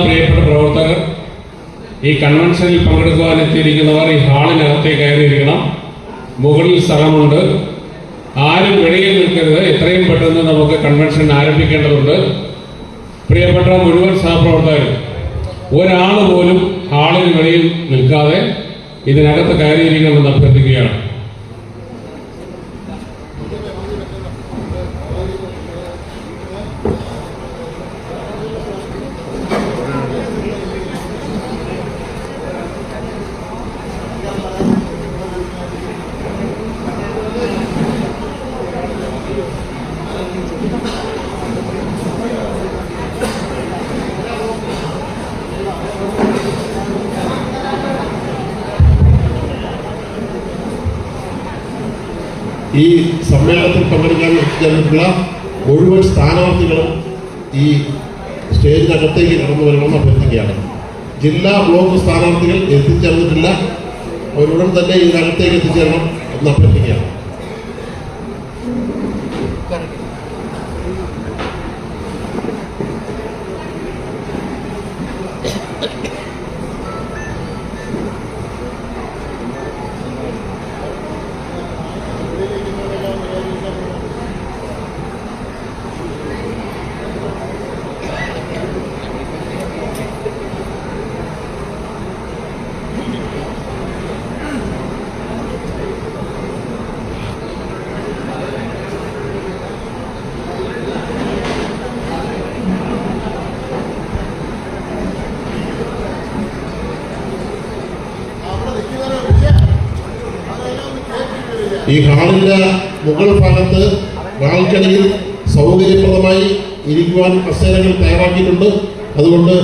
പ്രിയപ്പെട്ട പ്രവർത്തകർ, ഈ കൺവെൻഷനിൽ പങ്കെടുക്കുവാൻ എത്തിയിരിക്കുന്നവർ ഈ ഹാളിനകത്തേക്ക് കയറിയിരിക്കണം. മുകളിൽ സ്ഥലമുണ്ട്. ആരും വെളിയിൽ നിൽക്കരുത്. എത്രയും പെട്ടെന്ന് നമുക്ക് കൺവെൻഷൻ ആരംഭിക്കേണ്ടതുണ്ട്. പ്രിയപ്പെട്ട മുഴുവൻ സഹപ്രവർത്തകരും, ഒരാൾ പോലും ഹാളിന് വെളിയിൽ നിൽക്കാതെ ഇതിനകത്ത് കയറിയിരിക്കണമെന്ന് അഭ്യർത്ഥിക്കുകയാണ്. ഈ സമ്മേളനത്തിൽ പങ്കെടുക്കാൻ എത്തിച്ചേർന്നിട്ടുള്ള മുഴുവൻ സ്ഥാനാർത്ഥികളും ഈ സ്റ്റേജിനകത്തേക്ക് കടന്നു വരണമെന്ന് അഭ്യർത്ഥിക്കുകയാണ്. ജില്ലാ ബ്ലോക്ക് സ്ഥാനാർത്ഥികൾ എത്തിച്ചേർന്നിട്ടില്ല. അവരുടൻ തന്നെ ഇതിനകത്തേക്ക് എത്തിച്ചേരണം എന്ന് അഭ്യർത്ഥിക്കുകയാണ്. ഈ ഹാളിന്റെ മുകൾ ഭാഗത്ത് ബാൽക്കണിയിൽ സൗകര്യപ്രദമായി ഇരിക്കുവാൻ കസേരകൾ തയ്യാറാക്കിയിട്ടുണ്ട്. അതുകൊണ്ട്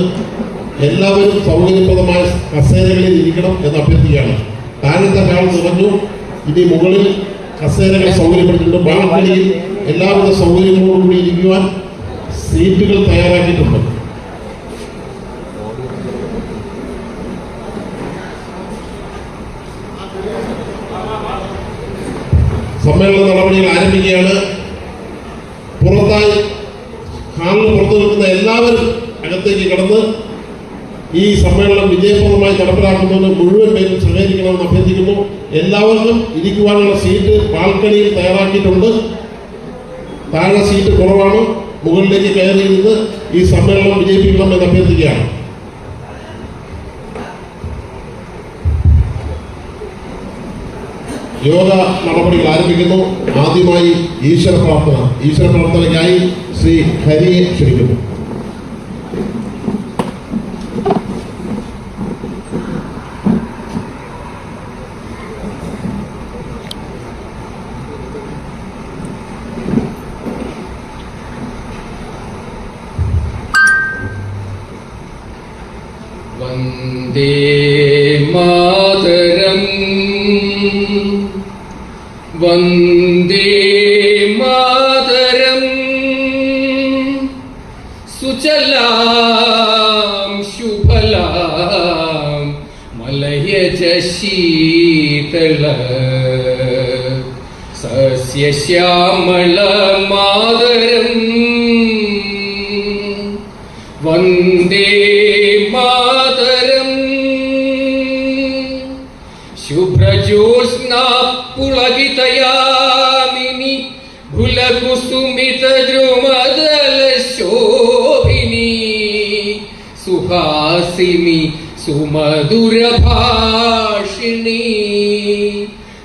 എല്ലാവരും സൗകര്യപ്രദമായ കസേരകളിൽ ഇരിക്കണം എന്ന് അഭ്യർത്ഥിക്കുകയാണ്. താഴത്തെ ഹാൾ നിറഞ്ഞു. ഇനി മുകളിൽ കസേരകൾ സൗകര്യപ്പെടുത്തിയിട്ടുണ്ട്. ബാൽക്കണിയിൽ എല്ലാവിധ സൗകര്യങ്ങളോടുകൂടി ഇരിക്കുവാൻ സീറ്റുകൾ തയ്യാറാക്കിയിട്ടുണ്ട്. സമ്മേളന നടപടികൾ ആരംഭിക്കുകയാണ്. ഹാളിന് പുറത്തു നിൽക്കുന്ന എല്ലാവരും അകത്തേക്ക് കടന്ന് ഈ സമ്മേളനം വിജയപ്രദമായി നടപ്പിലാക്കുന്നതിന് മുഴുവൻ പേരും സഹകരിക്കണമെന്ന് അഭ്യർത്ഥിക്കുന്നു. എല്ലാവർക്കും ഇരിക്കുവാനുള്ള സീറ്റ് ബാൽക്കണിയിൽ തയ്യാറാക്കിയിട്ടുണ്ട്. താഴെ സീറ്റ് കുറവാണ്. മുകളിലേക്ക് കയറിയിരുന്ന് ഈ സമ്മേളനം വിജയിപ്പിക്കണമെന്ന് അഭ്യർത്ഥിക്കുകയാണ്. യോഗ നടപടികൾ ആരംഭിക്കുന്നു. ആദ്യമായി ഈശ്വര പ്രാർത്ഥനയ്ക്കായി ശ്രീ ഹരിയെ ക്ഷണിക്കുന്നു. വന്ദേ മാതരം വന്ദേ മാതരം സുജലാം ശുഭലാം മലയജ ശീതള സസ്യശ്യാമള മാതരം വന്ദേ മാതരം ശുഭ്രജ്യോത്സ്നാ പുളകിതയാമിനി ഭുലകുസുമിതദ്രുമദലശോഭിനി സുഹാസിനി സുമധുരഭാഷിണീ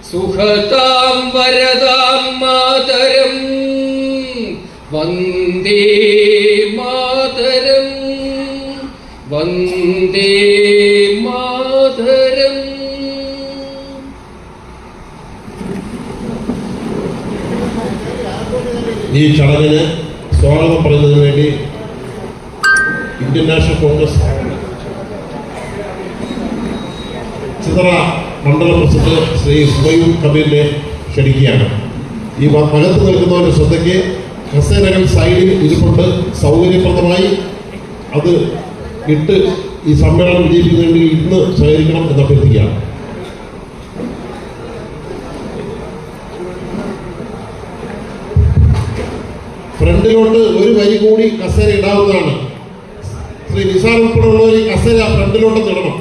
സുഹതാം വരദാം മാതരം വന്ദേ മാതരം വന്ദേ മാതരം. ഈ ചടങ്ങിന് സ്വാഗതം പറയുന്നതിന് വേണ്ടി ഇന്ത്യൻ നാഷണൽ കോൺഗ്രസ് ചിത്ര മണ്ഡലം പ്രസിഡന്റ് ശ്രീ ഹുമയൂൺ കബീറിനെ ക്ഷണിക്കുകയാണ്. ഈ അകത്ത് നിൽക്കുന്നവരുടെ ശ്രദ്ധയ്ക്ക് കസേരകൾ സൈഡിൽ ഇരിപ്പുണ്ട്. സൗകര്യപ്രദമായി അത് ഇട്ട് ഈ സമ്മേളനം വിജയിപ്പിക്കുന്നതിന് ഇന്ന് സഹകരിക്കണം എന്ന് അഭ്യർത്ഥിക്കുകയാണ്. ഫ്രണ്ടിലോട്ട് ഒരു വരി കൂടി കസേര ഇടാവുന്നതാണ്. ശ്രീ നിസാർ ഉൾപ്പെടെയുള്ളവർ ഈ കസേര ഫ്രണ്ടിലോട്ട് ഇടണം.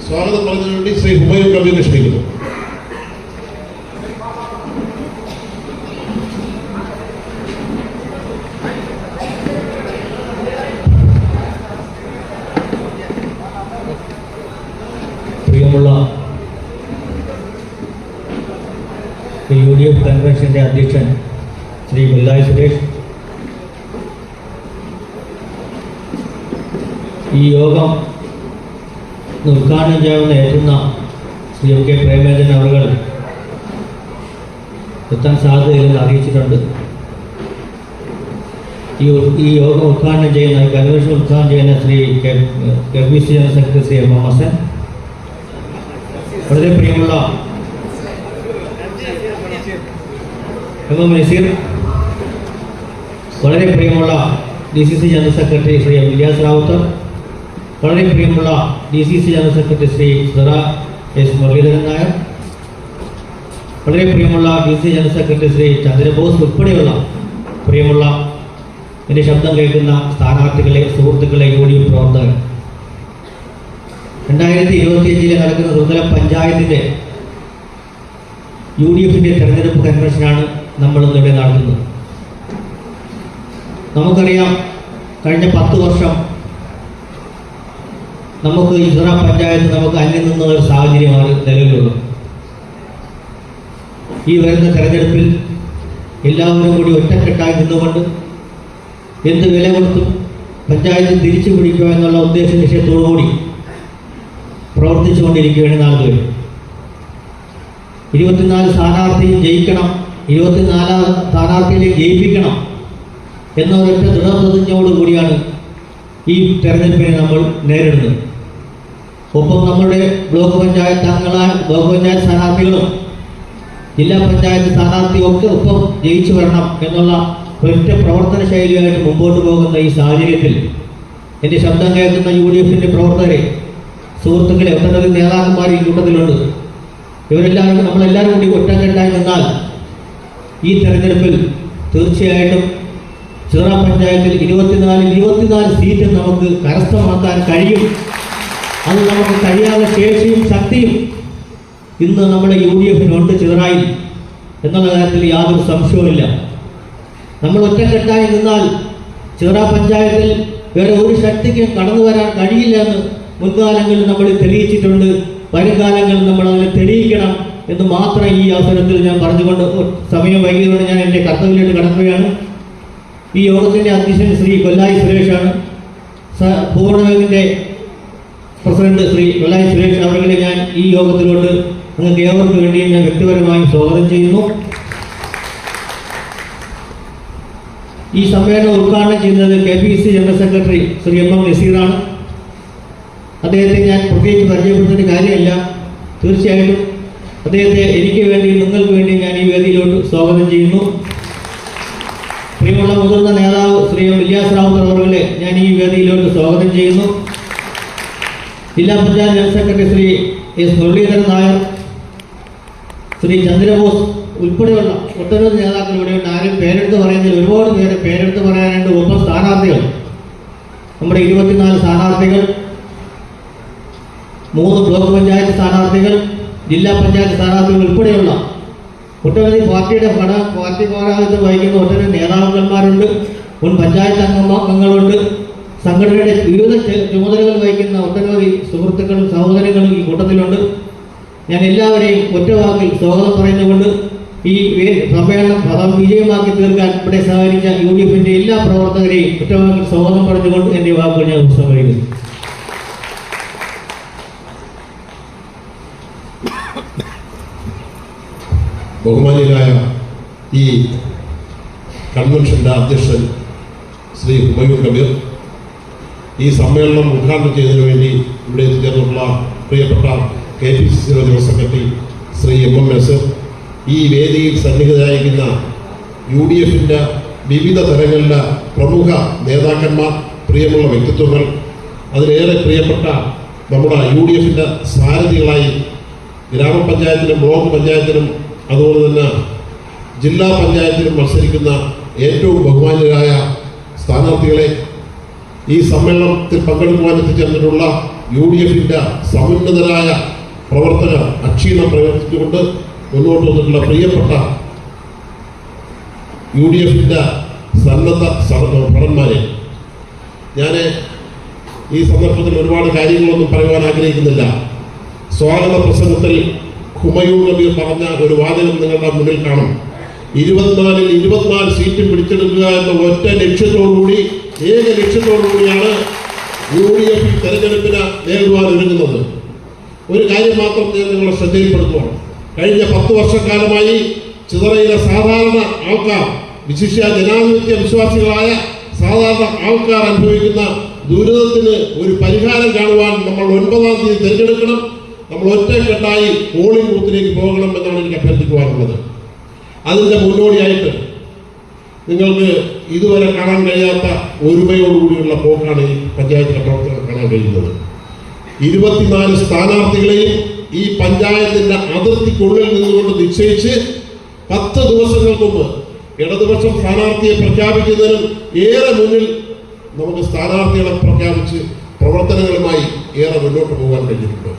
സ്വാഗതം പറഞ്ഞതിനു വേണ്ടി ശ്രീ ഹുമയൂൺ കബീറിനെ ക്ഷണിക്കുന്നു. പ്രിയമുള്ള UDF കൺവെൻഷന്റെ അധ്യക്ഷൻ ശ്രീ മുല്ലായി സുരേഷ്, ഈ യോഗം ഉദ്ഘാടനം ചെയ്യാവുന്ന ഏറ്റുന്ന ശ്രീ M.K. പ്രേമചന്ദ്രൻ അവർ എത്താൻ സാധ്യതയില്ലെന്ന് അറിയിച്ചിട്ടുണ്ട്. ഈ യോഗം ഉദ്ഘാടനം ചെയ്യുന്ന കൺവെൻഷൻ ഉദ്ഘാടനം ചെയ്യുന്ന Shri KBC general secretary Shri M.M. Hassan, വളരെ പ്രിയമുള്ള M.M. നസീർ, വളരെ പ്രിയമുള്ള DCC general secretary Shri M. Iliyas Rawther, വളരെ പ്രിയമുള്ള DCC ജനറൽ സെക്രട്ടറി ശ്രീ സറ S. മുരളീധരൻ നായർ, വളരെ പ്രിയമുള്ള DCC general secretary Shri Chandrabose ഉൾപ്പെടെയുള്ള പ്രിയമുള്ള എൻ്റെ ശബ്ദം കേൾക്കുന്ന സ്ഥാനാർത്ഥികളെ, സുഹൃത്തുക്കളെ, UDF പ്രവർത്തകർ, 2025 നടക്കുന്ന ത്രിതല പഞ്ചായത്തിൻ്റെ UDFിൻ്റെ തെരഞ്ഞെടുപ്പ് കൺവെൻഷനാണ് നമ്മൾ ഇന്നിവിടെ നടത്തുന്നത്. നമുക്കറിയാം, കഴിഞ്ഞ 10 വർഷം നമുക്ക് ഇസ്ര പഞ്ചായത്ത് നമുക്ക് അന്യം നിന്ന ഒരു സാഹചര്യമാണ് നിലവിലുള്ളത്. ഈ വരുന്ന തെരഞ്ഞെടുപ്പിൽ എല്ലാവരും കൂടി ഒറ്റക്കെട്ടായി നിന്നുകൊണ്ട് എന്ത് വില കൊടുത്തും പഞ്ചായത്ത് തിരിച്ചു പിടിക്കുക എന്നുള്ള ഉദ്ദേശ ലക്ഷ്യത്തോടുകൂടി പ്രവർത്തിച്ചുകൊണ്ടിരിക്കുകയാണ് നാളുകൾ. 24 സ്ഥാനാർത്ഥിയും ജയിക്കണം, 24 സ്ഥാനാർത്ഥികളെ ജയിപ്പിക്കണം എന്ന ഒരൊറ്റ ദൃഢപ്രതിജ്ഞയോടുകൂടിയാണ് ഈ തെരഞ്ഞെടുപ്പിനെ നമ്മൾ നേരിടുന്നത്. ഒപ്പം നമ്മുടെ ബ്ലോക്ക് പഞ്ചായത്ത് അംഗങ്ങളായ ബ്ലോക്ക് പഞ്ചായത്ത് സ്ഥാനാർത്ഥികളും ജില്ലാ പഞ്ചായത്ത് സ്ഥാനാർത്ഥിയും ഒക്കെ ഒപ്പം ജയിച്ചു വരണം എന്നുള്ള ഒറ്റ പ്രവർത്തന ശൈലിയായിട്ട് മുമ്പോട്ട് പോകുന്ന ഈ സാഹചര്യത്തിൽ എൻ്റെ ശബ്ദം കേൾക്കുന്ന UDFിൻ്റെ പ്രവർത്തകരെ, സുഹൃത്തുക്കളെ, ഒട്ടനവധി നേതാക്കന്മാർ ഈ കൂട്ടത്തിലുണ്ട്. ഇവരെല്ലാവരും നമ്മളെല്ലാവരും കൂടി ഒറ്റക്കെട്ടായി നിന്നാൽ ഈ തെരഞ്ഞെടുപ്പിൽ തീർച്ചയായിട്ടും ചിറ പഞ്ചായത്തിൽ 24 സീറ്റ് നമുക്ക് കരസ്ഥമാക്കാൻ കഴിയും. അത് നമുക്ക് കഴിയാനുള്ള ശേഷിയും ശക്തിയും ഇന്ന് നമ്മുടെ UDFിനുണ്ട് ചിറയിൽ എന്നുള്ള കാര്യത്തിൽ യാതൊരു സംശയവുമില്ല. നമ്മൾ ഒറ്റക്കെട്ടായി നിന്നാൽ ചിറ പഞ്ചായത്തിൽ വേറെ ഒരു ശക്തിക്കും കടന്നു വരാൻ കഴിയില്ല എന്ന് മുൻകാലങ്ങളിൽ നമ്മൾ തെളിയിച്ചിട്ടുണ്ട്. വരും കാലങ്ങളിൽ നമ്മൾ അതിനെ തെളിയിക്കണം എന്ന് മാത്രം ഈ അവസരത്തിൽ ഞാൻ പറഞ്ഞുകൊണ്ട് സമയം വൈകിയതുകൊണ്ട് ഞാൻ എൻ്റെ കർത്തവ്യത്തിലേക്ക് കടക്കുകയാണ്. ഈ യോഗത്തിൻ്റെ അധ്യക്ഷൻ ശ്രീ കൊല്ലായി സുരേഷാണ്. പൂർണ്ണവിന്റെ പ്രസിഡന്റ് ശ്രീ കൊല്ലായി സുരേഷ് അവരെ ഞാൻ ഈ യോഗത്തിലോട്ട് നിങ്ങൾക്ക് ഏവർക്ക് വേണ്ടിയും ഞാൻ വ്യക്തിപരമായും സ്വാഗതം ചെയ്യുന്നു. ഈ സമ്മേളനം ഉദ്ഘാടനം ചെയ്യുന്നത് KBC general secretary Shri M.M. നസീറാണ്. അദ്ദേഹത്തെ ഞാൻ പ്രത്യേകിച്ച് പരിചയപ്പെടുത്തേണ്ട കാര്യമില്ല. തീർച്ചയായിട്ടും അദ്ദേഹത്തെ എനിക്ക് വേണ്ടി, നിങ്ങൾക്ക് വേണ്ടി ഞാൻ ഈ വേദിയിലോട്ട് സ്വാഗതം ചെയ്യുന്നു. പ്രിയമുള്ള മുതിർന്ന നേതാവ് ശ്രീ M. ഇലിയാസ് റാവുത്തർ അവരെ ഞാൻ ഈ വേദിയിലോട്ട് സ്വാഗതം ചെയ്യുന്നു. ജില്ലാ panchayat general secretary Shri S. Muraleedharan Nair, Shri Chandrabose ഉൾപ്പെടെയുള്ള ഒട്ടനവധി നേതാക്കൾ ഇവിടെയുണ്ട്. ആരും പേരെടുത്ത് പറയുന്നതിൽ ഒരുപാട് പേരെ പേരെടുത്ത് പറയാനുണ്ട്. ഒപ്പം സ്ഥാനാർത്ഥികൾ, നമ്മുടെ 24 സ്ഥാനാർത്ഥികൾ, 3 ബ്ലോക്ക് പഞ്ചായത്ത് സ്ഥാനാർത്ഥികൾ, ജില്ലാ പഞ്ചായത്ത് സ്ഥാനാർത്ഥികൾ ഉൾപ്പെടെയുള്ള ഒട്ടനവധി പാർട്ടി പോരാട്ടത്തിൽ വഹിക്കുന്ന ഒട്ടനവധി നേതാക്കന്മാരുണ്ട്. മുൻ പഞ്ചായത്ത് അംഗങ്ങളുണ്ട്, സംഘടനയുടെ വിവിധ ചുമതലകൾ വഹിക്കുന്ന ഒട്ടനവധി സുഹൃത്തുക്കളും സഹോദരങ്ങളും ഈ കൂട്ടത്തിലുണ്ട്. ഞാൻ എല്ലാവരെയും ഒറ്റവാക്കിൽ സ്വാഗതം പറയുന്നുകൊണ്ട് ഈ സമ്മേളനം വിജയമാക്കി തീർക്കാൻ ഇവിടെ സഹകരിച്ച UDF-ന്റെ എല്ലാ പ്രവർത്തകരെയും ഒറ്റവാക്കിൽ സ്വാഗതം പറഞ്ഞുകൊണ്ട് എൻ്റെ വാക്കുകൾ ഞാൻ ഉപസംഹരിക്കുന്നു. ബഹുമാനിയായ ഈ കൺവെൻഷന്റെ അധ്യക്ഷൻ ശ്രീ ഹുമയൂൺ കബീർ, ഈ സമ്മേളനം ഉദ്ഘാടനം ചെയ്തതിനു വേണ്ടി ഇവിടെ എത്തിച്ചേർന്നുള്ള പ്രിയപ്പെട്ട KPCC general secretary Shri MM Naseer, ഈ വേദിയിൽ സന്നിഹിതരായിരിക്കുന്ന UDF-ന്റെ വിവിധ തലങ്ങളിലെ പ്രമുഖ നേതാക്കന്മാർ, പ്രിയമുള്ള വ്യക്തിത്വങ്ങൾ, അതിലേറെ പ്രിയപ്പെട്ട നമ്മുടെ UDF-ന്റെ സാരഥികളായി ഗ്രാമപഞ്ചായത്തിലും ബ്ലോക്ക് പഞ്ചായത്തിലും അതുപോലെ തന്നെ ജില്ലാ പഞ്ചായത്തിലും മത്സരിക്കുന്ന ഏറ്റവും ബഹുമാന്യരായ സ്ഥാനാർത്ഥികളെ, ഈ സമ്മേളനത്തിൽ പങ്കെടുക്കുവാൻ എത്തിച്ചേർന്നിട്ടുള്ള UDF-ന്റെ സമുന്നതരായ പ്രവർത്തകർ, അക്ഷീണം പ്രവർത്തിച്ചുകൊണ്ട് മുന്നോട്ട് വന്നിട്ടുള്ള പ്രിയപ്പെട്ട UDF-ന്റെ സന്നദ്ധ ഭടന്മാരെ, ഞാൻ ഈ സന്ദർഭത്തിൽ ഒരുപാട് കാര്യങ്ങളൊന്നും പറയുവാൻ ആഗ്രഹിക്കുന്നില്ല. സ്വാഗത പ്രസംഗത്തിൽ ഹുമയൂൺ കബീർ പറഞ്ഞ ഒരു വാചകം നിങ്ങളുടെ മുന്നിൽ കാണും. 24-ൽ 24 സീറ്റും പിടിച്ചെടുക്കുക എന്ന ഒറ്റ ലക്ഷ്യത്തോടുകൂടി, ഏക ലക്ഷ്യത്തോടുകൂടിയാണ് UDF തെരഞ്ഞെടുപ്പിന് നേരിടുവാൻ ഒരുങ്ങുന്നത്. ഒരു കാര്യം മാത്രം ഞാൻ നിങ്ങളെ ശ്രദ്ധയിൽപ്പെടുത്തുവാണ്. കഴിഞ്ഞ 10 വർഷക്കാലമായി ചിതറയിലെ സാധാരണ ആൾക്കാർ, വിശിഷ്യ ജനാധിപത്യ വിശ്വാസികളായ സാധാരണ ആൾക്കാർ അനുഭവിക്കുന്ന ദുരിതത്തിന് ഒരു പരിഹാരം കാണുവാൻ നമ്മൾ 9-ാം തീയതി തിരഞ്ഞെടുക്കണം. നമ്മൾ ഒറ്റക്കെട്ടായി പോളിംഗ് ബൂത്തിലേക്ക് പോകണം എന്നാണ് എനിക്ക് അഭ്യർത്ഥിക്കുവാനുള്ളത്. അതിൻ്റെ മുന്നോടിയായിട്ട് നിങ്ങൾക്ക് ഇതുവരെ കാണാൻ കഴിയാത്ത ഒരുമയോടുകൂടിയുള്ള പോക്കാണ് ഈ പഞ്ചായത്തിലെ പ്രവർത്തകർ കാണാൻ കഴിയുന്നത്. 24 സ്ഥാനാർത്ഥികളെയും ഈ പഞ്ചായത്തിന്റെ അതിർത്തിക്കുള്ളിൽ നിന്നുകൊണ്ട് നിശ്ചയിച്ച് 10 ദിവസങ്ങൾക്ക് മുമ്പ് ഇടതുപക്ഷം സ്ഥാനാർത്ഥിയെ പ്രഖ്യാപിക്കുന്നതിനും ഏറെ മുന്നിൽ നമുക്ക് സ്ഥാനാർത്ഥികളെ പ്രഖ്യാപിച്ച് പ്രവർത്തനങ്ങളുമായി ഏറെ മുന്നോട്ട് പോകാൻ കഴിഞ്ഞിട്ടുണ്ട്.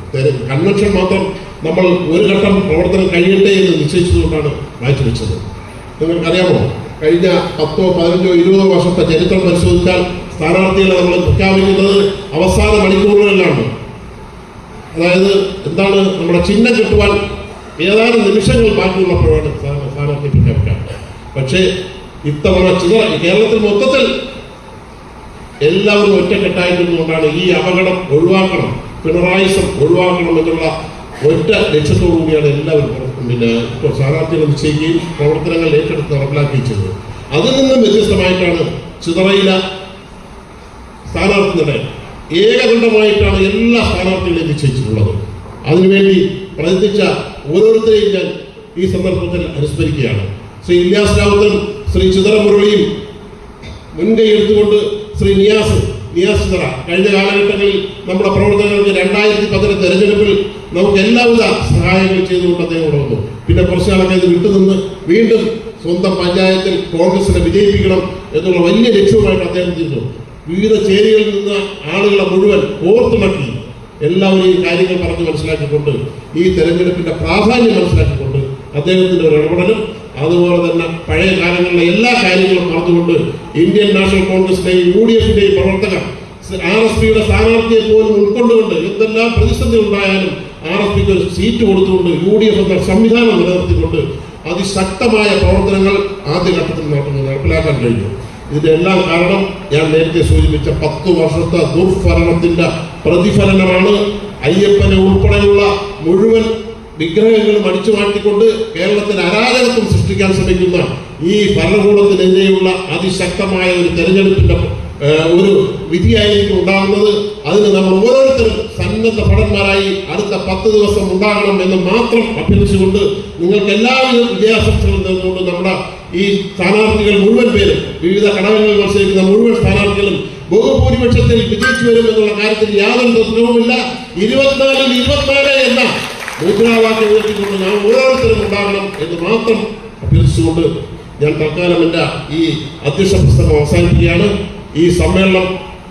കൺവെൻഷൻ മാത്രം നമ്മൾ ഒരു ഘട്ടം പ്രവർത്തനം കഴിയട്ടെ എന്ന് നിശ്ചയിച്ചതുകൊണ്ടാണ് മാറ്റിവെച്ചത്. നിങ്ങൾക്കറിയാമോ, കഴിഞ്ഞ 10, 15, 20 വർഷത്തെ ചരിത്രം പരിശോധിച്ചാൽ സ്ഥാനാർത്ഥികളെ നമ്മൾ പ്രഖ്യാപിക്കുന്നത് അവസാന മണിക്കൂറുകളിലാണ്. അതായത് എന്താണ്, നമ്മുടെ ചിഹ്നം കിട്ടുവാൻ ഏതാനും നിമിഷങ്ങൾ ബാക്കിയുള്ളപ്പോഴാണ് സ്ഥാനാർത്ഥി പ്രഖ്യാപിക്കുക. പക്ഷേ ഇത്തവണ കേരളത്തിൽ മൊത്തത്തിൽ എല്ലാവരും ഒറ്റക്കെട്ടായിട്ടുകൊണ്ടാണ് ഈ അപകടം ഒഴിവാക്കണം, പിണറായിസം ഒഴിവാക്കണം എന്നുള്ള ഒറ്റ ലക്ഷ്യത്തോടു കൂടിയാണ് എല്ലാവരും സ്ഥാനാർത്ഥികൾ നിശ്ചയിക്കുകയും പ്രവർത്തനങ്ങൾ ഏറ്റെടുത്ത് നടപ്പിലാക്കുകയും ചെയ്തത്. അതിൽ നിന്നും വ്യത്യസ്തമായിട്ടാണ് ചിതറയിലെ സ്ഥാനാർത്ഥി നിർണയം ഏകകണ്ഠമായിട്ടാണ് എല്ലാ സ്ഥാനാർത്ഥികളെയും നിശ്ചയിച്ചിട്ടുള്ളത്. അതിനുവേണ്ടി പ്രയത്നിച്ച ഓരോരുത്തരെയും ഞാൻ ഈ സന്ദർഭത്തിൽ അനുസ്മരിക്കുകയാണ്. ശ്രീ ഇല്യാസ് രാവുത്തരും ശ്രീ ചിതറ മുരളിയും മുൻകൈ എടുത്തുകൊണ്ട് ശ്രീ നിയാസ് ചിതറ കഴിഞ്ഞ കാലഘട്ടങ്ങളിൽ നമ്മുടെ പ്രവർത്തകർക്ക് 2010 തെരഞ്ഞെടുപ്പിൽ നമുക്ക് എല്ലാവിധ സഹായങ്ങൾ ചെയ്തുകൊണ്ട് അദ്ദേഹം ഇവിടെ വന്നു. പിന്നെ കുറച്ച് നാളൊക്കെ ഇത് വിട്ടുനിന്ന് വീണ്ടും സ്വന്തം പഞ്ചായത്തിൽ കോൺഗ്രസിനെ വിജയിപ്പിക്കണം എന്നുള്ള വലിയ ലക്ഷ്യവുമായിട്ട് അദ്ദേഹം ചെയ്തു. വിവിധ ചേരികളിൽ നിന്ന് ആളുകളെ മുഴുവൻ ഓർത്തിണക്കി എല്ലാവരെയും കാര്യങ്ങൾ പറഞ്ഞ് മനസ്സിലാക്കിക്കൊണ്ട് ഈ തെരഞ്ഞെടുപ്പിന്റെ പ്രാധാന്യം മനസ്സിലാക്കിക്കൊണ്ട് അദ്ദേഹത്തിന്റെ ഒരു ഇടപെടലും അതുപോലെ തന്നെ പഴയ കാലങ്ങളിലെ എല്ലാ കാര്യങ്ങളും മറന്നുകൊണ്ട് ഇന്ത്യൻ നാഷണൽ കോൺഗ്രസിന്റെയും UDF-ന്റെയും പ്രവർത്തകർ RSPയുടെ സ്ഥാനാർത്ഥിയെ പോലും ഉൾക്കൊണ്ടുകൊണ്ട് എന്തെല്ലാം പ്രതിസന്ധി ഉണ്ടായാലും RSPക്ക് ഒരു സീറ്റ് കൊടുത്തുകൊണ്ട് UDF എന്ന സംവിധാനം നിലനിർത്തിക്കൊണ്ട് അതിശക്തമായ പ്രവർത്തനങ്ങൾ ആദ്യഘട്ടത്തിൽ നടപ്പിലാക്കാൻ കഴിഞ്ഞു. ഇതിന്റെ എല്ലാം കാരണം ഞാൻ നേരത്തെ സൂചിപ്പിച്ച 10 വർഷത്തെ ദുർഭരണത്തിന്റെ പ്രതിഫലനമാണ്. അയ്യപ്പനെ ഉൾപ്പെടെയുള്ള മുഴുവൻ വിഗ്രഹങ്ങളും അടിച്ചു മാറ്റിക്കൊണ്ട് കേരളത്തിൽ അരാജകത്വം സൃഷ്ടിക്കാൻ ശ്രമിക്കുന്ന ഈ ഭരണകൂടത്തിനെതിരെയുള്ള അതിശക്തമായ ഒരു തെരഞ്ഞെടുപ്പിന്റെ ഒരു വിധിയായിരിക്കും ഉണ്ടാകുന്നത്. അതിന് നമ്മൾ ഓരോരുത്തരും സന്നദ്ധ ഭടന്മാരായി അടുത്ത 10 ദിവസം ഉണ്ടാകണം എന്ന് മാത്രം അഭ്യർത്ഥിച്ചുകൊണ്ട് നിങ്ങൾക്ക് എല്ലാവിധ വിജയാശംസകളും നേർന്നുകൊണ്ട് നമ്മുടെ ഈ സ്ഥാനാർത്ഥികൾ മുഴുവൻ പേരും വിവിധ ഘടകങ്ങളിൽ മത്സരിക്കുന്ന മുഴുവൻ സ്ഥാനാർത്ഥികളും ബഹുഭൂരിപക്ഷത്തിൽ വിജയിച്ചു വരും എന്നുള്ള കാര്യത്തിൽ യാതൊരു പ്രശ്നവുമില്ല. 24-ൽ 24 എന്ന മുദ്രാവാക്യം ഉയർത്തിക്കൊണ്ട് നാം ഓരോരുത്തരും ഉണ്ടാകണം എന്ന് മാത്രം അഭ്യർത്ഥിച്ചുകൊണ്ട് ഞാൻ തൽക്കാലം എൻ്റെ ഈ അധ്യക്ഷ പ്രസംഗം അവസാനിപ്പിക്കുകയാണ്. ഈ സമ്മേളനം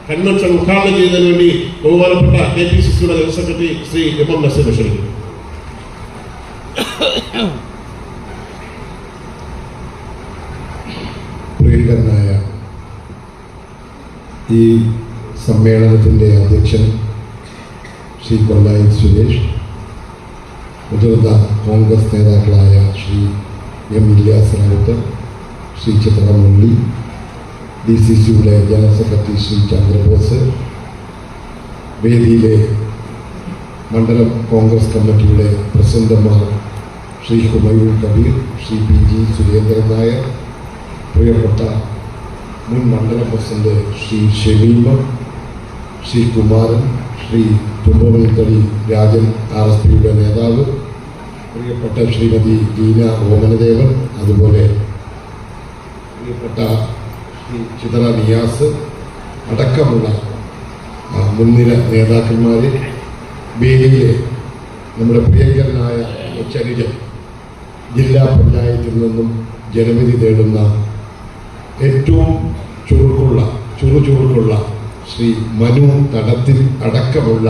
കൺവെൻഷൻ ഉദ്ഘാടനം ചെയ്യുന്നതിന് വേണ്ടി ബഹുമാനപ്പെട്ട KPCCയുടെ general secretary Shri MM Naseer ക്ഷണിക്കുന്നു. പ്രിയങ്കരനായ ഈ സമ്മേളനത്തിൻ്റെ അധ്യക്ഷൻ ശ്രീ കൊല്ലായി സുരേഷ്, മുതിർന്ന കോൺഗ്രസ് നേതാക്കളായ ശ്രീ എം ഇല്യാസ് റാവുത്തർ, ശ്രീ ചിത്ര മുരളി, DCCയുടെ ജനറൽ സെക്രട്ടറി ശ്രീ ചന്ദ്രബോസ്, വേദിയിലെ മണ്ഡലം കോൺഗ്രസ് കമ്മിറ്റിയുടെ പ്രസിഡന്റുമാർ ശ്രീ ഹുമയൂൺ കബീർ, ശ്രീ PG സുരേന്ദ്രൻ നായർ, പ്രിയപ്പെട്ട മുൻ മണ്ഡലം പ്രസിഡന്റ് ശ്രീ ഷമീമ, ശ്രീ കുമാരൻ, ശ്രീ തുമ്പമണിത്തടി രാജൻ RSPയുടെ നേതാവ്, പ്രിയപ്പെട്ട ശ്രീമതി ദീന ഓമനദേവൻ, അതുപോലെ പ്രിയപ്പെട്ട ശ്രീ ചിത്ര നിയാസ് അടക്കമുള്ള മുൻനിര നേതാക്കന്മാരെ, വേദിയിലെ നമ്മുടെ പ്രിയങ്കരനായ ചരിജൻ ജില്ലാ പഞ്ചായത്തിൽ നിന്നും ജനവിധി തേടുന്ന ഏറ്റവും ചുറുചുറുക്കുള്ള ശ്രീ മനു തടത്തിൽ അടക്കമുള്ള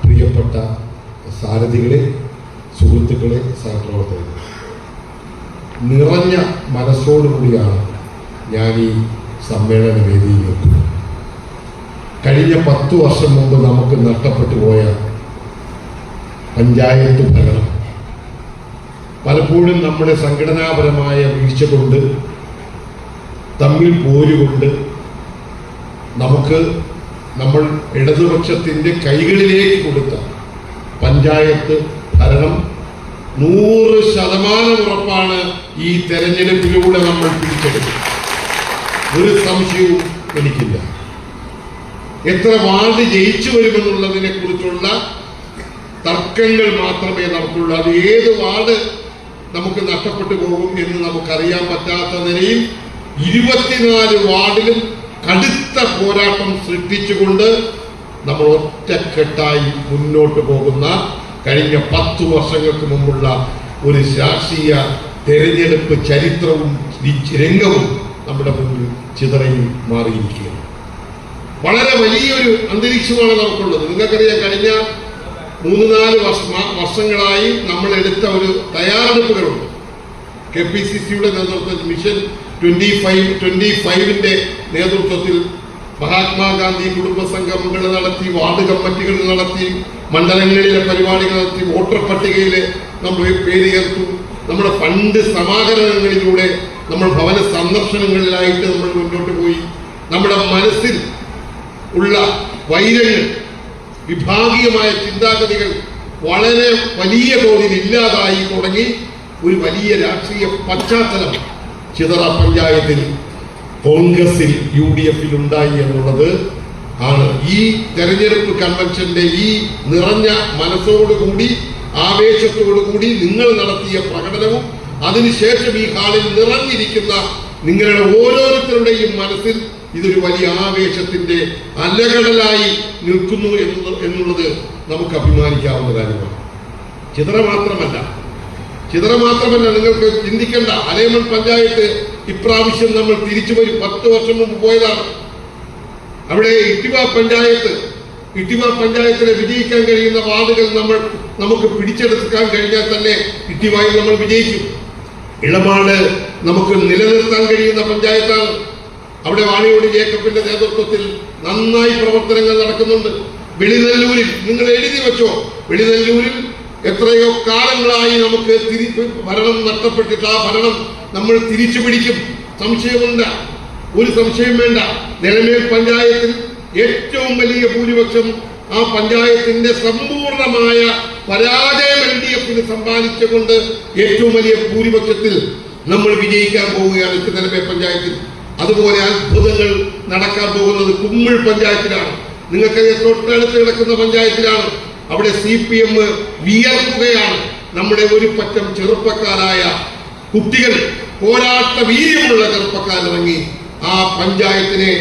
പ്രിയപ്പെട്ട സാരഥികളെ, സുഹൃത്തുക്കളെ, സഹപ്രവർത്തകരെ, നിറഞ്ഞ മനസ്സോടുകൂടിയാണ് ഞാൻ ഈ സമ്മേളന വേദിയിൽ നിൽക്കുന്നത്. കഴിഞ്ഞ 10 വർഷം മുമ്പ് നമുക്ക് നഷ്ടപ്പെട്ടു പോയ പഞ്ചായത്ത് ഭരണം പലപ്പോഴും നമ്മുടെ സംഘടനാപരമായ വീഴ്ച കൊണ്ട്, തമ്മിൽ പോരുകൊണ്ട് നമ്മൾ ഇടതുപക്ഷത്തിൻ്റെ കൈകളിലേക്ക് കൊടുത്ത പഞ്ചായത്ത് ഭരണം 100% ഉറപ്പാണ് ഈ തെരഞ്ഞെടുപ്പിലൂടെ നമ്മൾ തിരിച്ചെടുക്കും. ഒരു സംശയവും എനിക്കില്ല. എത്ര വാർഡ് ജയിച്ചു വരുമെന്നുള്ളതിനെ കുറിച്ചുള്ള തർക്കങ്ങൾ മാത്രമേ നമുക്കുള്ളൂ. അത് ഏത് വാർഡ് നമുക്ക് നഷ്ടപ്പെട്ടു പോകും എന്ന് നമുക്കറിയാൻ പറ്റാത്ത നിലയിൽ 24 വാർഡിലും കടുത്ത പോരാട്ടം സൃഷ്ടിച്ചുകൊണ്ട് നമ്മൾ ഒറ്റക്കെട്ടായി മുന്നോട്ട് പോകുന്ന കഴിഞ്ഞ 10 വർഷങ്ങൾക്ക് മുമ്പുള്ള ഒരു രാഷ്ട്രീയ തെരഞ്ഞെടുപ്പ് ചരിത്രവും രംഗവും നമ്മുടെ മുന്നിൽ ചിതറയിൽ മാറിയിരിക്കുകയാണ്. വളരെ വലിയൊരു അന്തരീക്ഷമാണ് നമുക്കുള്ളത്. നിങ്ങൾക്കറിയാം, കഴിഞ്ഞ 3-4 വർഷങ്ങളായി നമ്മൾ എടുത്ത ഒരു തയ്യാറെടുപ്പുകളുണ്ട്. KPCCയുടെ നേതൃത്വത്തിൽ മിഷൻ 25-ന്റെ നേതൃത്വത്തിൽ മഹാത്മാഗാന്ധി കുടുംബ സംഗമങ്ങൾ നടത്തി, വാർഡ് കമ്മിറ്റികൾ നടത്തി, മണ്ഡലങ്ങളിലെ പരിപാടികൾ നടത്തി, വോട്ടർ പട്ടികയിൽ നമ്മൾ പേര് ചേർത്തു. നമ്മുടെ ഫണ്ട് സമാഹരണങ്ങളിലൂടെ നമ്മൾ ഭവന സന്ദർശനങ്ങളിലായിട്ട് നമ്മൾ മുന്നോട്ട് പോയി. നമ്മുടെ മനസ്സിൽ ഉള്ള വൈരങ്ങൾ, വിഭാഗീയമായ ചിന്താഗതികൾ വളരെ വലിയ തോതിൽ ഇല്ലാതായി തുടങ്ങി. ഒരു വലിയ രാഷ്ട്രീയ പശ്ചാത്തലം ചിതറ പഞ്ചായത്തിൽ കോൺഗ്രസിൽ UDFിൽ ഉണ്ടായി എന്നുള്ളത് ആണ് ഈ തെരഞ്ഞെടുപ്പ് കൺവെൻഷന്റെ ഈ നിറഞ്ഞ മനസ്സോടുകൂടി, ആവേശത്തോടുകൂടി നിങ്ങൾ നടത്തിയ പ്രകടനവും അതിനുശേഷം ഈ ഹാളിൽ നിറഞ്ഞിരിക്കുന്ന നിങ്ങളുടെ ഓരോരുത്തരുടെയും മനസ്സിൽ ഇതൊരു വലിയ ആവേശത്തിന്റെ അലകടലായി നിൽക്കുന്നു എന്നുള്ളത് നമുക്ക് അഭിമാനിക്കാവുന്ന കാര്യമാണ്. ചിതറ മാത്രമല്ല, നിങ്ങൾക്ക് ചിന്തിക്കേണ്ട, അലേമൺ പഞ്ചായത്ത് ഇപ്രാവശ്യം നമ്മൾ തിരിച്ചു വരും. 10 വർഷം മുമ്പ് പോയതാണ്. അവിടെ ഇട്ടിവ പഞ്ചായത്തിലെ വിജയിക്കാൻ കഴിയുന്ന വാർഡുകൾ നമുക്ക് പിടിച്ചെടുക്കാൻ കഴിഞ്ഞാൽ തന്നെ ഇട്ടിവായിൽ നമ്മൾ വിജയിക്കും. ഇളമാട് നമുക്ക് നിലനിർത്താൻ കഴിയുന്ന പഞ്ചായത്താണ്. അവിടെ വാണിയോട് ജേക്കബിന്റെ നേതൃത്വത്തിൽ നന്നായി പ്രവർത്തനങ്ങൾ നടക്കുന്നുണ്ട്. വെളിനെല്ലൂരിൽ നിങ്ങൾ എഴുതി വെച്ചോ, വെളിനെല്ലൂരിൽ എത്രയോ കാലങ്ങളായി നമുക്ക് ഭരണം നഷ്ടപ്പെട്ടിട്ട് ആ ഭരണം നമ്മൾ തിരിച്ചു പിടിക്കും. ഒരു സംശയം വേണ്ട. നിലമേൽ പഞ്ചായത്തിൽ ഏറ്റവും വലിയ ഭൂരിപക്ഷം ആ പഞ്ചായത്തിന്റെ സമ്പൂർണമായ പരാജയം LDFന് സമ്മാനിച്ചുകൊണ്ട് ഏറ്റവും വലിയ ഭൂരിപക്ഷത്തിൽ നമ്മൾ വിജയിക്കാൻ പോവുകയാണ് നിലമേൽ പഞ്ചായത്തിൽ. അതുപോലെ അത്ഭുതങ്ങൾ നടക്കാൻ പോകുന്നത് കുമ്മിൾ പഞ്ചായത്തിലാണ്. നിങ്ങൾക്ക് തൊട്ടടുത്ത് കിടക്കുന്ന പഞ്ചായത്തിലാണ്. അവിടെ CPM വിയർക്കുകയാണ്. നമ്മുടെ ഒരു പറ്റം ചെറുപ്പക്കാരായ കുട്ടികൾ, പോരാട്ട വീര്യമുള്ള ചെറുപ്പക്കാരിറങ്ങി ആ പഞ്ചായത്തിനെ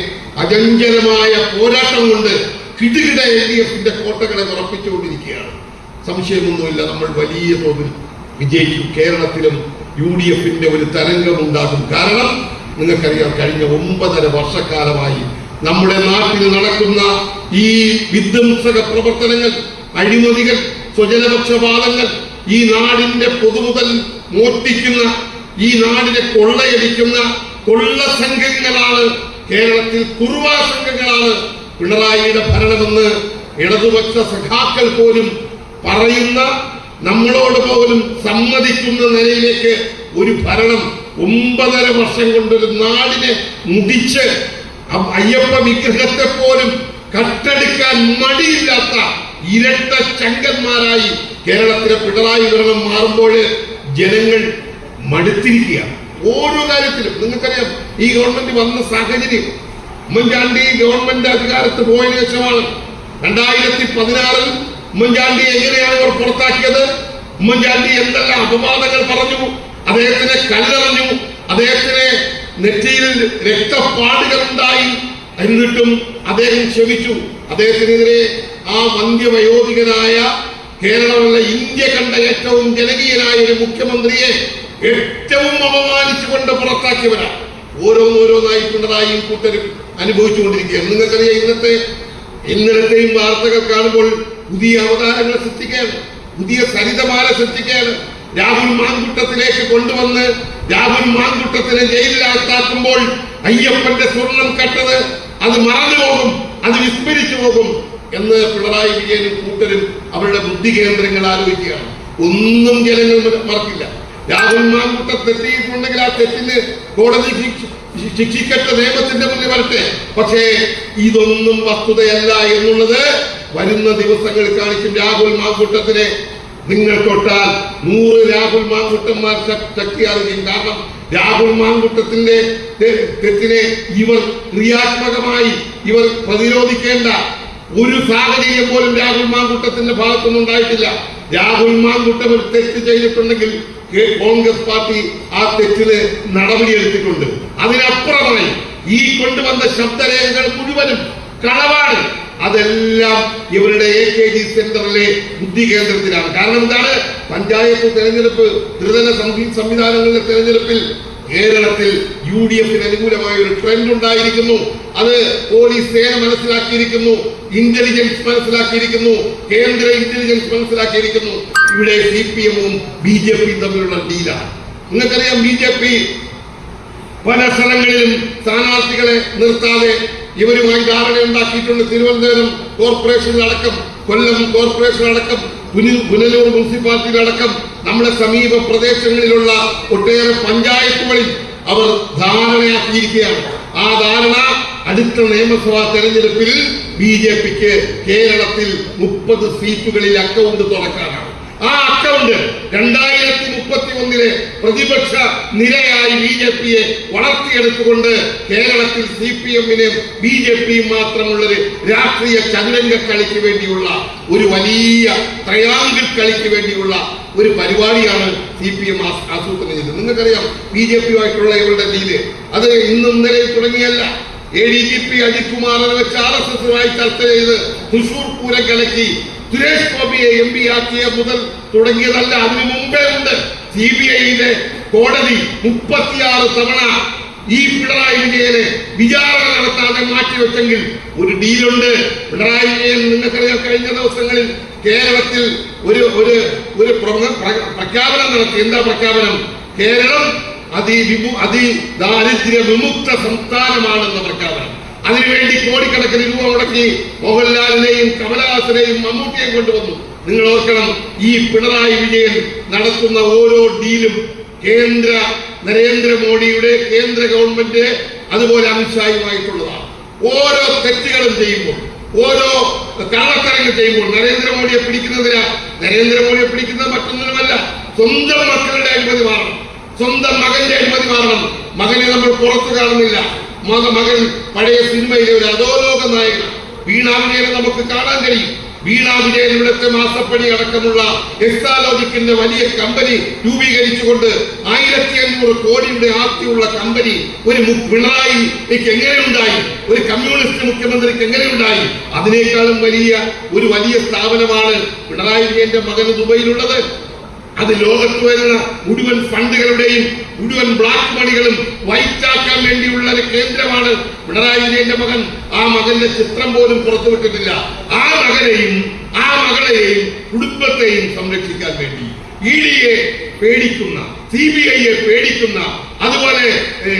അചഞ്ചലമായ പോരാട്ടം കൊണ്ട് കിടുകിട LDFന്റെ കോട്ടകളെ ഉറപ്പിച്ചുകൊണ്ടിരിക്കുകയാണ്. സംശയമൊന്നുമില്ല, നമ്മൾ വലിയ തോതിൽ വിജയിക്കും. കേരളത്തിലും UDFന്റെ ഒരു തരംഗമുണ്ടാകും. കാരണം നിങ്ങൾക്കറിയാം, കഴിഞ്ഞ 9.5 വർഷക്കാലമായി നമ്മുടെ നാട്ടിൽ നടക്കുന്ന ഈ വിധ്വംസക പ്രവർത്തനങ്ങൾ, അഴിമതികൾ, സ്വജനപക്ഷപാതങ്ങൾ, ഈ നാടിന്റെ പൊതുമുതൽ മോഷ്ടിക്കുന്ന, ഈ നാടിനെ കൊള്ളയടിക്കുന്ന കൊള്ള സംഘങ്ങളാണ് കേരളത്തിൽ, കുറുവാ സംഘങ്ങളാണ് പിണറായിയുടെ ഭരണമെന്ന് ഇടതുപക്ഷ സഖാക്കൾ പോലും പറയുന്ന, നമ്മളോട് പോലും സമ്മതിക്കുന്ന നിലയിലേക്ക് ഒരു ഭരണം 9.5 വർഷം കൊണ്ടൊരു നാടിനെ മുടിച്ച് അയ്യപ്പ വിഗ്രഹത്തെ പോലും കട്ടെടുക്കാൻ മടിയില്ലാത്ത ഇരട്ട ചങ്കന്മാരായി കേരളത്തിലെ പിണറായി ഭരണം മാറുമ്പോൾ ജനങ്ങൾ മടുത്തിരിക്കുക. ഓരോ കാര്യത്തിലും നിങ്ങൾക്കറിയാം, ഈ ഗവൺമെന്റ് വന്ന സാഹചര്യം ഉമ്മൻചാണ്ടി ഗവൺമെന്റ് അധികാരത്ത് പോയതിനു ശേഷമാണ്. 2016 ഉമ്മൻചാണ്ടി എങ്ങനെയാണ് ഇവർ പുറത്താക്കിയത്? ഉമ്മൻചാണ്ടി എന്തെല്ലാം അപവാദങ്ങൾ പറഞ്ഞു, അദ്ദേഹത്തിനെ കല്ലെറിഞ്ഞു, അദ്ദേഹത്തിന് നെറ്റിയിൽ രക്തപ്പാടുകൾ ഉണ്ടായി. എന്നിട്ടും അദ്ദേഹം ക്ഷമിച്ചു. അദ്ദേഹത്തിനെതിരെ ആ വന്ധ്യവയോധികനായ, കേരളമുള്ള ഇന്ത്യ കണ്ട ഏറ്റവും ജനകീയനായ ഒരു മുഖ്യമന്ത്രിയെ ഏറ്റവും അപമാനിച്ചുകൊണ്ട് പുറത്താക്കിയവരാണ്. ഓരോന്നോരോന്നായി പിണറായിയും കൂട്ടരും അനുഭവിച്ചുകൊണ്ടിരിക്കുകയാണ്. നിങ്ങൾക്കറിയാം, ഇന്നലത്തെയും വാർത്തകൾ കാണുമ്പോൾ പുതിയ അവതാരങ്ങൾ സൃഷ്ടിക്കുകയാണ്, പുതിയ സരിതമാല സൃഷ്ടിക്കുകയാണ്. രാഹുൽ മാങ്കുട്ടത്തിലേക്ക് കൊണ്ടുവന്ന് രാഹുൽ മാങ്കുട്ടത്തിനെ ജയിലിലാക്കുമ്പോൾ അയ്യപ്പന്റെ സ്വർണം കട്ടത് അത് മറന്നു പോകും, അത് വിസ്മരിച്ചു പോകും എന്ന് പിണറായി വിജയനും കൂട്ടരും അവരുടെ ബുദ്ധി കേന്ദ്രങ്ങൾ ആലോചിക്കുകയാണ്. ഒന്നും ജനങ്ങൾ മറക്കില്ല. രാഹുൽ മാങ്കുട്ടം തെറ്റിയിട്ടുണ്ടെങ്കിൽ ആ തെറ്റിന് കോടതി ശിക്ഷിക്കട്ട, നിയമത്തിന്റെ മുന്നിൽ വരട്ടെ. പക്ഷേ ഇതൊന്നും വസ്തുതയല്ല എന്നുള്ളത് വരുന്ന ദിവസങ്ങളിൽ കാണിക്കും. രാഹുൽ മാങ്കുട്ടത്തിനെ നിങ്ങൾ തൊട്ടാൽ 100 രാഹുൽ മാങ്കുട്ടന്മാർ ശക്തിയാകുകയും. കാരണം രാഹുൽ മാങ്കുട്ടത്തിന്റെ തെറ്റിനെ ഇവർ ക്രിയാത്മകമായി ഇവർ പ്രതിരോധിക്കേണ്ട ഒരു സാഹചര്യം പോലും രാഹുൽ മാങ്കുട്ടത്തിന്റെ ഭാഗത്തൊന്നും ഉണ്ടായിട്ടില്ല. രാഹുൽ മാങ്കുട്ടം ഒരു തെറ്റ് ചെയ്തിട്ടുണ്ടെങ്കിൽ കോൺഗ്രസ് പാർട്ടി ആ തെറ്റിന് നടപടിയെടുത്തിട്ടുണ്ട്. അതിനപ്പുറമായി ഈ കൊണ്ടുവന്ന ശബ്ദരേഖകൾ മുഴുവനും കളവാണ്. അതെല്ലാം ഇവരുടെ AKG സെന്ററിലെ ബുദ്ധി കേന്ദ്രത്തിലാണ്. കാരണം എന്താണ്? പഞ്ചായത്ത് തെരഞ്ഞെടുപ്പ്, ത്രിതല സംവിധാനങ്ങളിലെ തെരഞ്ഞെടുപ്പിൽ കേരളത്തിൽ UDF അനുകൂലമായ ഒരു ട്രെൻഡ് ഉണ്ടായിരിക്കുന്നു. അത് പോലീസ് സേന മനസ്സിലാക്കിയിരിക്കുന്നു, ഇന്റലിജൻസ് മനസ്സിലാക്കിയിരിക്കുന്നു, കേന്ദ്ര ഇന്റലിജൻസ് മനസ്സിലാക്കിയിരിക്കുന്നു. ഇവിടെ CPM-ഉം BJP-യും തമ്മിലുള്ള ഡീലാണ്. നിങ്ങൾക്കറിയാം, BJP പല സ്ഥലങ്ങളിലും സ്ഥാനാർത്ഥികളെ നിർത്താതെ ഇവരുമായി ധാരണ ഉണ്ടാക്കിയിട്ടുണ്ട്. തിരുവനന്തപുരം കോർപ്പറേഷനിലടക്കം, കൊല്ലം കോർപ്പറേഷനിലടക്കം, പുനലൂർ മുനിസിപ്പാലിറ്റിയിലടക്കം നമ്മുടെ സമീപ പ്രദേശങ്ങളിലുള്ള ഒട്ടേറെ പഞ്ചായത്തുകളിൽ അവർ ധാരണയാക്കിയിരിക്കുകയാണ്. ആ ധാരണ അടുത്ത നിയമസഭാ തെരഞ്ഞെടുപ്പിൽ BJP-ക്ക് കേരളത്തിൽ 30 സീറ്റുകളിൽ അക്കൗണ്ട് തുറക്കാനാണ്. ആ അക്കൗണ്ട് 2031 പ്രതിപക്ഷ നിരയായി BJP-യെ വളർത്തിയെടുത്തുകൊണ്ട് കേരളത്തിൽ CPM-നും BJP-യും മാത്രമുള്ളൊരു രാഷ്ട്രീയ ചതുരംഗ കളിക്ക് വേണ്ടിയുള്ള ഒരു വലിയ ട്രയാങ്കിൾ കളിക്ക് വേണ്ടിയുള്ള ഒരു പരിപാടിയാണ് CPM ആസൂത്രണം ചെയ്തത്. നിങ്ങൾക്കറിയാം, BJP-യുമായിട്ടുള്ള ഇവരുടെ ഡീല് അത് ഇന്നും ഇന്നലെ തുടങ്ങിയല്ല. ADGP അജിത് കുമാറിനെ വെച്ച് RSS-മായി ചർച്ച ചെയ്ത് തൃശൂർ പൂരം കലക്കി സുരേഷ് ഗോപിയെ MP ആക്കിയ മുതൽ തുടങ്ങിയതല്ല, അതിനു മുമ്പേ ഉണ്ട്. CBI-യിലെ കോടതി 36 തവണ ഈ പിണറായി വിജയനെ വിചാരണ നടത്താതെ മാറ്റിവെച്ചെങ്കിൽ ഒരു ഡീലുണ്ട്. പിണറായി വിജയൻ, നിങ്ങൾക്കറിയാം, കഴിഞ്ഞ ദിവസങ്ങളിൽ കേരളത്തിൽ ഒരു പ്രഖ്യാപനം നടത്തി. എന്താ പ്രഖ്യാപനം? കേരളം അതിദാരിദ്ര്യ വിമുക്ത സംസ്ഥാനമാണെന്ന പ്രഖ്യാപനം. അതിനുവേണ്ടി കോടിക്കണക്കിന് രൂപ മുടക്കി മോഹൻലാലിനെയും കമലഹാസനെയും മമ്മൂട്ടിയെയും കൊണ്ടുവന്നു. നിങ്ങൾ ഓർക്കണം, ഈ പിണറായി വിജയൻ നടത്തുന്ന ഓരോ ഡീലും നരേന്ദ്രമോദിയുടെ കേന്ദ്ര ഗവൺമെന്റ് അതുപോലെ അമിത്ഷായുമായിട്ടുള്ളതാണ്. ഓരോ തെറ്റുകളും ചെയ്യുമ്പോൾ, ഓരോ കള്ളത്തരങ്ങൾ ചെയ്യുമ്പോൾ നരേന്ദ്രമോദിയെ പിടിക്കുന്നത് മറ്റൊന്നിനുമല്ല, സ്വന്തം മക്കളുടെ അഴിമതി മാറണം, സ്വന്തം മകന്റെ അഴിമതി മാറണം. മകനെ നമ്മൾ പുറത്തു കാണുന്നില്ല. മകൻ പഴയ സിനിമയിലെ ഒരു അധോലോക നായകൻ. വീണ വിജയനെ നമുക്ക് കാണാൻ കഴിയും. വീണ വിജയൻ ഇവിടുത്തെ മാസപ്പടി അടക്കമുള്ള എക്സാലോജിക്കിന്റെ വലിയ കമ്പനി രൂപീകരിച്ചുകൊണ്ട് 1500 കോടിയുടെ ആസ്തിയുള്ള കമ്പനി ഒരു പിണറായിക്ക് എങ്ങനെയുണ്ടായി? ഒരു കമ്മ്യൂണിസ്റ്റ് മുഖ്യമന്ത്രിക്ക് എങ്ങനെയുണ്ടായി? അതിനേക്കാളും വലിയ സ്ഥാപനമാണ് പിണറായി വിജയന്റെ മകന് ദുബൈയിലുള്ളത്. അത് ലോകത്ത് വരുന്ന മുഴുവൻ ഫണ്ടുകളുടെയും മുഴുവൻ ബ്ലാക്ക് മണികളും വൈറ്റാക്കാൻ വേണ്ടിയുള്ള ഒരു കേന്ദ്രമാണ് പിണറായി വിജയന്റെ മകൻ. ആ മകന്റെ ചിത്രം പോലും പുറത്തുവിട്ടിട്ടില്ല. ആ മകനെയും ആ മകളെയും കുടുംബത്തെയും സംരക്ഷിക്കാൻ വേണ്ടി EDയെ പേടിക്കുന്ന, CBIയെ പേടിക്കുന്ന, അതുപോലെ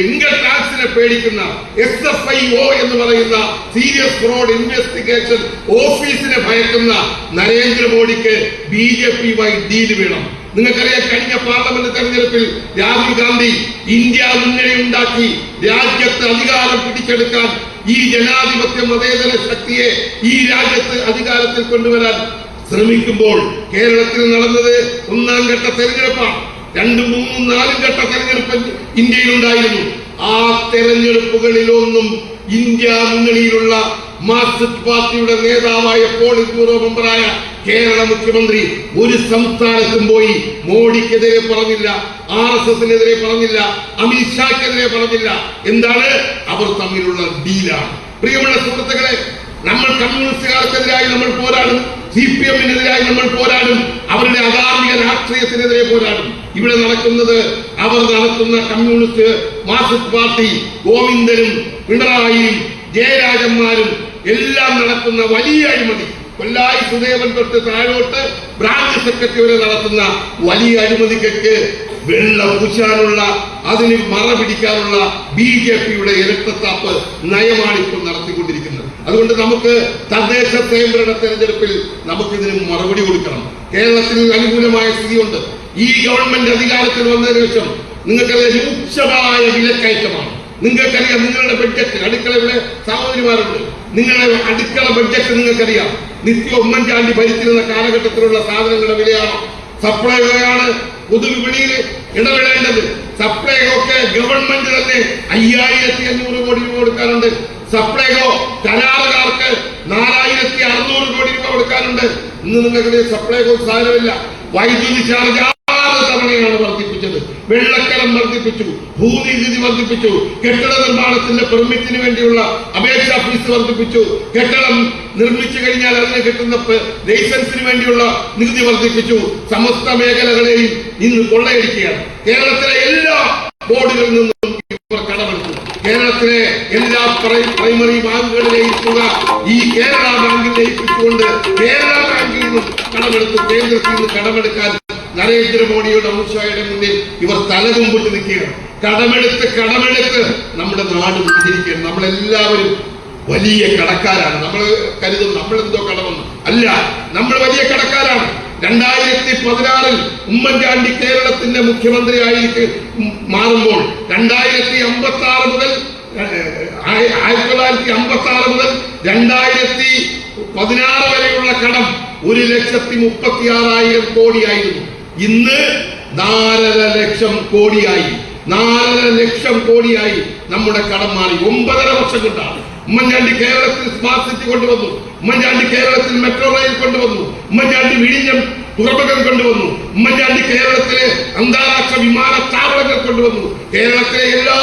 ഇൻകം ടാക്സിനെ പേടിക്കുന്ന SFIO എന്ന് പറയുന്ന സീരിയസ് ഫ്രോഡ് ഇൻവെസ്റ്റിഗേഷൻ ഓഫീസിനെ ഭയക്കുന്ന നരേന്ദ്രമോദിക്ക് BJPയുമായി ഡീല് വേണം. നിങ്ങൾക്കറിയാം, കഴിഞ്ഞ പാർലമെന്റ് തെരഞ്ഞെടുപ്പിൽ രാഹുൽ ഗാന്ധി ഇന്ത്യ മുന്നണി ഉണ്ടാക്കി രാജ്യത്ത് അധികാരം പിടിച്ചെടുക്കാൻ, ഈ ജനാധിപത്യ മതേതര ശക്തിയെ ഈ രാജ്യത്ത് അധികാരത്തിൽ കൊണ്ടുവരാൻ ശ്രമിക്കുമ്പോൾ കേരളത്തിൽ നടന്നത് 1ാം ഘട്ട തെരഞ്ഞെടുപ്പാണ്. 2, 3, 4 ഘട്ട തെരഞ്ഞെടുപ്പ് ഇന്ത്യയിലുണ്ടായിരുന്നു. ആ തെരഞ്ഞെടുപ്പുകളിലൊന്നും ഇന്ത്യ മുന്നണിയിലുള്ള മാർക്സിസ്റ്റ് പാർട്ടിയുടെ നേതാവായ പോളിറ്റ് ബ്യൂറോ മെമ്പറായ കേരള മുഖ്യമന്ത്രി ഒരു സംസ്ഥാനത്തും പോയി മോഡിക്കെതിരെ പറഞ്ഞില്ല, RSSനെതിരെ പറഞ്ഞില്ല, അമിത്ഷാക്കെതിരെ പറഞ്ഞില്ല. എന്താണ്? അവർ തമ്മിലുള്ള ഡീലാണ്. പ്രിയമുള്ള സുഹൃത്തുക്കളെ, നമ്മൾ കമ്മ്യൂണിസ്റ്റുകാർക്കെതിരായി നമ്മൾ പോരാടും, CPMനെതിരായി നമ്മൾ പോരാടും, അവരുടെ അധാർമിക രാഷ്ട്രീയത്തിനെതിരെ പോരാടും. ഇവിടെ നടക്കുന്നത്, അവർ നടത്തുന്ന കമ്മ്യൂണിസ്റ്റ് മാർക്സിസ്റ്റ് പാർട്ടി, ഗോവിന്ദനും പിണറായിയും ജയരാജന്മാരും എല്ലാം നടത്തുന്ന വലിയ അഴിമതി, കൊല്ലായി സുദേവൻ തൊട്ട് താഴോട്ട് ബ്രാഞ്ച് സെക്രട്ടറി വരെ നടത്തുന്ന വലിയ അഴിമതിക്ക് വെള്ളം പൂശാനുള്ള, അതിന് മറ പിടിക്കാനുള്ള BJPയുടെ ഇരട്ടത്താപ്പ് നയമാണ് ഇപ്പോൾ നടത്തിക്കൊണ്ടിരിക്കുന്നത്. അതുകൊണ്ട് നമുക്ക് തദ്ദേശ സ്വയംഭരണ തെരഞ്ഞെടുപ്പിൽ നമുക്കിതിന് മറുപടി കൊടുക്കണം. കേരളത്തിൽ അനുകൂലമായ സ്ഥിതിയുണ്ട്. ഈ ഗവൺമെന്റ് അധികാരത്തിൽ വന്നതിന് ശേഷം നിങ്ങൾക്കറിയാം, രൂക്ഷമായ വിലക്കയറ്റമാണ്. നിങ്ങൾക്കറിയാം, നിങ്ങളുടെ ബഡ്ജറ്റ്, അടുക്കളയുടെ സഹോദരിമാരുണ്ട്, നിങ്ങളുടെ അടുക്കള ബഡ്ജറ്റ് നിങ്ങൾക്കറിയാം. നിത്യ ഉമ്മൻചാണ്ടി ഭരിച്ചിരുന്ന കാലഘട്ടത്തിലുള്ള സാധനങ്ങളുടെ വിലയാണ്. സപ്ലൈകോയാണ് പൊതുവിപണിയിൽ ഇടപെടേണ്ടത്. സപ്ലൈകോക്ക് ഗവൺമെന്റ് തന്നെ 5500 കോടി രൂപ കൊടുക്കാനുണ്ട്. സപ്ലൈകോ കരാറുകാർക്ക് 4600 കോടി രൂപ കൊടുക്കാനുണ്ട്. ഇന്ന് നിങ്ങൾക്ക് സപ്ലൈകോ സാധനമില്ല. വൈദ്യുതി ചാർജ് 6 തവണയാണ് വർദ്ധിപ്പിച്ചത്. വെള്ളക്കരം വർദ്ധിപ്പിച്ചു, ഭൂനികുതി വർദ്ധിപ്പിച്ചു, കെട്ടിട നിർമ്മാണത്തിന്റെ പെർമിറ്റിന് വേണ്ടിയുള്ള അപേക്ഷാ ഫീസ് വർദ്ധിപ്പിച്ചു, കെട്ടിടം നിർമ്മിച്ചു കഴിഞ്ഞാൽ അതിന് കിട്ടുന്ന ലൈസൻസിന് വേണ്ടിയുള്ള നികുതി വർദ്ധിപ്പിച്ചു. സമസ്ത മേഖലകളെയും ഇന്ന് കൊള്ളയടിക്കുകയാണ്. കേരളത്തിലെ എല്ലാ ബോർഡുകളിൽ നിന്നും ഇവർ കടമെടുത്തു. കേരളത്തിലെ എല്ലാ പ്രൈമറി ബാങ്കുകളിലെയും തുക ഈ കേരള ബാങ്കിൽ ലയിപ്പിച്ചുകൊണ്ട് കേരള ബാങ്കിൽ നിന്നും കടമെടുത്തു. കേന്ദ്രത്തിൽ നിന്ന് കടമെടുക്കാൻ നരേന്ദ്രമോദിയുടെ അമിത്ഷായുടെ മുന്നിൽ ഇവർ തലകുമ്പിട്ട് നിൽക്കുകയാണ്. കടമെടുത്ത് നമ്മുടെ നാട് വിഭജിക്കുകയാണ്. നമ്മളെല്ലാവരും വലിയ കടക്കാരാണ്. നമ്മൾ കരുതും നമ്മളെന്തോ കടമെന്ന്. അല്ല, നമ്മൾ വലിയ കടക്കാരാണ്. 2016 ഉമ്മൻചാണ്ടി കേരളത്തിന്റെ മുഖ്യമന്ത്രി ആയിട്ട് മാറുമ്പോൾ 1956 മുതൽ 2016 വരെയുള്ള കടം 1,36,000 കോടിയായിരുന്നു. ഇന്ന് 4.5 ലക്ഷം കോടിയായി. 4.5 ലക്ഷം കോടിയായി നമ്മുടെ കടം മാറി. 9.5 വർഷം കൊണ്ടാണ്. ഉമ്മൻചാണ്ടി കേരളത്തിൽ സ്മാർട്ട് സിറ്റി കൊണ്ടുവന്നു. ഉമ്മൻചാണ്ടി കേരളത്തിൽ മെട്രോ റെയിൽ കൊണ്ടുവന്നു. ഉമ്മൻചാണ്ടി വിഴിഞ്ഞം തുറമുഖം കൊണ്ടുവന്നു. ഉമ്മൻചാണ്ടി കേരളത്തിലെ അന്താരാഷ്ട്ര വിമാനത്താവളങ്ങൾ കൊണ്ടുവന്നു. കേരളത്തിലെ എല്ലാ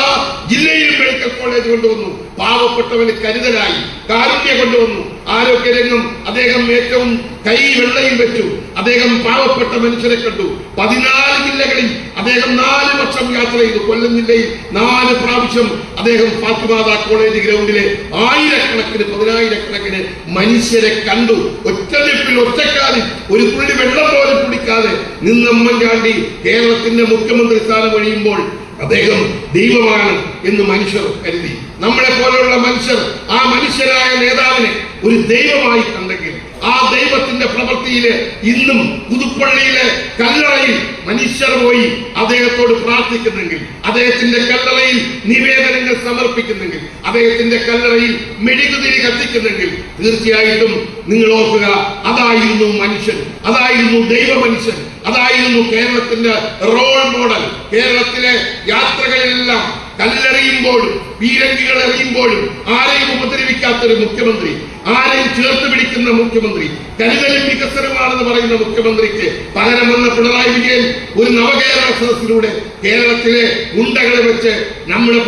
ജില്ലയിലും മെഡിക്കൽ കോളേജ് കൊണ്ടുവന്നു. പാവപ്പെട്ടവന് കരുതലായി കാരുണ്യ കൊണ്ടുവന്നു. ആരോഗ്യരംഗം അദ്ദേഹം ഏറ്റവും കൈ വെള്ളയിൽ വെച്ചു. അദ്ദേഹം പാവപ്പെട്ട മനുഷ്യരെ കണ്ടു. 14 ജില്ലകളിൽ അദ്ദേഹം 4 വർഷം യാത്ര ചെയ്തു. കൊല്ലം ജില്ലയിൽ 4 പ്രാവശ്യം അദ്ദേഹം ഫാത്തിമാതാ കോളേജ് ഗ്രൗണ്ടിലെ 1000-കണക്കിന് മനുഷ്യരെ കണ്ടു. ഒറ്റനിപ്പിൽ ഒറ്റക്കാലിൽ ഒരു തുള്ളി വെള്ളം പോലും കുടിക്കാതെ നിന്ന് ഉമ്മൻചാണ്ടി കേരളത്തിന്റെ മുഖ്യമന്ത്രി സ്ഥാനം ഒഴിയുമ്പോൾ അദ്ദേഹം ദൈവമാണ് എന്ന് മനുഷ്യർ കരുതി. നമ്മളെ പോലെയുള്ള മനുഷ്യർ ആ മനുഷ്യരായ നേതാവിനെ ഒരു ദൈവമായി കണ്ടെങ്കിൽ ആ ദൈവത്തിന്റെ പ്രവൃത്തിയില് ഇന്നും പുതുപ്പള്ളിയിലെ കല്ലറയിൽ മനുഷ്യർ പോയി അദ്ദേഹത്തോട് പ്രാർത്ഥിക്കുന്നെങ്കിൽ, അദ്ദേഹത്തിന്റെ കല്ലറയിൽ നിവേദനങ്ങൾ സമർപ്പിക്കുന്നെങ്കിൽ, അദ്ദേഹത്തിന്റെ കല്ലറയിൽ മെഴുകുതിരി കത്തിക്കുന്നെങ്കിൽ, തീർച്ചയായിട്ടും നിങ്ങൾ ഓർക്കുക, അതായിരുന്നു മനുഷ്യൻ, അതായിരുന്നു ദൈവ മനുഷ്യൻ, അതായിരുന്നു കേരളത്തിന്റെ റോൾ മോഡൽ. കേരളത്തിലെ യാത്രകളിലെല്ലാം കല്ലെറിയുമ്പോഴും പീരങ്കികൾ എറിയുമ്പോഴും ആരെയും ഉപദ്രവിക്കാത്തൊരു മുഖ്യമന്ത്രി, ആരെയും ചേർത്ത് പിടിക്കുന്ന മുഖ്യമന്ത്രി, കരുതലും വികസനമാണെന്ന് പറയുന്ന മുഖ്യമന്ത്രിക്ക് പകരം വന്ന പിണറായി വിജയൻ ഒരു നവകേരള സദസ്സിലൂടെ കേരളത്തിലെ ഗുണ്ടകളെ വെച്ച് നമ്മുടെ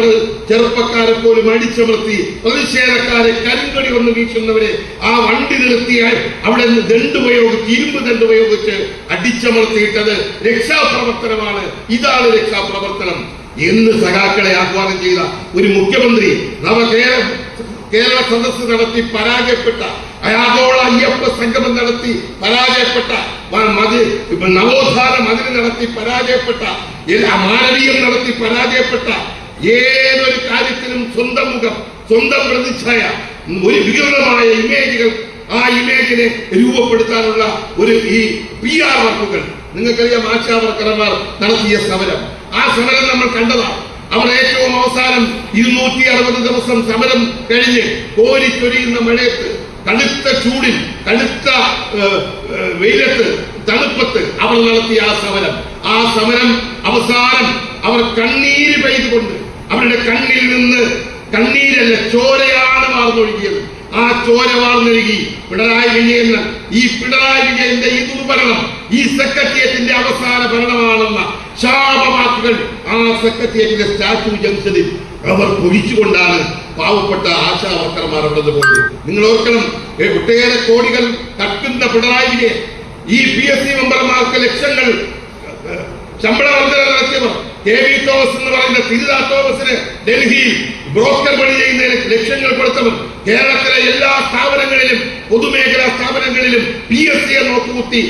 ചെറുപ്പക്കാരെ പോലും അടിച്ചമർത്തി പ്രതിഷേധക്കാരെ കരിങ്കൊടി ഒന്ന് വീശുന്നവരെ ആ വണ്ടി നിർത്തിയാൽ അവിടെ നിന്ന് ഇരുമ്പ് ദണ്ട് ഉപയോഗിച്ച് അടിച്ചമർത്തിയിട്ടത് രക്ഷാപ്രവർത്തനമാണ്. ഇതാണ് രക്ഷാപ്രവർത്തനം എന്ന് സഖാക്കളെ ആഹ്വാനം ചെയ്ത ഒരു മുഖ്യമന്ത്രി കേരള സദസ്സ് നടത്തി പരാജയപ്പെട്ട, ആഗോള അയ്യപ്പ സംഗമം നടത്തി പരാജയപ്പെട്ട നവോത്ഥാന മതിൽ നടത്തി പരാജയപ്പെട്ട, മാനവീയം നടത്തി പരാജയപ്പെട്ട ഏതൊരു കാര്യത്തിലും സ്വന്തം മുഖം, സ്വന്തം പ്രതിച്ഛായ, ഒരു വികൃതമായ ഇമേജുകൾ, ആ ഇമേജിനെ രൂപപ്പെടുത്താനുള്ള ഈ PR വർക്കുകൾ. നിങ്ങൾക്കറിയാം, ആശാവർക്കർമാർ നടത്തിയ സമരം, ആ സമരം നമ്മൾ കണ്ടതാണ്. അവർ ഏറ്റവും അവസാനം 260 ദിവസം സമരം കഴിഞ്ഞ് കോരിച്ചൊരിയുന്ന മഴയത്ത്, കടുത്ത ചൂടിൽ, കടുത്ത വെയിലത്ത്, തണുപ്പത്ത് അവർ നടത്തിയ ആ സമരം അവസാനം അവർ കണ്ണീര് പെയ്തുകൊണ്ട്, അവരുടെ കണ്ണിൽ നിന്ന് കണ്ണീരല്ല ചോരയാണ് വാർന്നൊഴുകിയത്. ആ ചോര വാർന്നൊഴുകി പിണറായി വിജയന്റെ ഈ ദുർഭരണം, ഈ സെക്രട്ടേറിയറ്റിന്റെ അവസാന ഭരണമാണെന്ന ശാപവാക്കുകൾ ആ സെക്രട്ടേറിയറ്റിന്റെ സ്റ്റാച്യു ജംഗ്ഷനിൽ അവർ പൊഴിച്ചുകൊണ്ടാണ് പാവപ്പെട്ട ആശാവർക്കർമാർ അവിടെ പോകുന്നത്. നിങ്ങൾ ഓർക്കണം, ഒട്ടേറെ കോടികൾ തട്ടുന്ന പിണറായി വിജയൻ ഈ PSC മെമ്പർമാർക്ക് ലക്ഷങ്ങൾ ശമ്പള വർധന നടത്തിയവർ, KB തോമസ് എന്ന് പറയുന്ന തിരുതാ തോമസിന് ഡൽഹിയിൽ ബ്രോക്കർ പണി ചെയ്യുന്നതിന് ലക്ഷങ്ങൾ കൊടുത്തവർ, കേരളത്തിലെ എല്ലാ സ്ഥാപനങ്ങളിലും, പൊതുമേഖലാ സ്ഥാപനങ്ങളിലും PSCയെ നോക്കുകുത്തി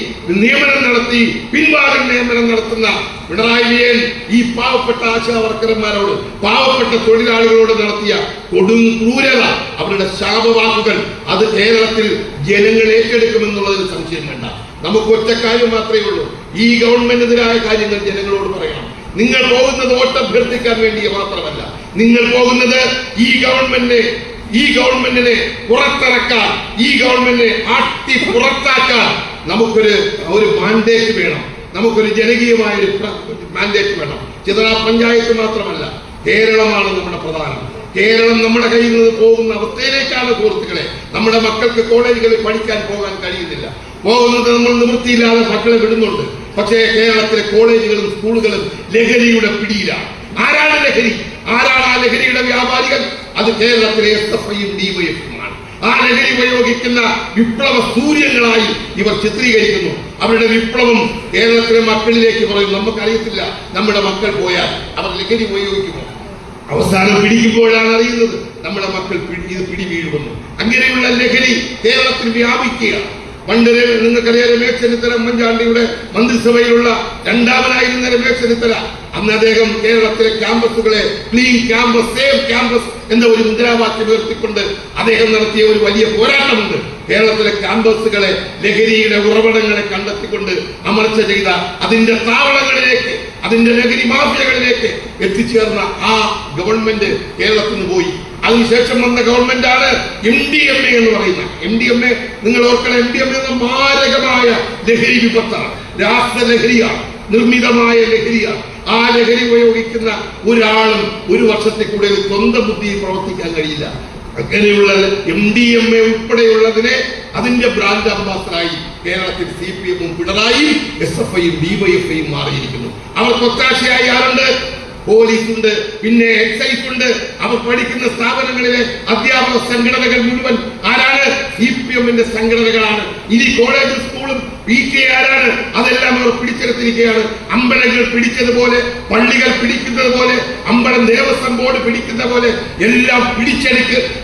നിയമനം നടത്തി പിൻവാതിൽ നിയമനം നടത്തുന്ന പിണറായി വിജയൻ ഈ പാവപ്പെട്ട ആശാവർക്കർമാരോട്, പാവപ്പെട്ട തൊഴിലാളികളോട് നടത്തിയ കൊടും ക്രൂരത, അവരുടെ ശാപവാക്കുകൾ, അത് കേരളത്തിൽ ജനങ്ങൾ ഏറ്റെടുക്കുമെന്നുള്ളതിൽ സംശയം വേണ്ട. നമുക്ക് ഒറ്റ കാര്യം മാത്രമേ ഉള്ളൂ, ഈ ഗവൺമെന്റിനെതിരായ കാര്യങ്ങൾ ജനങ്ങളോട് പറയണം. നിങ്ങൾ പോകുന്നത് വോട്ടഭ്യർത്ഥിക്കാൻ വേണ്ടി മാത്രമല്ല, നിങ്ങൾ പോകുന്നത് ഈ ഗവൺമെന്റിനെ പുറത്തിറക്കാൻ, ഈ ഗവൺമെന്റിനെ ആട്ടി പുറത്താക്കാൻ നമുക്കൊരു മാൻഡേറ്റ് വേണം, നമുക്കൊരു ജനകീയമായ ഒരു മാൻഡേറ്റ് വേണം. ചിതറ പഞ്ചായത്ത് മാത്രമല്ല, കേരളമാണ് നമ്മുടെ പ്രധാനം. കേരളം നമ്മുടെ കയ്യിൽ നിന്ന് പോകുന്ന അവസ്ഥയിലേക്കാണ് സുഹൃത്തുക്കളെ. നമ്മുടെ മക്കൾക്ക് കോളേജുകളിൽ പഠിക്കാൻ പോകാൻ കഴിയുന്നില്ല. പോകുന്നത് നമ്മൾ നിവൃത്തിയില്ലാതെ മക്കളെ വിടുന്നുണ്ട്. പക്ഷേ കേരളത്തിലെ കോളേജുകളും സ്കൂളുകളും ലഹരിയുടെ പിടിയിലാണ്. ആരാണ് ലഹരി? ആരാണ് ആ ലഹരിയുടെ വ്യാപാരികൾ? അത് കേരളത്തിലെ SFIയും DYFുമാണ്. ആ ലഹരി ഉപയോഗിക്കുന്ന വിപ്ലവ സൂര്യങ്ങളായി ഇവർ ചിത്രീകരിക്കുന്നു. അവരുടെ വിപ്ലവം കേരളത്തിലെ മക്കളിലേക്ക് പറയും. നമുക്കറിയത്തില്ല, നമ്മുടെ മക്കൾ പോയാൽ അവർ ലഹരി ഉപയോഗിക്കുമോ? അവസാനം പിടിക്കുമ്പോഴാണ് അറിയുന്നത് നമ്മുടെ മക്കൾ ഇത് പിടി വീഴുമെന്ന്. അങ്ങനെയുള്ള ലഹരി കേരളത്തിൽ വ്യാപിക്കുക. പണ്ട് നിങ്ങൾക്കറിയാം, രമേശ് ചെന്നിത്തല, ഉമ്മൻചാണ്ടിയുടെ മന്ത്രിസഭയിലുള്ള രണ്ടാമനായിരുന്ന രമേശ് ചെന്നിത്തല, അന്ന് അദ്ദേഹം കേരളത്തിലെ ക്യാമ്പസുകളെ ക്ലീൻ ക്യാമ്പസ്, സേഫ് ക്യാമ്പസ് എന്ന ഒരു മുദ്രാവാക്യം ഉയർത്തിക്കൊണ്ട് അദ്ദേഹം നടത്തിയ ഒരു വലിയ പോരാട്ടമുണ്ട്. കേരളത്തിലെ ക്യാമ്പസുകളെ, ലഹരിയുടെ ഉറവിടങ്ങളെ കണ്ടെത്തിക്കൊണ്ട് അമർച്ച ചെയ്ത അതിന്റെ താവളങ്ങളിലേക്ക്, അതിന്റെ ലഹരി മാഫിയകളിലേക്ക് എത്തിച്ചേർന്ന ആ ഗവൺമെന്റ് കേരളത്തിന് പോയി. അതിനുശേഷം വന്ന ഗവൺമെന്റാണ് MDMA എന്ന് പറയുന്നത്. MDMA നിങ്ങൾ ഓർക്കണം, MDMA എന്ന മാരകമായ ലഹരി വിപത്താണ്, രാസലഹരിയാണ്, നിർമ്മിതമായ ലഹരിയാണ്. ആ ലഹരി ഉപയോഗിക്കുന്ന ഒരാളും ഒരു വർഷത്തിൽ കൂടുതൽ സ്വന്തം ബുദ്ധിയിൽ പ്രവർത്തിക്കാൻ കഴിയില്ല. അങ്ങനെയുള്ള MDMA ഉൾപ്പെടെയുള്ളതിനെ അതിന്റെ ബ്രാൻഡ് അംബാസഡറായി കേരളത്തിൽ CPM-ഉം പിണറായിയും SFIയും DYFയും മാറിയിരിക്കുന്നു. അവർക്ക് ഒത്താശയായി ആരുണ്ട്? പോലീസുണ്ട്, പിന്നെ എക്സൈസ് ഉണ്ട്. അവർ പഠിക്കുന്ന സ്ഥാപനങ്ങളിലെ അധ്യാപക സംഘടനകൾ മുഴുവൻ ആരാണ്? CPM-ന്റെ സംഘടനകളാണ്. ഇനി കോളേജും സ്കൂളും PTA ആരാണ്? അതെല്ലാം അവർ പിടിച്ചെടുത്തിരിക്കുകയാണ്. അമ്പലങ്ങൾ പിടിച്ചതുപോലെ, പള്ളികൾ പിടിക്കുന്നത് പോലെ, അമ്പലം ദേവസ്വം ബോർഡ് പിടിക്കുന്ന പോലെ എല്ലാം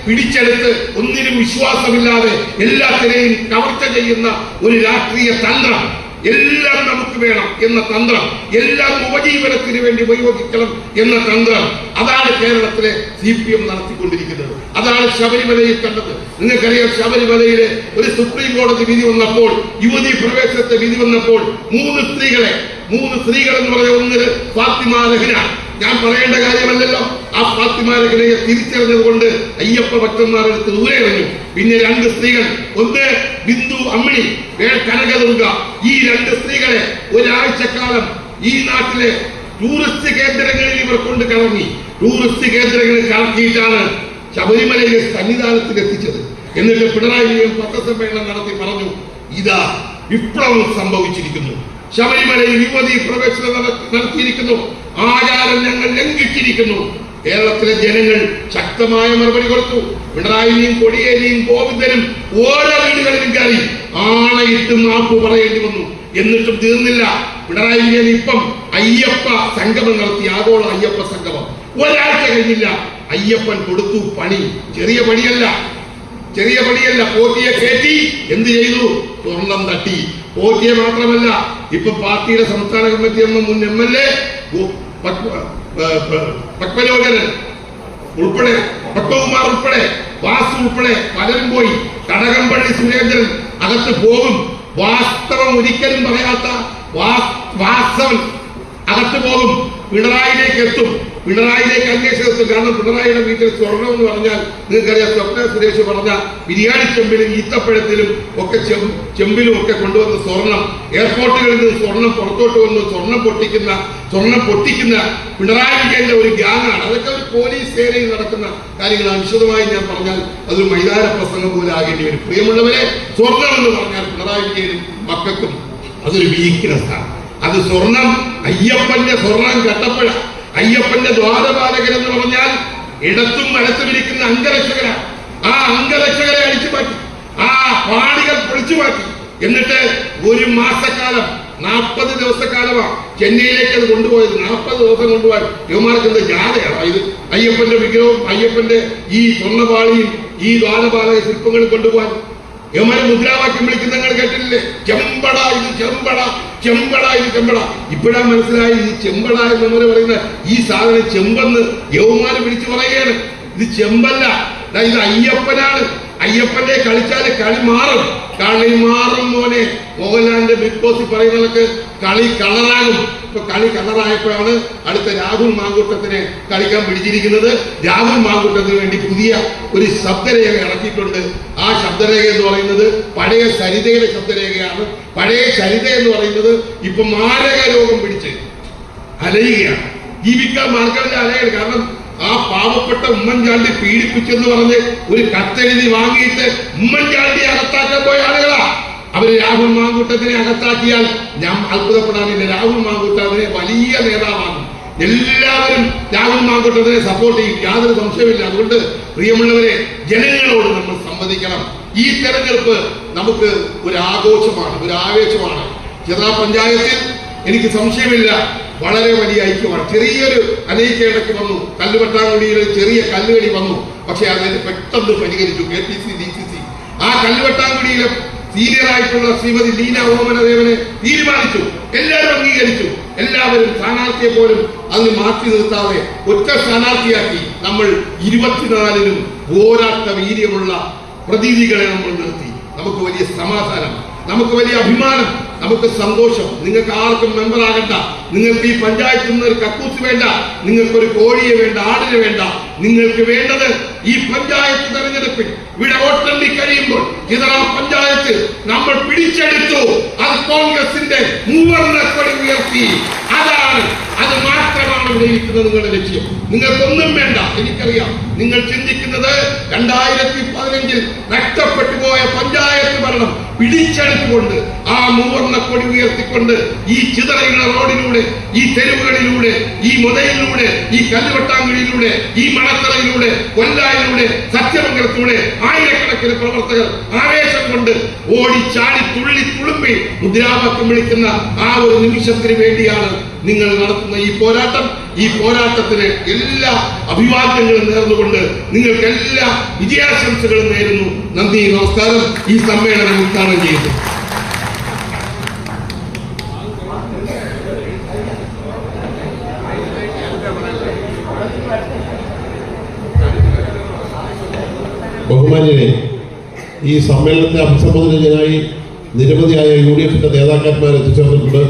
പിടിച്ചെടുത്ത് ഒന്നിനും വിശ്വാസമില്ലാതെ എല്ലാത്തിനെയും കവർച്ച ചെയ്യുന്ന ഒരു രാഷ്ട്രീയ തന്ത്രം, എല്ലാം നമുക്ക് വേണം എന്ന തന്ത്രം, എല്ലാം ഉപജീവനത്തിന് വേണ്ടി ഉപയോഗിക്കണം എന്ന തന്ത്രം, അതാണ് കേരളത്തിലെ CPM നടത്തിക്കൊണ്ടിരിക്കുന്നത്. അതാണ് ശബരിമലയിൽ കണ്ടത്. നിങ്ങൾക്കറിയാം, ശബരിമലയിലെ ഒരു സുപ്രീം കോടതി വിധി വന്നപ്പോൾ, യുവതീ പ്രവേശനത്തെ വിധി വന്നപ്പോൾ, മൂന്ന് സ്ത്രീകൾ എന്ന് പറഞ്ഞ ഒന്നിന് ഫാത്തിമ രഹ്ന, ഞാൻ പറയേണ്ട കാര്യമല്ലല്ലോ, ആ ഫാത്തിമ രഹ്നയെ തിരിച്ചറിഞ്ഞത് കൊണ്ട് അയ്യപ്പ ഭക്തന്മാരെടുത്ത് ദൂരെ എറിഞ്ഞു. പിന്നെ 2 സ്ത്രീകൾ, ഒന്ന് ബിന്ദു അമ്മിണി, കനകദുർഗ, ഈ 2 സ്ത്രീകളെ ഒരാഴ്ചക്കാലം ഈ നാട്ടിലെ ടൂറിസ്റ്റ് കേന്ദ്രങ്ങളിൽ ഇവർ കൊണ്ട് കറങ്ങി. ടൂറിസ്റ്റ് കേന്ദ്രങ്ങളിൽ കറക്കിയിട്ടാണ് ശബരിമലയിലെ സന്നിധാനത്തിൽ എത്തിച്ചത്. എന്നിട്ട് പിണറായി വിജയൻ പത്രസമ്മേളനം നടത്തി പറഞ്ഞു, ഇതാ വിപ്ലവം സംഭവിച്ചിരിക്കുന്നു, ശബരിമലയിൽ യുവതീ പ്രവേശനം നടത്തിയിരിക്കുന്നു, ആചാരം ഞങ്ങൾ ലംഘിച്ചിരിക്കുന്നു. കേരളത്തിലെ ജനങ്ങൾ ശക്തമായ മറുപടി കൊടുത്തു. പിണറായിയും കോടിയേരിയും ഗോവിന്ദനും ഓരോ വീടുകളിലും കയറി ആണയിട്ട് മാപ്പ് പറയേണ്ടി വന്നു. എന്നിട്ടും തീർന്നില്ല. പിണറായി വിജയൻ ഇപ്പം അയ്യപ്പ സംഗമം നടത്തി, ആഗോള അയ്യപ്പ സംഗമം. ഒരാഴ്ച കഴിഞ്ഞില്ല, അയ്യപ്പൻ കൊടുത്തു പണി. ചെറിയ പണിയല്ല, ചെറിയ പണിയല്ല. പോറ്റിയെ കയറ്റി എന്ത് ചെയ്തു? സ്വർണം തട്ടി. പോറ്റിയെ മാത്രമല്ല, ഇപ്പൊ പാർട്ടിയുടെ സംസ്ഥാന കമ്മിറ്റി അംഗം മുൻ MLA പത്മലോചനൻ ഉൾപ്പെടെ, പത്മകുമാർ ഉൾപ്പെടെ, വാസു ഉൾപ്പെടെ പലരും പോയി. കടകംപള്ളി സുരേന്ദ്രൻ അകത്ത് പോകും. വാസ്തവം ഒരിക്കലും പറയാത്ത വാസ്തവൻ അകത്ത് പോകും. പിണറായിലേക്ക് എത്തും. പിണറായിലേക്ക് അന്വേഷണത്തിൽ. കാരണം പിണറായിയുടെ വീട്ടിൽ സ്വർണം എന്ന് പറഞ്ഞാൽ നിങ്ങൾക്കറിയാം, സ്വപ്ന സുരേഷ് പറഞ്ഞ ബിരിയാണി ചെമ്പിലും ഈത്തപ്പഴത്തിലും ഒക്കെ ചെമ്പിലും ഒക്കെ കൊണ്ടുവന്ന സ്വർണം, എയർപോർട്ടുകളിൽ നിന്ന് സ്വർണം പുറത്തോട്ട് വന്ന് സ്വർണം പൊട്ടിക്കുന്ന പിണറായി വിജയന്റെ ഒരു ഗ്യാങ്ങാണ്. അതൊക്കെ ഒരു പോലീസ് സേനയിൽ നടക്കുന്ന കാര്യങ്ങളാണ്. വിശദമായി ഞാൻ പറഞ്ഞാൽ അതൊരു മൈതാന പ്രസംഗം പോലെ ആകേണ്ടി വരും. പ്രിയമുള്ളവരെ, സ്വർണം എന്ന് പറഞ്ഞാൽ പിണറായി വിജയനും മക്കൾക്കും അതൊരു വീക്ക്നെസ് ആണ്. അത് സ്വർണം, അയ്യപ്പന്റെ സ്വർണം കട്ടപ്പഴ. അയ്യപ്പന്റെ ദ്വാരപാലകൻ എന്ന് പറഞ്ഞാൽ ഇടത്തും വലത്തും ഇരിക്കുന്ന അംഗരക്ഷകരാണ്. ആ അംഗരക്ഷകരെ അടിച്ചു മാറ്റി, ആ പാണികൾ പൊളിച്ചു മാറ്റി. എന്നിട്ട് ഒരു മാസക്കാലം, 40 ദിവസക്കാലമാണ് ചെന്നൈയിലേക്ക് അത് കൊണ്ടുപോയത്. 40 ദിവസം കൊണ്ടുപോയി യുവമാർക്ക് എന്ത് ജാഥയാണ് ഇത്? അയ്യപ്പന്റെ വിഗ്രഹവും അയ്യപ്പന്റെ ഈ സ്വർണ്ണപാളിയും ഈ ദ്വാരപാലക ശില്പങ്ങളും കൊണ്ടുപോകാൻ യവന്മാരെ മുദ്രാവാക്യം വിളിക്കുന്ന നിങ്ങൾ കേട്ടില്ലേ? ചെമ്പട ഇത് ചെമ്പട, ചെമ്പട ഇത് ചെമ്പട. ഇപ്പോഴാ മനസ്സിലായി ഈ ചെമ്പട എന്ന് നമ്മൾ പറയുന്ന ഈ സാധനം ചെമ്പെന്ന് യവന്മാര് വിളിച്ചു പറയുകയാണ്. ഇത് ചെമ്പല്ല, ഇത് അയ്യപ്പനാണ്. അയ്യപ്പന്റെ കളിച്ചാല് കളി മാറും. കളി മാറും മോനെ. മോഹൻലാലിന്റെ ബിഗ് ബോസിൽ പറയുന്നതൊക്കെ കളി കളറാകും. ഇപ്പൊ കളി കളറായപ്പോഴാണ് അടുത്ത രാഹുൽ മാങ്കൂട്ടത്തിനെ കളിക്കാൻ പിടിച്ചിരിക്കുന്നത്. രാഹുൽ മാങ്കൂട്ടത്തിന് വേണ്ടി പുതിയ ഒരു ശബ്ദരേഖ ഇറക്കിയിട്ടുണ്ട്. ആ ശബ്ദരേഖ എന്ന് പറയുന്നത് പഴയ സരിതയുടെ ശബ്ദരേഖയാണ്. പഴയ സരിത എന്ന് പറയുന്നത് ഇപ്പൊ മാരക രോഗം പിടിച്ച് അലയുകയാണ്. ജീവിക്കാൻ മാർഗമില്ല, അലയാണ്. കാരണം ആ പാവപ്പെട്ട ഉമ്മൻചാണ്ടി പീഡിപ്പിച്ചെന്ന് പറഞ്ഞ് ഒരു കത്തെഴുതി വാങ്ങിയിട്ട് ഉമ്മൻചാണ്ടി അകത്താക്കാൻ പോയ ആളുകളാ. അവര് രാഹുൽ മാങ്കൂട്ടത്തിനെ അകത്താക്കിയാൽ ഞാൻ അത്ഭുതപ്പെടാനില്ല. രാഹുൽ മാങ്കൂട്ടത്തിനെ വലിയ നേതാവാകും. എല്ലാവരും രാഹുൽ മാങ്കൂട്ടത്തിനെ സപ്പോർട്ട് ചെയ്യും, യാതൊരു സംശയമില്ല. അതുകൊണ്ട് പ്രിയമുള്ളവരെ, ജനങ്ങളോട് നമ്മൾ സംവദിക്കണം. ഈ തെരഞ്ഞെടുപ്പ് നമുക്ക് ഒരു ആഘോഷമാണ്, ഒരു ആവേശമാണ്. ചെറുതാ പഞ്ചായത്തിൽ എനിക്ക് സംശയമില്ല വളരെ വലിയ ഐക്യമാണ്. ചെറിയൊരു അനൈക്യയിടയ്ക്ക് വന്നു. കല്ലുവട്ടാങ്കുടിയിൽ ചെറിയ കല്ലുകടി വന്നു. പക്ഷെ അതിന് പെട്ടെന്ന് പരിഹരിച്ചു KPC DCC. ആ കല്ലുവട്ടാങ്കുടിയിലെ സീനിയറായിട്ടുള്ള ശ്രീമതി ലീന ഓമനദേവനെ തീരുമാനിച്ചു. എല്ലാവരും അംഗീകരിച്ചു. എല്ലാവരും സ്ഥാനാർത്ഥിയെ പോലും അതിന് മാറ്റി നിർത്താതെ ഒറ്റ സ്ഥാനാർത്ഥിയാക്കി. നമ്മൾ 24-നും പോരാട്ട വീര്യമുള്ള പ്രതിനിധികളെ നമ്മൾ നിർത്തി. നമുക്ക് വലിയ സമാധാനം, നമുക്ക് വലിയ അഭിമാനം, നമുക്ക് സന്തോഷം. നിങ്ങൾക്ക് ആർക്കും മെമ്പർ ആകണ്ട. നിങ്ങൾക്ക് ഈ പഞ്ചായത്തിൽ നിന്ന് ഒരു കക്കൂസ് വേണ്ട, നിങ്ങൾക്കൊരു കോഴിയെ വേണ്ട, ആടിനെ വേണ്ട. നിങ്ങൾക്ക് വേണ്ടത് ഈ പഞ്ചായത്ത് തെരഞ്ഞെടുപ്പിൽ ഇവിടെ വോട്ടെണ്ണി കഴിയുമ്പോൾ ചിതറ പഞ്ചായത്ത് നമ്മൾ പിടിച്ചെടുത്തു. അത് കോൺഗ്രസിന്റെ മൂവർണ്ണക്കൊടി ഉയർത്തി. അതാണ്, അത് മാത്രമാണ് ഇവിടെ ഇരിക്കുന്നത് നിങ്ങളുടെ ലക്ഷ്യം. നിങ്ങൾക്കൊന്നും വേണ്ട. എനിക്കറിയാം നിങ്ങൾ ചിന്തിക്കുന്നത് 2015 നഷ്ടപ്പെട്ടു പോയ പഞ്ചായത്ത് ഭരണം പിടിച്ചെടുത്തുകൊണ്ട് ആ മൂവർണ്ണക്കൊടി ഉയർത്തിക്കൊണ്ട് ഈ ചിതറയുള്ള റോഡിലൂടെ, ഈ തെരുവുകളിലൂടെ, ഈ മുതയിലൂടെ, ഈ കല്ലുവട്ടാങ്കുഴിയിലൂടെ, ഈ മണത്തറയിലൂടെ, കൊല്ലായിലൂടെ, സത്യമംഗലത്തിലൂടെ ആയിരക്കണക്കിന് പ്രവർത്തകർ ആവേശം കൊണ്ട് ഓടിച്ചാടി തുള്ളി തുളുമ്പി മുദ്രാവാക്യം വിളിക്കുന്ന ആ ഒരു നിമിഷത്തിന് വേണ്ടിയാണ് നിങ്ങൾ നടത്തുന്ന ഈ പോരാട്ടം. ഈ പോരാട്ടത്തിന് എല്ലാ അഭിവാദ്യങ്ങളും നേർന്നുകൊണ്ട് നിങ്ങൾക്ക് എല്ലാ വിജയാശംസകളും നേരുന്നു. നന്ദി, നമസ്കാരം. ഈ സമ്മേളനം ഉദ്ഘാടനം ചെയ്യുന്നു. ബഹുമാന്യരെ, ഈ സമ്മേളനത്തെ അഭിസംബോധനയായി നിരവധിയായ UDF-ന്റെ നേതാക്കന്മാർ എത്തിച്ചേർന്നിട്ടുണ്ട്.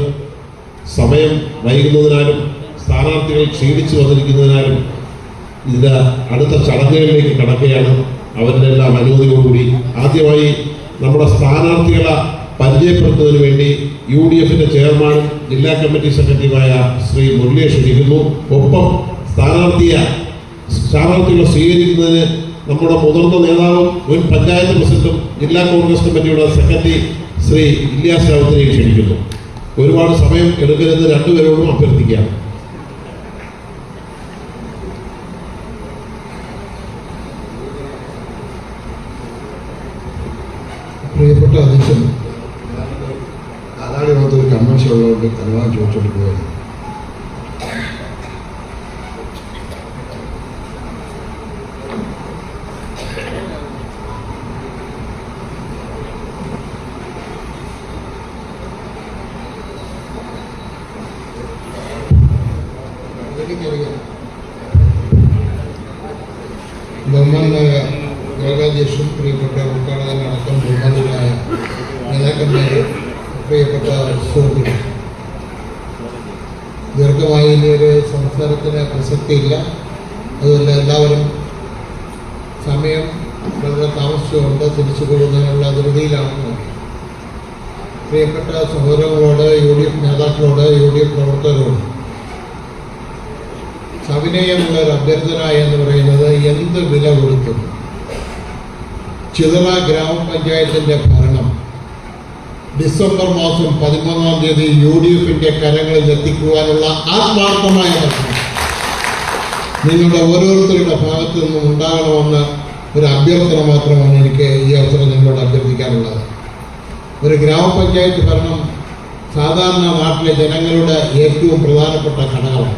സമയം വൈകുന്നതിനാലും സ്ഥാനാർത്ഥികൾ ക്ഷീണിച്ചു വന്നിരിക്കുന്നതിനാലും ഇതിന്റെ അടുത്ത ചടങ്ങുകളിലേക്ക് കടക്കുകയാണ്. അവരുടെ എല്ലാം അനുമതിയോടുകൂടി ആദ്യമായി നമ്മുടെ സ്ഥാനാർത്ഥികളെ പരിചയപ്പെടുത്തുന്നതിന് വേണ്ടി UDF-ന്റെ ചെയർമാനും ജില്ലാ കമ്മിറ്റി സെക്രട്ടറിയുമായ ശ്രീ മുരളിയെ ക്ഷണിക്കുന്നു. ഒപ്പം സ്ഥാനാർത്ഥികളെ സ്വീകരിക്കുന്നതിന് നമ്മുടെ മുതിർന്ന നേതാവും മുൻ പഞ്ചായത്ത് പ്രസിഡന്റും ജില്ലാ കോൺഗ്രസ് കമ്മിറ്റിയുടെ സെക്രട്ടറി ശ്രീ ഇല്യാസ് രാവുത്തരെ ക്ഷണിക്കുന്നു. ഒരുപാട് സമയം എടുക്കരുത് രണ്ടുപേരോടും അഭ്യർത്ഥിക്കാം. പ്രിയപ്പെട്ട അധ്യക്ഷൻ, കാലാടിനകത്ത് ഒരു കൺവെൻഷൻ ഉള്ളതുകൊണ്ട് അനുവാദം ചോദിച്ചുകൊണ്ട് പോയത്. പ്രിയപ്പെട്ട സുഹൃത്തുക്കൾ, ദീർഘമായി ഇനി ഒരു സംസാരത്തിന് പ്രസക്തിയില്ല. അതുകൊണ്ട് എല്ലാവരും സമയം വളരെ താമസിച്ചുകൊണ്ട് തിരിച്ചു പോകുന്നതിനുള്ള ധൃതിയിലാണെന്ന് പ്രിയപ്പെട്ട സഹോദരങ്ങളോട്, UDF നേതാക്കളോട്, UDF പ്രവർത്തകരോട് സവിനയമുള്ള ഒരു അഭ്യർത്ഥന എന്ന് പറയുന്നത്, എന്ത് വില കൊടുത്തും ചിതറ ഗ്രാമപഞ്ചായത്തിൻ്റെ ഭരണം ഡിസംബർ മാസം 13-ാം തീയതി UDFിൻ്റെ കരങ്ങളിൽ എത്തിക്കുവാനുള്ള ആത്മാർത്ഥമായ ശ്രമം നിങ്ങളുടെ ഓരോരുത്തരുടെ ഭാഗത്തു നിന്നും ഉണ്ടാകണമെന്ന് ഒരു അഭ്യർത്ഥന മാത്രമാണ് എനിക്ക് ഈ അവസരം നിങ്ങളോട് അഭ്യർത്ഥിക്കാനുള്ളത്. ഒരു ഗ്രാമപഞ്ചായത്ത് ഭരണം സാധാരണ നാട്ടിലെ ജനങ്ങളുടെ ഏറ്റവും പ്രധാനപ്പെട്ട ഘടകമാണ്.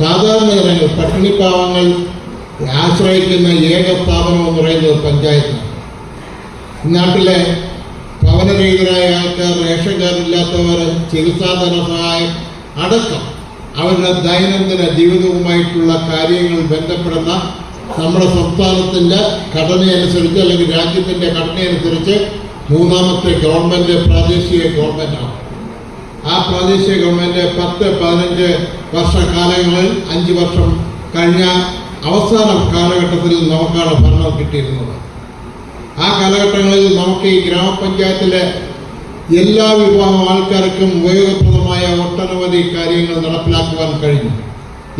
സാധാരണ ജനങ്ങൾ, പട്ടിണിപ്പാവങ്ങൾ ആശ്രയിക്കുന്ന ഏക സ്ഥാപനം എന്ന് പറയുന്നത് പഞ്ചായത്താണ്. നാട്ടിലെ ഭവനരഹിതരായ ആൾക്കാർ, റേഷൻ കാർഡില്ലാത്തവർ, ചികിത്സാ ധനസഹായം അടക്കം അവരുടെ ദൈനംദിന ജീവിതവുമായിട്ടുള്ള കാര്യങ്ങൾ ബന്ധപ്പെടുന്ന നമ്മുടെ സംസ്ഥാനത്തിൻ്റെ ഘടനയനുസരിച്ച് അല്ലെങ്കിൽ രാജ്യത്തിൻ്റെ ഘടനയനുസരിച്ച് മൂന്നാമത്തെ ഗവൺമെൻറ് പ്രാദേശിക ഗവൺമെൻറ്റാണ്. ആ പ്രാദേശിക ഗവൺമെൻറ് 10-15 വർഷക്കാലങ്ങളിൽ 5 വർഷം കഴിഞ്ഞ അവസാന കാലഘട്ടത്തിൽ നമുക്കാണ് ഭരണം കിട്ടിയിരുന്നത്. ആ കാലഘട്ടങ്ങളിൽ നമുക്ക് ഈ ഗ്രാമപഞ്ചായത്തിലെ എല്ലാ വിഭാഗം ആൾക്കാർക്കും ഉപയോഗപ്രദമായ ഒട്ടനവധി കാര്യങ്ങൾ നടപ്പിലാക്കുവാൻ കഴിഞ്ഞു.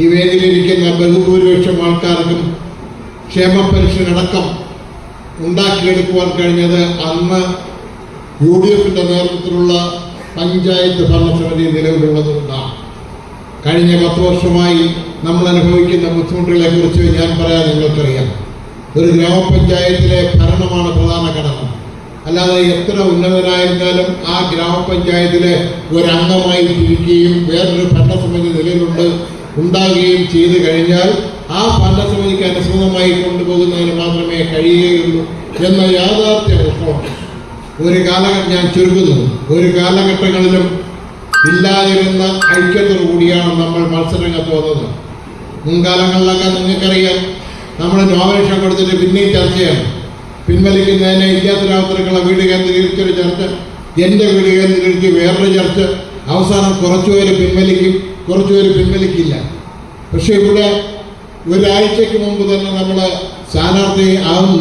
ഈ വേദിയിലിരിക്കുന്ന ബഹുഭൂരിപക്ഷം ആൾക്കാർക്കും ക്ഷേമ പെൻഷൻ അടക്കം ഉണ്ടാക്കിയെടുക്കുവാൻ കഴിഞ്ഞത് അന്ന് UDFിൻ്റെ നേതൃത്വത്തിലുള്ള പഞ്ചായത്ത് ഭരണസമിതി നിലവിലുള്ളതുകൊണ്ടാണ്. കഴിഞ്ഞ 10 വർഷമായി നമ്മൾ അനുഭവിക്കുന്ന ബുദ്ധിമുട്ടുകളെ കുറിച്ച് ഞാൻ പറയാൻ നിങ്ങൾക്കറിയാം. ഒരു ഗ്രാമപഞ്ചായത്തിലെ ഭരണമാണ് പ്രധാന ഘടകം. അല്ലാതെ എത്ര ഉന്നതനായിരുന്നാലും ആ ഗ്രാമപഞ്ചായത്തിലെ ഒരംഗമായി തിരിക്കുകയും വേറൊരു ഭരണസമിതി നിലവിലുണ്ട് ഉണ്ടാകുകയും ചെയ്തു കഴിഞ്ഞാൽ ആ ഭരണസമിതിക്ക് അനുസൃതമായി കൊണ്ടുപോകുന്നതിന് മാത്രമേ കഴിയുകയുള്ളൂ എന്ന യാഥാർത്ഥ്യ പ്രശ്നമാണ്. ഞാൻ ചുരുക്കുന്നു, ഒരു കാലഘട്ടങ്ങളിലും ഇല്ലാതിരുന്ന ഐക്യത്തോടു കൂടിയാണ് നമ്മൾ മത്സരരംഗത്ത് വന്നത്. മുൻകാലങ്ങളിലൊക്കെ നിങ്ങൾക്കറിയാം, നമ്മൾ നോമിനേഷൻ കൊടുത്തിട്ട് പിന്നെയും ചർച്ചയാണ്. പിൻവലിക്കുന്നതിനെ ഇല്ലാത്തൊരവസരങ്ങളെ വീട് കേന്ദ്രീകരിച്ചൊരു ചർച്ച, എൻ്റെ വീട് കേന്ദ്രീകരിച്ച് വേറൊരു ചർച്ച, അവസാനം കുറച്ചുപേര് പിൻവലിക്കും, കുറച്ചുപേര് പിൻവലിക്കില്ല. പക്ഷെ ഇവിടെ ഒരാഴ്ചക്ക് മുമ്പ് തന്നെ നമ്മൾ സ്ഥാനാർത്ഥി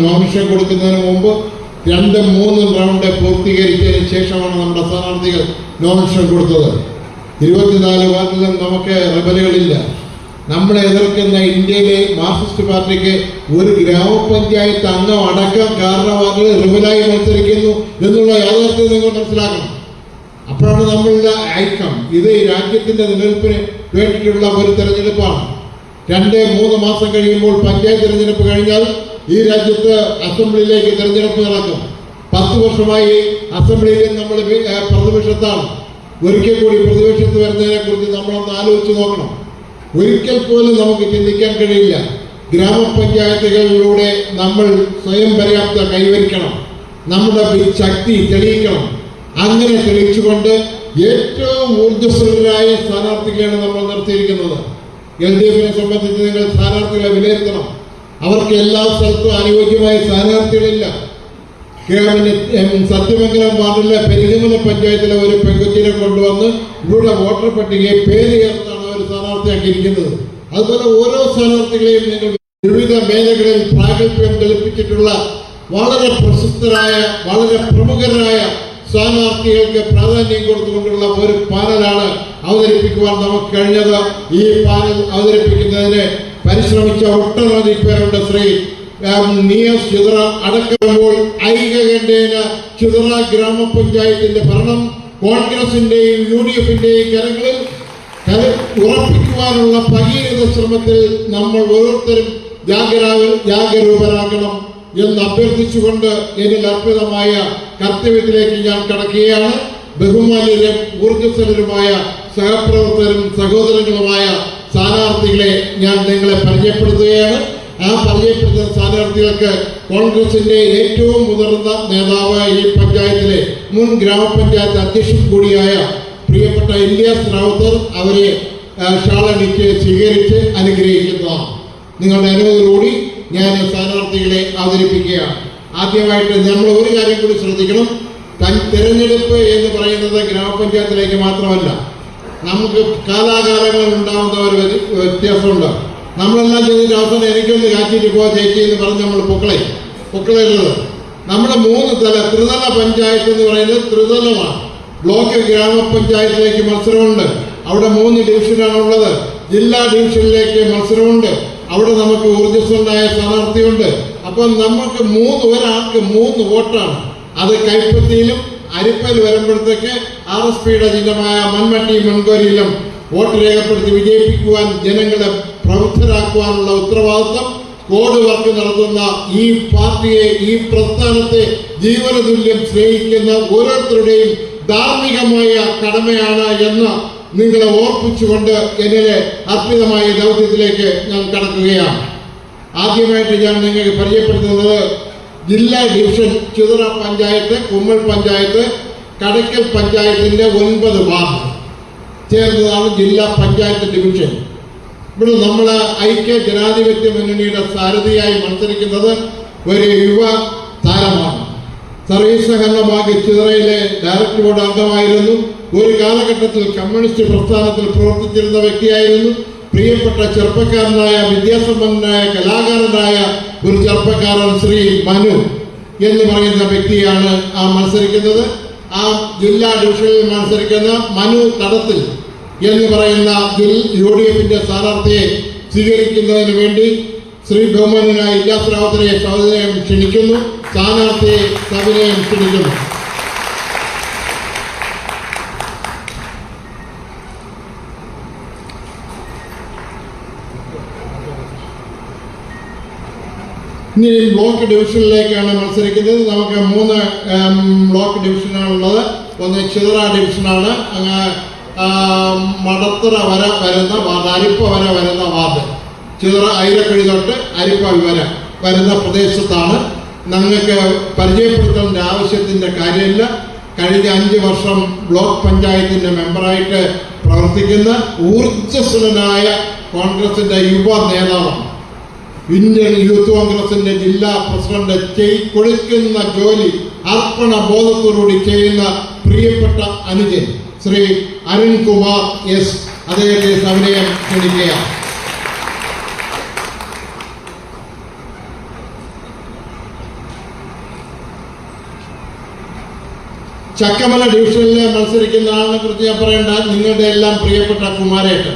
നോമിനേഷൻ കൊടുക്കുന്നതിന് മുമ്പ് 2-3 റൗണ്ട് പൂർത്തീകരിച്ചതിന് ശേഷമാണ് നമ്മുടെ സ്ഥാനാർത്ഥികൾ നോമിനേഷൻ കൊടുത്തത്. 24 വാർഡിലും നമുക്ക് റബലുകളില്ല. നമ്മളെ എതിർക്കുന്ന ഇന്ത്യയിലെ മാർക്സിസ്റ്റ് പാർട്ടിക്ക് ഒരു ഗ്രാമപഞ്ചായത്ത് അംഗം അടക്കം കാരണവാക്കുകൾ റിബലായി മത്സരിക്കുന്നു എന്നുള്ള യാഥാർത്ഥ്യം നിങ്ങൾ മനസ്സിലാക്കണം. അപ്പോഴാണ് നമ്മളുടെ ഐക്യം. ഇത് രാജ്യത്തിന്റെ നിലനിൽപ്പിന് വേണ്ടിയിട്ടുള്ള ഒരു തെരഞ്ഞെടുപ്പാണ്. 2-3 മാസം കഴിയുമ്പോൾ പഞ്ചായത്ത് തെരഞ്ഞെടുപ്പ് കഴിഞ്ഞാൽ ഈ രാജ്യത്ത് അസംബ്ലിയിലേക്ക് തെരഞ്ഞെടുപ്പ് നടക്കും. 10 വർഷമായി അസംബ്ലിയിൽ നമ്മൾ പ്രതിപക്ഷത്താണ്. ഒരിക്കൽ കൂടി പ്രതിപക്ഷത്ത് വരുന്നതിനെ കുറിച്ച് നമ്മളൊന്ന് ആലോചിച്ച് നോക്കണം. ഒരിക്കൽ പോലും നമുക്ക് ചിന്തിക്കാൻ കഴിയില്ല. ഗ്രാമപഞ്ചായത്തുകളിലൂടെ നമ്മൾ സ്വയം പര്യാപ്ത കൈവരിക്കണം, നമ്മുടെ ശക്തി തെളിയിക്കണം. അങ്ങനെ തെളിയിച്ചുകൊണ്ട് ഏറ്റവും ഊർജ്ജസ്വലരായ സ്ഥാനാർത്ഥികളെയാണ് നമ്മൾ നിർത്തിയിരിക്കുന്നത്. LDFിനെ സംബന്ധിച്ച് നിങ്ങൾ സ്ഥാനാർത്ഥികളെ വിലയിരുത്തണം. അവർക്ക് എല്ലാ സ്ഥലത്തും അനുയോജ്യമായ സ്ഥാനാർത്ഥികളില്ല. സത്യമംഗലം വാർഡിലെ പെരിങ്ങമല പഞ്ചായത്തിലെ ഒരു പെൺകുച്ചിനെ കൊണ്ടുവന്ന് ഇവിടെ വോട്ടർ പട്ടികയെ പേര് ചേർത്താണ് അവർ സ്ഥാനാർത്ഥിയാക്കിയിരിക്കുന്നത്. അതുപോലെ ഓരോ സ്ഥാനാർത്ഥികളെയും നിങ്ങൾ വിവിധ മേഖലകളിൽ പ്രാഗൽഭ്യം തെളിപ്പിച്ചിട്ടുള്ള വളരെ പ്രശസ്തരായ, വളരെ പ്രമുഖരായ സ്ഥാനാർത്ഥികൾക്ക് പ്രാധാന്യം കൊടുത്തുകൊണ്ടുള്ള ഒരു പാനലാണ് അവതരിപ്പിക്കുവാൻ നമുക്ക് കഴിഞ്ഞത്. ഈ പാനൽ അവതരിപ്പിക്കുന്നതിന് പരിശ്രമിച്ച ഒട്ടനവധി പേരുണ്ട്. ശ്രീ നിയസ് ചിതറ അടക്കുമ്പോൾ ഐകകണ്ഠേന ചിതറ ഗ്രാമപഞ്ചായത്തിന്റെ ഭരണം കോൺഗ്രസിന്റെയും UDFിന്റെയും കരങ്ങളിൽ ഉറപ്പിക്കുവാനുള്ള ഭഗീരഥ ശ്രമത്തിൽ നമ്മൾ ഓരോരുത്തരും ജാഗരൂകരാകണം എന്ന് അഭ്യർത്ഥിച്ചുകൊണ്ട് എന്നിൽ അർപ്പിതമായ കർത്തവ്യത്തിലേക്ക് ഞാൻ കടക്കുകയാണ്. ബഹുമാന്യരും ഊർജ്ജസ്വലരുമായ സഹപ്രവർത്തകരും സഹോദരങ്ങളുമായ സ്ഥാനാർത്ഥികളെ ഞാൻ നിങ്ങളെ പരിചയപ്പെടുത്തുകയാണ്. ആ പരിചയപ്പെടുത്തുന്ന സ്ഥാനാർത്ഥികൾക്ക് കോൺഗ്രസിന്റെ ഏറ്റവും മുതിർന്ന നേതാവ്, ഈ പഞ്ചായത്തിലെ മുൻ ഗ്രാമപഞ്ചായത്ത് അധ്യക്ഷൻ കൂടിയായ പ്രിയപ്പെട്ട ഇലിയാസ് റാവുത്തർ അവരെ ഷാളണിക്ക് സ്വീകരിച്ച് അനുഗ്രഹിക്കുന്നതാണ്. നിങ്ങളുടെ അനുമതിയോടുകൂടി ഞാൻ സ്ഥാനാർത്ഥികളെ അവതരിപ്പിക്കുകയാണ്. ആദ്യമായിട്ട് നമ്മൾ ഒരു കാര്യം കൂടി ശ്രദ്ധിക്കണം. തിരഞ്ഞെടുപ്പ് എന്ന് പറയുന്നത് ഗ്രാമപഞ്ചായത്തിലേക്ക് മാത്രമല്ല, നമുക്ക് കാലാകാലങ്ങളിൽ ഉണ്ടാവുന്ന ഒരു വ്യത്യാസമുണ്ട്. നമ്മളെല്ലാം ചെയ്തിട്ട് അവസാനം എനിക്കൊന്ന് കാച്ചിട്ട് പോവാ ചേച്ചി എന്ന് പറഞ്ഞ് നമ്മൾ പൊക്കളയുള്ളത്. നമ്മുടെ 3 തല ത്രിതല പഞ്ചായത്ത് എന്ന് പറയുന്നത് ത്രിതലമാണ്. ബ്ലോക്ക് ഗ്രാമപഞ്ചായത്തിലേക്ക് മത്സരമുണ്ട്, അവിടെ 3 ഡിവിഷനാണ് ഉള്ളത്. ജില്ലാ ഡിവിഷനിലേക്ക് മത്സരമുണ്ട്, അവിടെ നമുക്ക് ഊർജ്ജസ്വനായ സ്ഥാനാർത്ഥിയുണ്ട്. അപ്പം നമുക്ക് ഒരാൾക്ക് 3 വോട്ടാണ്. അത് കൈപ്പത്തിയിലും അരിപ്പയിൽ വരുമ്പോഴത്തേക്ക് RSPയുടെ ചിഹ്നമായ മൺമട്ടി മൺകോരിയിലും വോട്ട് രേഖപ്പെടുത്തി വിജയിപ്പിക്കുവാൻ ജനങ്ങളെ പ്രബുദ്ധരാക്കുവാനുള്ള ഉത്തരവാദിത്വം കോഡ് വർക്ക് നടത്തുന്ന ഈ പാർട്ടിയെ, ഈ പ്രസ്ഥാനത്തെ ജീവനതുല്യം സ്നേഹിക്കുന്ന ഓരോരുത്തരുടെയും ധാർമ്മികമായ കടമയാണ് എന്ന് നിങ്ങളെ ഓർപ്പിച്ചുകൊണ്ട് എന്നെ അർപ്പിതമായ ദൗത്യത്തിലേക്ക് ഞാൻ കടക്കുകയാണ്. ആദ്യമായിട്ട് ഞാൻ നിങ്ങൾക്ക് പരിചയപ്പെടുത്തുന്നത് ജില്ലാ ഡിവിഷൻ ചിതറ പഞ്ചായത്ത്, കുമ്മൽ പഞ്ചായത്ത്, കടയ്ക്കൽ പഞ്ചായത്തിന്റെ 9 വാർഡ് ചേർന്നതാണ് ജില്ലാ പഞ്ചായത്ത് ഡിവിഷൻ. ഇവിടെ നമ്മളെ ഐക്യ ജനാധിപത്യ മുന്നണിയുടെ സാരഥിയായി മത്സരിക്കുന്നത് ഒരു യുവ താരമാണ്. സർവീസ് സഹകരണ ചിതറയിലെ ഡയറക്ടർ ബോർഡ് അംഗമായിരുന്നു. ഒരു കാലഘട്ടത്തിൽ കമ്മ്യൂണിസ്റ്റ് പ്രസ്ഥാനത്തിൽ പ്രവർത്തിച്ചിരുന്ന വ്യക്തിയായിരുന്നു. പ്രിയപ്പെട്ട ചെറുപ്പക്കാരനായ, വിദ്യാസമ്പന്നനായ, കലാകാരനായ ഒരു ചെറുപ്പക്കാരൻ ശ്രീ മനു എന്ന് പറയുന്ന വ്യക്തിയാണ് മത്സരിക്കുന്നത്. ആ ജില്ലാ ഡിവിഷനിൽ മത്സരിക്കുന്ന മനു തടത്തിൽ എന്ന് പറയുന്ന UDFന്റെ സ്ഥാനാർത്ഥിയെ സ്വീകരിക്കുന്നതിന് വേണ്ടി ശ്രീ ബഹുമാനായ ഇല്ലാസ് റാവുത്തരെ സവിനയം ക്ഷണിക്കുന്നു. സ്ഥാനാർത്ഥിയെ സവിനയം ക്ഷണിക്കുന്നു. ഇനി ബ്ലോക്ക് ഡിവിഷനിലേക്കാണ് മത്സരിക്കുന്നത്. നമുക്ക് 3 ബ്ലോക്ക് ഡിവിഷനാണുള്ളത്. ഒന്ന് ചിതറ ഡിവിഷനാണ്, മടത്തറ വര വരുന്ന വാർഡ്, അരിപ്പ വര വരുന്ന വാർഡ്. ചിതറ ഐരക്കുഴി തൊട്ട് അരിപ്പ വരെ വരുന്ന പ്രദേശത്താണ്. ഞങ്ങൾക്ക് പരിചയപ്പെടുത്തേണ്ട ആവശ്യത്തിന്റെ കാര്യമില്ല. കഴിഞ്ഞ 5 വർഷം ബ്ലോക്ക് പഞ്ചായത്തിന്റെ മെമ്പറായിട്ട് പ്രവർത്തിക്കുന്ന ഊർജ്ജസ്വലനായ കോൺഗ്രസിന്റെ യുവ നേതാവാണ്. ഇന്ത്യൻ യൂത്ത് കോൺഗ്രസിന്റെ ജില്ലാ പ്രസിഡന്റ് കൊടുക്കുന്ന ജോലി അർപ്പണ ബോധത്തോടുകൂടി ചെയ്യുന്ന പ്രിയപ്പെട്ട അനുജൻ ശ്രീ അരുൺകുമാർ S. അദ്ദേഹത്തെ സവിനയം ക്ഷണിക്കുക. ചക്കമല ഡിവിഷനിൽ മത്സരിക്കുന്ന ആളിനെ കുറിച്ച് ഞാൻ പറയേണ്ട. നിങ്ങളുടെ എല്ലാം പ്രിയപ്പെട്ട കുമാരേട്ടൻ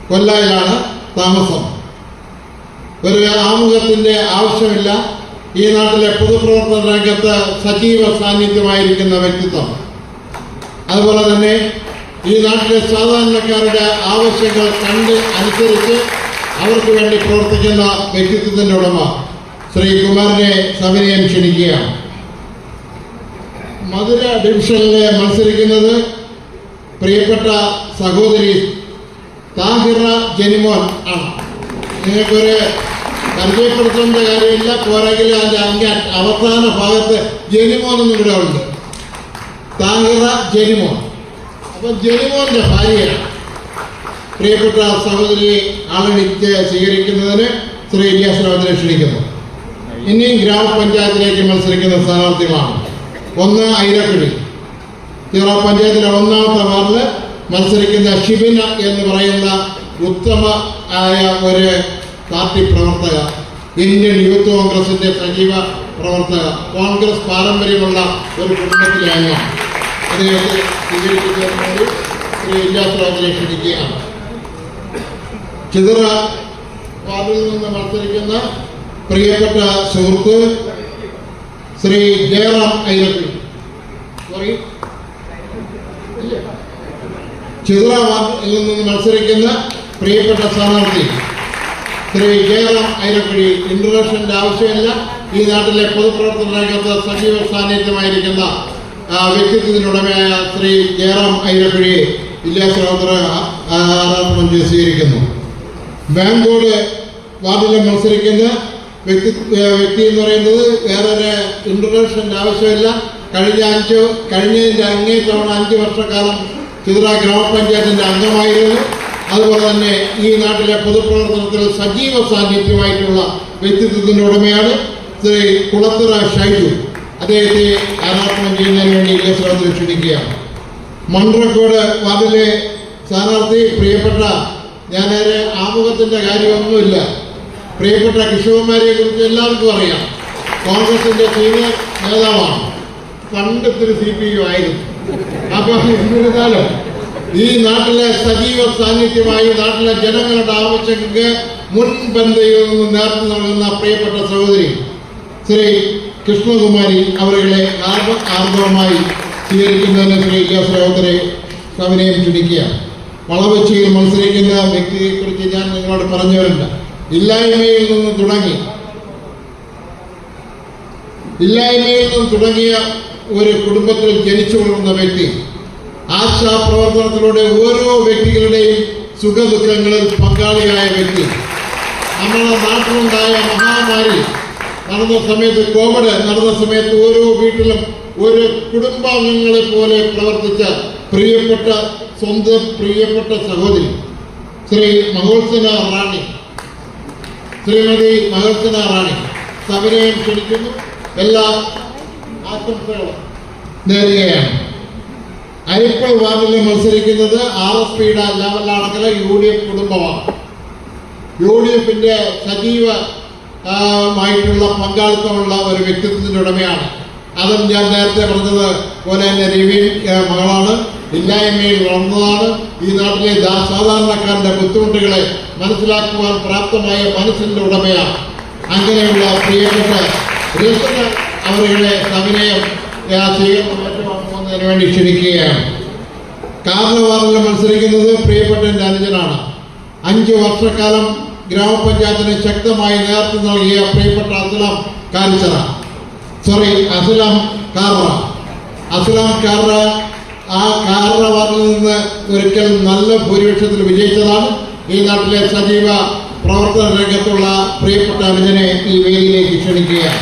കൊല്ലായിലാണ് താമസം. ഒരു ആമുഖത്തിന്റെ ആവശ്യമില്ല. ഈ നാട്ടിലെ പൊതുപ്രവർത്തന രംഗത്ത് സജീവ സാന്നിധ്യമായിരിക്കുന്ന വ്യക്തിത്വം. അതുപോലെ തന്നെ ഈ നാട്ടിലെ സാധാരണക്കാരുടെ ആവശ്യങ്ങൾ കണ്ട് അനുസരിച്ച് അവർക്ക് വേണ്ടി പ്രവർത്തിക്കുന്ന വ്യക്തിത്വത്തിന്റെ ഉടമ ശ്രീ കുമാരനെ സവിനയം ക്ഷണിക്കുകയാണ്. മധുര ഡിവിഷനിൽ മത്സരിക്കുന്നത് പ്രിയപ്പെട്ട സഹോദരി താഹിറ ജനിമോൻ ആണ്. നിങ്ങൾക്കൊരു പരിചയപ്പെടുത്തേണ്ട കാര്യമില്ല. പോരെങ്കിൽ അതിന്റെ അവസാന ഭാഗത്ത് ജനിമോൻ എന്നും കൂടെ ഉണ്ട്. താഹിറ ജനിമോൻ. അപ്പൊ ജനിമോന്റെ ഭാര്യയാണ്. പ്രിയപ്പെട്ട സഹോദരിയെ ആളണിച്ച് സ്വീകരിക്കുന്നതിന് ശ്രീ ഇല്ലാസ് റാവുത്തരെ ക്ഷണിക്കുന്നു. ഇനിയും ഗ്രാമപഞ്ചായത്തിലേക്ക് മത്സരിക്കുന്ന സ്ഥാനാർത്ഥികളാണ്. 1 ഐരക്കുഴി ചിതറ പഞ്ചായത്തിലെ 1ാമത്തെ വാർഡിൽ മത്സരിക്കുന്ന ഷിബിന എന്ന് പറയുന്ന ഉത്തമ ആയ ഒരു പാർട്ടി പ്രവർത്തക, ഇന്ത്യൻ യൂത്ത് കോൺഗ്രസിന്റെ സജീവ പ്രവർത്തക, കോൺഗ്രസ് പാരമ്പര്യമുള്ള ഒരു കുടുംബത്തിലെ അംഗം. അദ്ദേഹത്തെ സ്വീകരിക്കുന്നതിന് ശ്രീ ഇല്ലാസ് റാവുത്തരെ ക്ഷണിക്കുകയാണ്. ചിതറ വാർഡിൽ നിന്ന് മത്സരിക്കുന്ന പ്രിയപ്പെട്ട സുഹൃത്ത് ശ്രീ ജയറാം ഐരക്കുഴി. ചിതറ വാർഡിൽ നിന്ന് മത്സരിക്കുന്ന പ്രിയപ്പെട്ട സ്ഥാനാർത്ഥി ശ്രീ ജയറാം ഐരക്കുഴി. ഇൻട്രഡക്ഷന്റെ ആവശ്യമില്ല. ഈ നാട്ടിലെ പൊതുപ്രവർത്തന രംഗത്ത് സജീവ സാന്നിധ്യമായിരിക്കുന്ന വ്യക്തിത്വത്തിനുടമയായ ശ്രീ ജയറാം ഐരക്കുഴിയെ ഇല്ലാസ് റാവുത്തരെ ആരാധന സ്വീകരിക്കുന്നു. ബാങ്കോട് വാർഡിൽ മത്സരിക്കുന്ന വ്യക്തി എന്ന് പറയുന്നത് വേറൊരു ഇൻട്രഡക്ഷന്റെ ആവശ്യമില്ല. കഴിഞ്ഞതിന്റെ അങ്ങേ തവണ 5 വർഷക്കാലം ചിതറ ഗ്രാമപഞ്ചായത്തിന്റെ അംഗമായിരുന്നു. അതുപോലെ തന്നെ ഈ നാട്ടിലെ പൊതുപ്രവർത്തനത്തിൽ സജീവ സാന്നിധ്യമായിട്ടുള്ള വ്യക്തിത്വത്തിന്റെ ഉടമയാണ് ശ്രീ കുളത്തറ ഷൈജു. അദ്ദേഹത്തെ അനാർപ്പണം ചെയ്യുന്നതിന് വേണ്ടി ഇല്ലശ്രമത്തിൽ ക്ഷണിക്കുകയാണ്. മൺട്രക്കോട് വാർഡിലെ സ്ഥാനാർത്ഥി പ്രിയപ്പെട്ട, ഞാനൊരു ആമുഖത്തിന്റെ കാര്യമൊന്നുമില്ല, പ്രിയപ്പെട്ട കിഷോർമാരെ കുറിച്ച് എല്ലാവർക്കും അറിയാം. കോൺഗ്രസിന്റെ സീനിയർ നേതാവാണ്, പണ്ട് ഇത്തിരി CPU ആയിരുന്നു. അപ്പൊ എന്നിരുന്നാലും ഈ നാട്ടിലെ സജീവ സാന്നിധ്യമായി നാട്ടിലെ ജനങ്ങളുടെ ആവശ്യങ്ങൾക്ക് മുൻപന്തിയിൽ നിന്ന് നേതൃത്വം നൽകുന്ന പ്രിയപ്പെട്ട സഹോദരി ശ്രീ കൃഷ്ണകുമാരി അവരുടെ ആർദ്രമായി സ്വീകരിക്കുന്നതിന് ശ്രീ ഇല്ലാസ്രാവുത്തരെ സവിനയം ക്ഷണിക്കുകയാണ്. വളവച്ചിയിൽ മത്സരിക്കുന്ന വ്യക്തിയെ കുറിച്ച് ഞാൻ നിങ്ങളോട് പറഞ്ഞവരുണ്ട്. ഇല്ലായ്മയിൽ നിന്ന് തുടങ്ങിയ ഒരു കുടുംബത്തിൽ ജനിച്ചു വളർന്ന വ്യക്തി, ആശാപ്രവർത്തനത്തിലൂടെ ഓരോ വ്യക്തികളുടെയും സുഖദുഃഖങ്ങളിൽ പങ്കാളിയായ വ്യക്തി, നമ്മുടെ നാട്ടിലുണ്ടായ മഹാമാരി നടന്ന സമയത്ത്, കോവിഡ് നടന്ന സമയത്ത് ഓരോ വീട്ടിലും ഒരു കുടുംബാംഗങ്ങളെ പോലെ പ്രവർത്തിച്ച സ്വന്തം പ്രിയപ്പെട്ട സഹോദരി ശ്രീമതി മഹോത്സന റാണി സവിനയം ക്ഷണിക്കുന്നു. എല്ലാ ആശംസകളും നേരുകയാണ്. അരിപ്പൾ വാർഡിൽ മത്സരിക്കുന്നത് RSPയുടെ ലെവലാണെങ്കില് UDF കുടുംബമാണ്. UDFന്റെ സജീവമായിട്ടുള്ള പങ്കാളിത്തമുള്ള ഒരു വ്യക്തിത്വത്തിന്റെ ഉടമയാണ്. അതും ഞാൻ നേരത്തെ പറഞ്ഞത് പോലെ തന്നെ രവി മകളാണ്, ഇല്ലായ്മയിൽ വളർന്നതാണ്. ഈ നാട്ടിലെ സാധാരണക്കാരന്റെ ബുദ്ധിമുട്ടുകളെ മനസ്സിലാക്കുവാൻ പ്രാപ്തമായ മനസ്സിന്റെ ഉടമയാണ്. അങ്ങനെയുള്ള പ്രിയപ്പെട്ട അവരുടെ സവിനയം സ്വീകരണത്തിന് വേണ്ടി ക്ഷണിക്കുകയാണ്. കാർലവാറിൽ മത്സരിക്കുന്നത് പ്രിയപ്പെട്ട എന്റെ അനുജനാണ്. 5 വർഷക്കാലം ഗ്രാമപഞ്ചായത്തിന് ശക്തമായി നേതൃത്വം നൽകിയ പ്രിയപ്പെട്ട അസ്ലാം കാർറ ആ കാർറ വാർഡിൽ നിന്ന് ഒരിക്കൽ നല്ല ഭൂരിപക്ഷത്തിൽ വിജയിച്ചതാണ്. ഈ നാട്ടിലെ സജീവ പ്രവർത്തന രംഗത്തുള്ള പ്രിയപ്പെട്ട അനുജനെ ഈ വേദിയിലേക്ക് ക്ഷണിക്കുകയാണ്.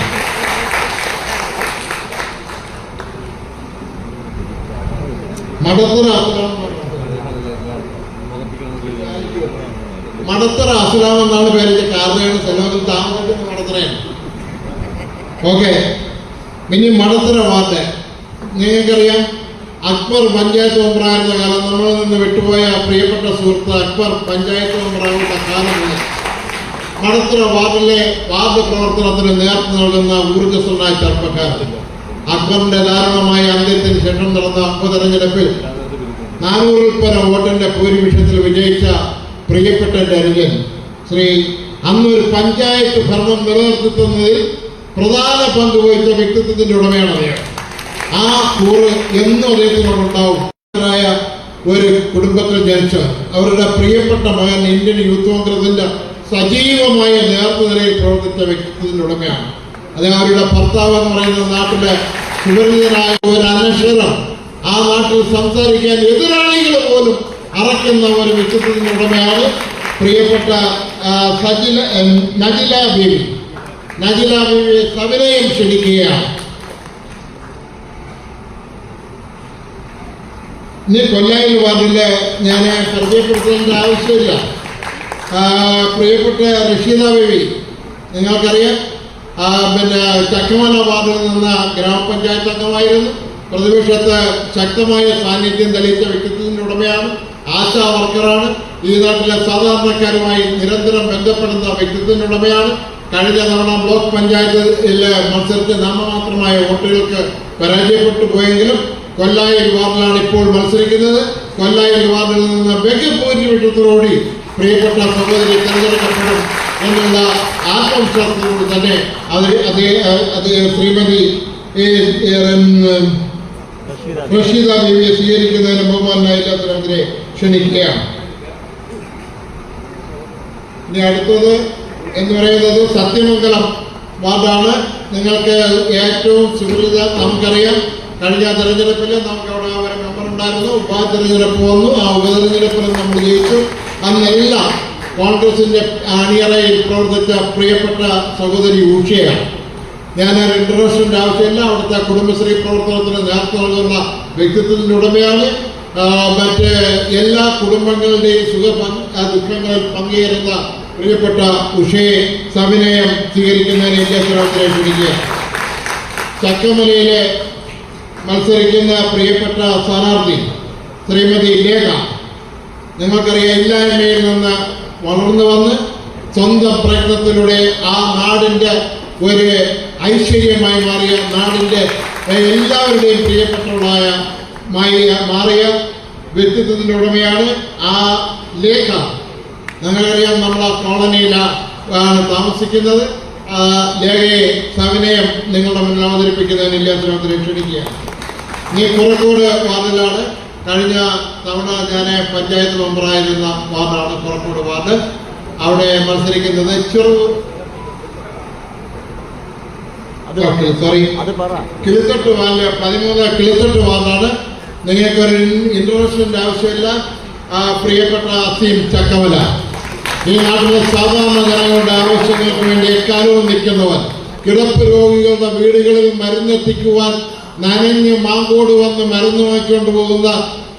മടത്തറ അസ്ലാം എന്നാണ് പേര്. കാർന്നയാണ് സ്ഥലത്തിൽ താമസിക്കുന്ന മടത്തറയാണ്. ഓക്കെ, ഇനി മടത്തറ വാർഡ് നിങ്ങൾക്കറിയാം. അക്ബർ പഞ്ചായത്ത് മെമ്പറായിരുന്ന കാലം, നമ്മളിൽ നിന്ന് വിട്ടുപോയ പ്രിയപ്പെട്ട സുഹൃത്ത് അക്ബർ പഞ്ചായത്ത് മെമ്പറാകുന്ന കാലം മടത്തറ വാർഡിലെ വാർഡ് പ്രവർത്തനത്തിന് നേതൃത്വം നൽകുന്ന ഊർജ്ജസ്വനായ ചെറുപ്പക്കാരൻ. അക്ബറിന്റെ ദാരുണമായ അന്ത്യത്തിന് ശേഷം നടന്ന ഉപതെരഞ്ഞെടുപ്പിൽ 400 പരം വോട്ടിന്റെ ഭൂരിപക്ഷത്തിൽ വിജയിച്ച പ്രിയപ്പെട്ട അനുജൻ അന്നൊരു പഞ്ചായത്ത് ഭരണം നിലനിർത്തുന്നതിൽ പ്രധാന പങ്ക് വഹിച്ച വ്യക്തിത്വത്തിന്റെ ഉടമയാണ് അദ്ദേഹം. ആ കൂറ് എന്നും അദ്ദേഹത്തിനോടുണ്ടാവും. ഒരു കുടുംബത്തിൽ ജനിച്ച അവരുടെ പ്രിയപ്പെട്ട മകൻ ഇന്ത്യൻ യൂത്ത് കോൺഗ്രസിന്റെ സജീവമായ നേതൃത്വനിലയിൽ പ്രവർത്തിച്ച വ്യക്തിത്വത്തിന്റെ ഉടമയാണ്. അദ്ദേഹം അവരുടെ ഭർത്താവ് എന്ന് പറയുന്ന നാട്ടിലെ സുപരിചിതനായ ഒരു അനശ്വരം, ആ നാട്ടിൽ സംസാരിക്കാൻ എതിരാളികൾ പോലും അറക്കുന്ന ഒരു വ്യക്തിത്വത്തിന്റെ ഉടമയാണ് പ്രിയപ്പെട്ട നജില ബേബി. നജില ബേബിയെ സവിനയം ക്ഷണിക്കുകയാണ്. ഇനി കൊല്ലായിൽ വാർഡില് ഞാൻ പരിചയപ്പെടുത്തേണ്ട ആവശ്യമില്ല. പ്രിയപ്പെട്ട റഷീദ ബേബി നിങ്ങൾക്കറിയാം. ചക്കമല വാർഡിൽ നിന്ന് ഗ്രാമപഞ്ചായത്ത് അംഗമായിരുന്നു. പ്രതിപക്ഷത്ത് ശക്തമായ സാന്നിധ്യം തെളിയിച്ച വ്യക്തിത്വത്തിന്റെ ഉടമയാണ്. ആശാ വർക്കറാണ്. ഈ നാട്ടിലെ സാധാരണക്കാരുമായി നിരന്തരം ബന്ധപ്പെടുന്ന വ്യക്തിത്വത്തിന്റെ ഉടമയാണ്. കഴിഞ്ഞ തവണ ബ്ലോക്ക് പഞ്ചായത്തിൽ മത്സരിച്ച് നാമമാത്രമായ വോട്ടുകൾക്ക് പരാജയപ്പെട്ടു പോയെങ്കിലും കൊല്ലായിൽ വാർഡിലാണ് ഇപ്പോൾ മത്സരിക്കുന്നത്. കൊല്ലായിൽ വാർഡിൽ നിന്ന് ബഹുഭൂരിപക്ഷത്തോടുകൂടി പ്രിയപ്പെട്ട സഹോദരി തെരഞ്ഞെടുക്കപ്പെടും എന്നുള്ള ആത്മവിശ്വാസത്തോട് തന്നെ ശ്രീമതി റഷീദ ബീവിയെ സ്വീകരിക്കുന്നതിന് ബഹുമാനായ ഇല്ലാത്തവരെ ക്ഷണിക്കുകയാണ്. ഇനി അടുത്തത് എന്ന് പറയുന്നത് സത്യമംഗലം വാർഡാണ്. നിങ്ങൾക്ക് ഏറ്റവും സുപരിചിത, നമുക്കറിയാം കഴിഞ്ഞ തെരഞ്ഞെടുപ്പിൽ നമുക്ക് അവിടെ ഒരു മെമ്പർ ഉണ്ടായിരുന്നു. ഉപതെരഞ്ഞെടുപ്പ് വന്നു. ആ ഉപതെരഞ്ഞെടുപ്പിൽ നമ്മൾ ജയിച്ചു. അന്നെല്ലാം കോൺഗ്രസിന്റെ അണിയറയിൽ പ്രവർത്തിച്ച പ്രിയപ്പെട്ട സഹോദരി ഉഷയാണ്. ഞാനൊരു ഇൻട്രഡക്ഷന്റെ ആവശ്യമില്ല. അവിടുത്തെ കുടുംബശ്രീ പ്രവർത്തനത്തിന് നേതൃത്വം നൽകുന്ന വ്യക്തിത്വത്തിന്റെ ഉടമയാണ്. മറ്റ് എല്ലാ കുടുംബങ്ങളുടെയും ദുഃഖങ്ങളിൽ പങ്കുചേരുന്ന പ്രിയപ്പെട്ട ഉഷയെ സവിനയം സ്വീകരിക്കുന്നതിന് ഇന്ത്യ ക്ഷണിക്കുക. ചക്കമലയിലെ മത്സരിക്കുന്ന പ്രിയപ്പെട്ട സ്ഥാനാർത്ഥി ശ്രീമതി ലേഖ, നിങ്ങൾക്കറിയാം, ഇല്ലായ്മയിൽ നിന്ന് വളർന്നു വന്ന് സ്വന്തം പ്രയത്നത്തിലൂടെ ആ നാടിൻ്റെ ഒരു ഐശ്വര്യമായി മാറിയ, നാടിൻ്റെ എല്ലാവരുടെയും പ്രിയപ്പെട്ടവളായ മാറിയ വ്യക്തിത്വത്തിൻ്റെ ഉടമയാണ് ആ ലേഖ. നിങ്ങൾക്കറിയാം, നമ്മളെ കോളനിയിലാണ് താമസിക്കുന്നത്. ലേഖയെ സവിനയം നിങ്ങളുടെ മുന്നിൽ അവതരിപ്പിക്കുന്നതിന് ഇല്ലാത്തിനെ ക്ഷണിക്കുക. നീ പുറക്കോട് വാർഡിലാണ്. കഴിഞ്ഞ തവണ ഞാൻ പഞ്ചായത്ത് മെമ്പറായിരുന്ന വാർഡാണ് പുറക്കോട് വാർഡ്. അവിടെ മത്സരിക്കുന്നത് കിളിത്തട്ട് വാർഡ് 13 കിളിത്തട്ട് വാർഡാണ്. നിങ്ങൾക്കൊരു ഇൻട്രൊഡക്ഷൻ്റെ ആവശ്യമില്ല. പ്രിയപ്പെട്ട അസീം ചക്കമല, ഈ നാട്ടിലെ സാധാരണ ജനങ്ങളുടെ ആവശ്യങ്ങൾക്ക് വേണ്ടി എക്കാലവും നിൽക്കുന്നവൻ, കിടപ്പ് രോഗികളുടെ വീടുകളിൽ മരുന്നെത്തിക്കുവാൻ നനഞ്ഞ് മാങ്കോട് വന്ന് മരുന്ന് വാങ്ങിച്ചുകൊണ്ട് പോകുന്ന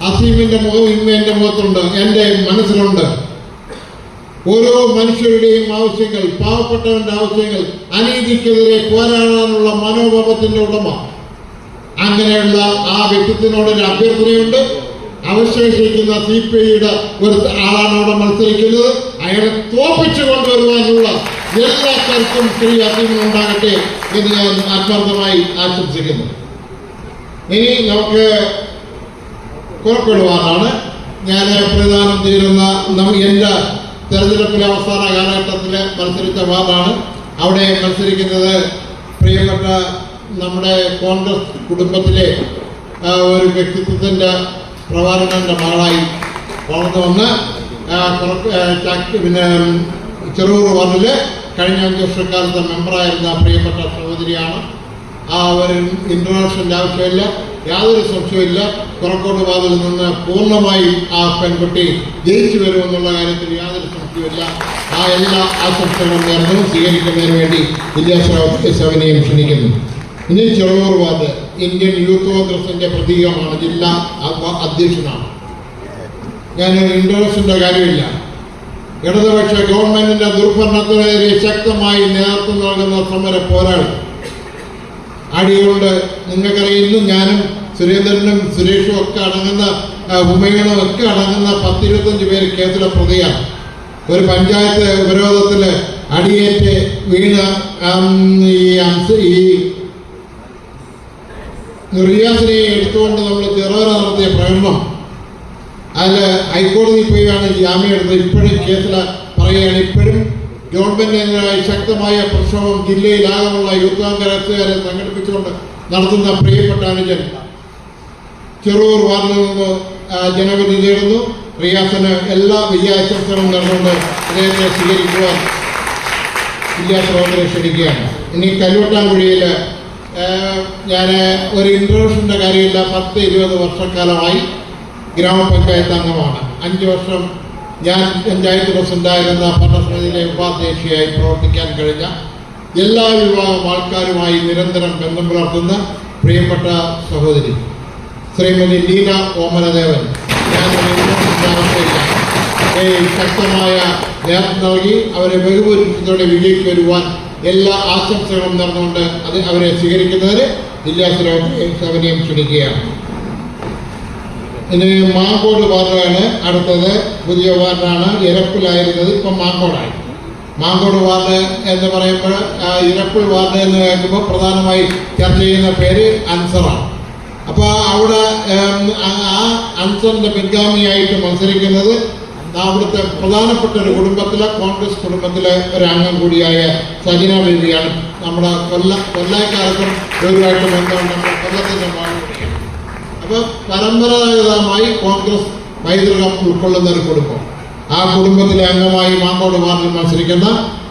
അസീമിന്റെ മുഖം ഇന്ന് എൻ്റെ മുഖത്തുണ്ട്, എൻ്റെ മനസ്സിലുണ്ട്. ഓരോ മനുഷ്യരുടെയും ആവശ്യങ്ങൾ, പാവപ്പെട്ടവന്റെ ആവശ്യങ്ങൾ, അനീതിക്കെതിരെ പോരാടാനുള്ള മനോഭാവത്തിന്റെ ഉടമ. അങ്ങനെയുള്ള ആ വ്യക്തിത്വത്തിനോടൊരു അഭ്യർത്ഥനയുണ്ട്. അവശേഷിക്കുന്ന CPIയുടെ ഒരു ആളാണ് അവിടെ മത്സരിക്കുന്നത്. അയാളെ തോപ്പിച്ചു കൊണ്ടുവരുവാനുള്ള എല്ലാ കരുത്തും ശ്രീ അസീമിനുണ്ടാകട്ടെ എന്ന് ഞാൻ ആത്മാർത്ഥമായി ആശംസിക്കുന്നു. ഇനി നമുക്ക് പുറപ്പെടുവാനാണ്. ഞാൻ പ്രധാനം ചെയ്യുന്ന എൻ്റെ തെരഞ്ഞെടുപ്പിലെ അവസാന കാലഘട്ടത്തിൽ മത്സരിച്ച വാർഡാണ്. അവിടെ മത്സരിക്കുന്നത് പ്രിയപ്പെട്ട നമ്മുടെ കോൺഗ്രസ് കുടുംബത്തിലെ ഒരു വ്യക്തിത്വത്തിൻ്റെ പ്രവാരണന്റെ മകളായി വളർന്നു വന്ന് പിന്നെ ചെറുപൂർ വാർഡില് കഴിഞ്ഞ 5 വർഷക്കാലത്തെ മെമ്പറായിരുന്ന പ്രിയപ്പെട്ട സഹോദരിയാണ്. ആ ഒരു ഇൻട്രൊഡക്ഷൻ്റെ ആവശ്യമില്ല, യാതൊരു സംശയമില്ല. പുറക്കോട്ട് വാർഡിൽ നിന്ന് പൂർണ്ണമായും ആ പെൺകുട്ടി ജയിച്ചു വരുമെന്നുള്ള കാര്യത്തിൽ യാതൊരു സംശയമില്ല. ആ എല്ലാ ആശംസകളും നേർന്നു സ്വീകരിക്കുന്നതിന് വേണ്ടി വിദ്യാസവിനെയും ക്ഷണിക്കുന്നു. ഇനി ചെറുപൂർ വാർഡ് ഇന്ത്യൻ യൂത്ത് കോൺഗ്രസിന്റെ പ്രതീകമാണ്, ജില്ലാ അധ്യക്ഷനാണ്. ഞാനൊരു ഇൻട്രൊഡക്ഷൻ്റെ കാര്യമില്ല. ഇടതുപക്ഷ ഗവൺമെന്റിന്റെ ദുർഭരണത്തിനെതിരെ ശക്തമായി നേതൃത്വം നൽകുന്ന സമര പോരാളി. അടികൊണ്ട് നിങ്ങൾക്കറിയാം, ഇന്നും ഞാനും സുരേന്ദ്രനും സുരേഷും ഒക്കെ അടങ്ങുന്ന ഉമയനും ഒക്കെ അടങ്ങുന്ന 10-25 പേര് കേസിലെ പ്രതിയാണ്. ഒരു പഞ്ചായത്ത് ഉപരോധത്തില് അടിയേറ്റ് വീണ ഈ റിയാസിനെ എടുത്തുകൊണ്ട് നമ്മൾ ചെറുവര നടത്തിയ പ്രകടനം, അതിൽ ഹൈക്കോടതിയിൽ പോയാണ് ജാമ്യം എടുത്തത്. ഇപ്പോഴും കേസിൽ പറയുകയാണ്. ഇപ്പോഴും ഗവൺമെന്റിനെതിരായി ശക്തമായ പ്രക്ഷോഭം ജില്ലയിലാകമുള്ള യൂത്ത് കോൺഗ്രസുകാരെ സംഘടിപ്പിച്ചുകൊണ്ട് നടത്തുന്ന പ്രിയപ്പെട്ട അനുജൻ ചെറുവൂർ വാർഡിൽ നിന്ന് ജനവിധി നേടുന്നു. റിയാസിന് എല്ലാ വിജയാശംസകളും നൽകുകൊണ്ട് അദ്ദേഹത്തെ സ്വീകരിക്കുവാൻ വിദ്യാസഹോദരെ ക്ഷണിക്കുകയാണ്. ഇനി കല്ലുവട്ടാൻകുഴിയിൽ ഞാൻ ഒരു ഇൻട്രൊഡക്ഷൻ്റെ കാര്യമില്ല. 10-20 വർഷക്കാലമായി ഗ്രാമപഞ്ചായത്ത് അംഗമാണ്. 5 വർഷം ഞാൻ പഞ്ചായത്ത് പ്രസിഡന്റായിരുന്ന ഭരണസമിതിയിലെ ഉപാധ്യക്ഷയായി പ്രവർത്തിക്കാൻ കഴിഞ്ഞ എല്ലാ വിഭാഗം ആൾക്കാരുമായി നിരന്തരം ബന്ധം പുലർത്തുന്ന പ്രിയപ്പെട്ട സഹോദരി ശ്രീമതി ലീന ഓമനദേവൻ. ഞാൻ ശക്തമായ നേതൃത്വം നൽകി അവരെ ബഹുഭൂരിപക്ഷത്തോടെ വിജയിച്ചു വരുവാൻ എല്ലാ ആശംസകളും നടന്നുകൊണ്ട് അവരെ സ്വീകരിക്കുന്നതിന് ജില്ലാസഭയും ക്ഷണിക്കുകയാണ്. ഇനി മാങ്കോട് വാർഡാണ് അടുത്തത്. പുതിയ വാർഡാണ്. ഇരപ്പിലായിരുന്നത്, ഇപ്പം മാങ്കോടായി. മാങ്കോട് വാർഡ് എന്ന് പറയുമ്പോൾ ഇരപ്പിൾ വാർഡ് എന്ന് കേൾക്കുമ്പോൾ പ്രധാനമായി ചർച്ച ചെയ്യുന്ന പേര് അൻസറാണ്. അപ്പോൾ അവിടെ ആ അൻസറിന്റെ പിൻഗാമിയായിട്ട് മത്സരിക്കുന്നത് അവിടുത്തെ പ്രധാനപ്പെട്ട ഒരു കുടുംബത്തിലെ കോൺഗ്രസ് കുടുംബത്തിലെ ഒരു അംഗം കൂടിയായ സജിന ബേബിയാണ്. നമ്മുടെ കൊല്ലക്കാർക്കും ഇവരുമായിട്ട് ബന്ധമുണ്ട്. നമ്മുടെ കൊല്ലത്തിന്റെ ഭാഗം കൂടിയാണ്. അപ്പോൾ പരമ്പരാഗതമായി കോൺഗ്രസ് പൈതൃകം ഉൾക്കൊള്ളുന്ന ഒരു കുടുംബം. ആ കുടുംബത്തിലെ അംഗമായി മാങ്കോട് വാർഡിൽ മത്സരിക്കുന്ന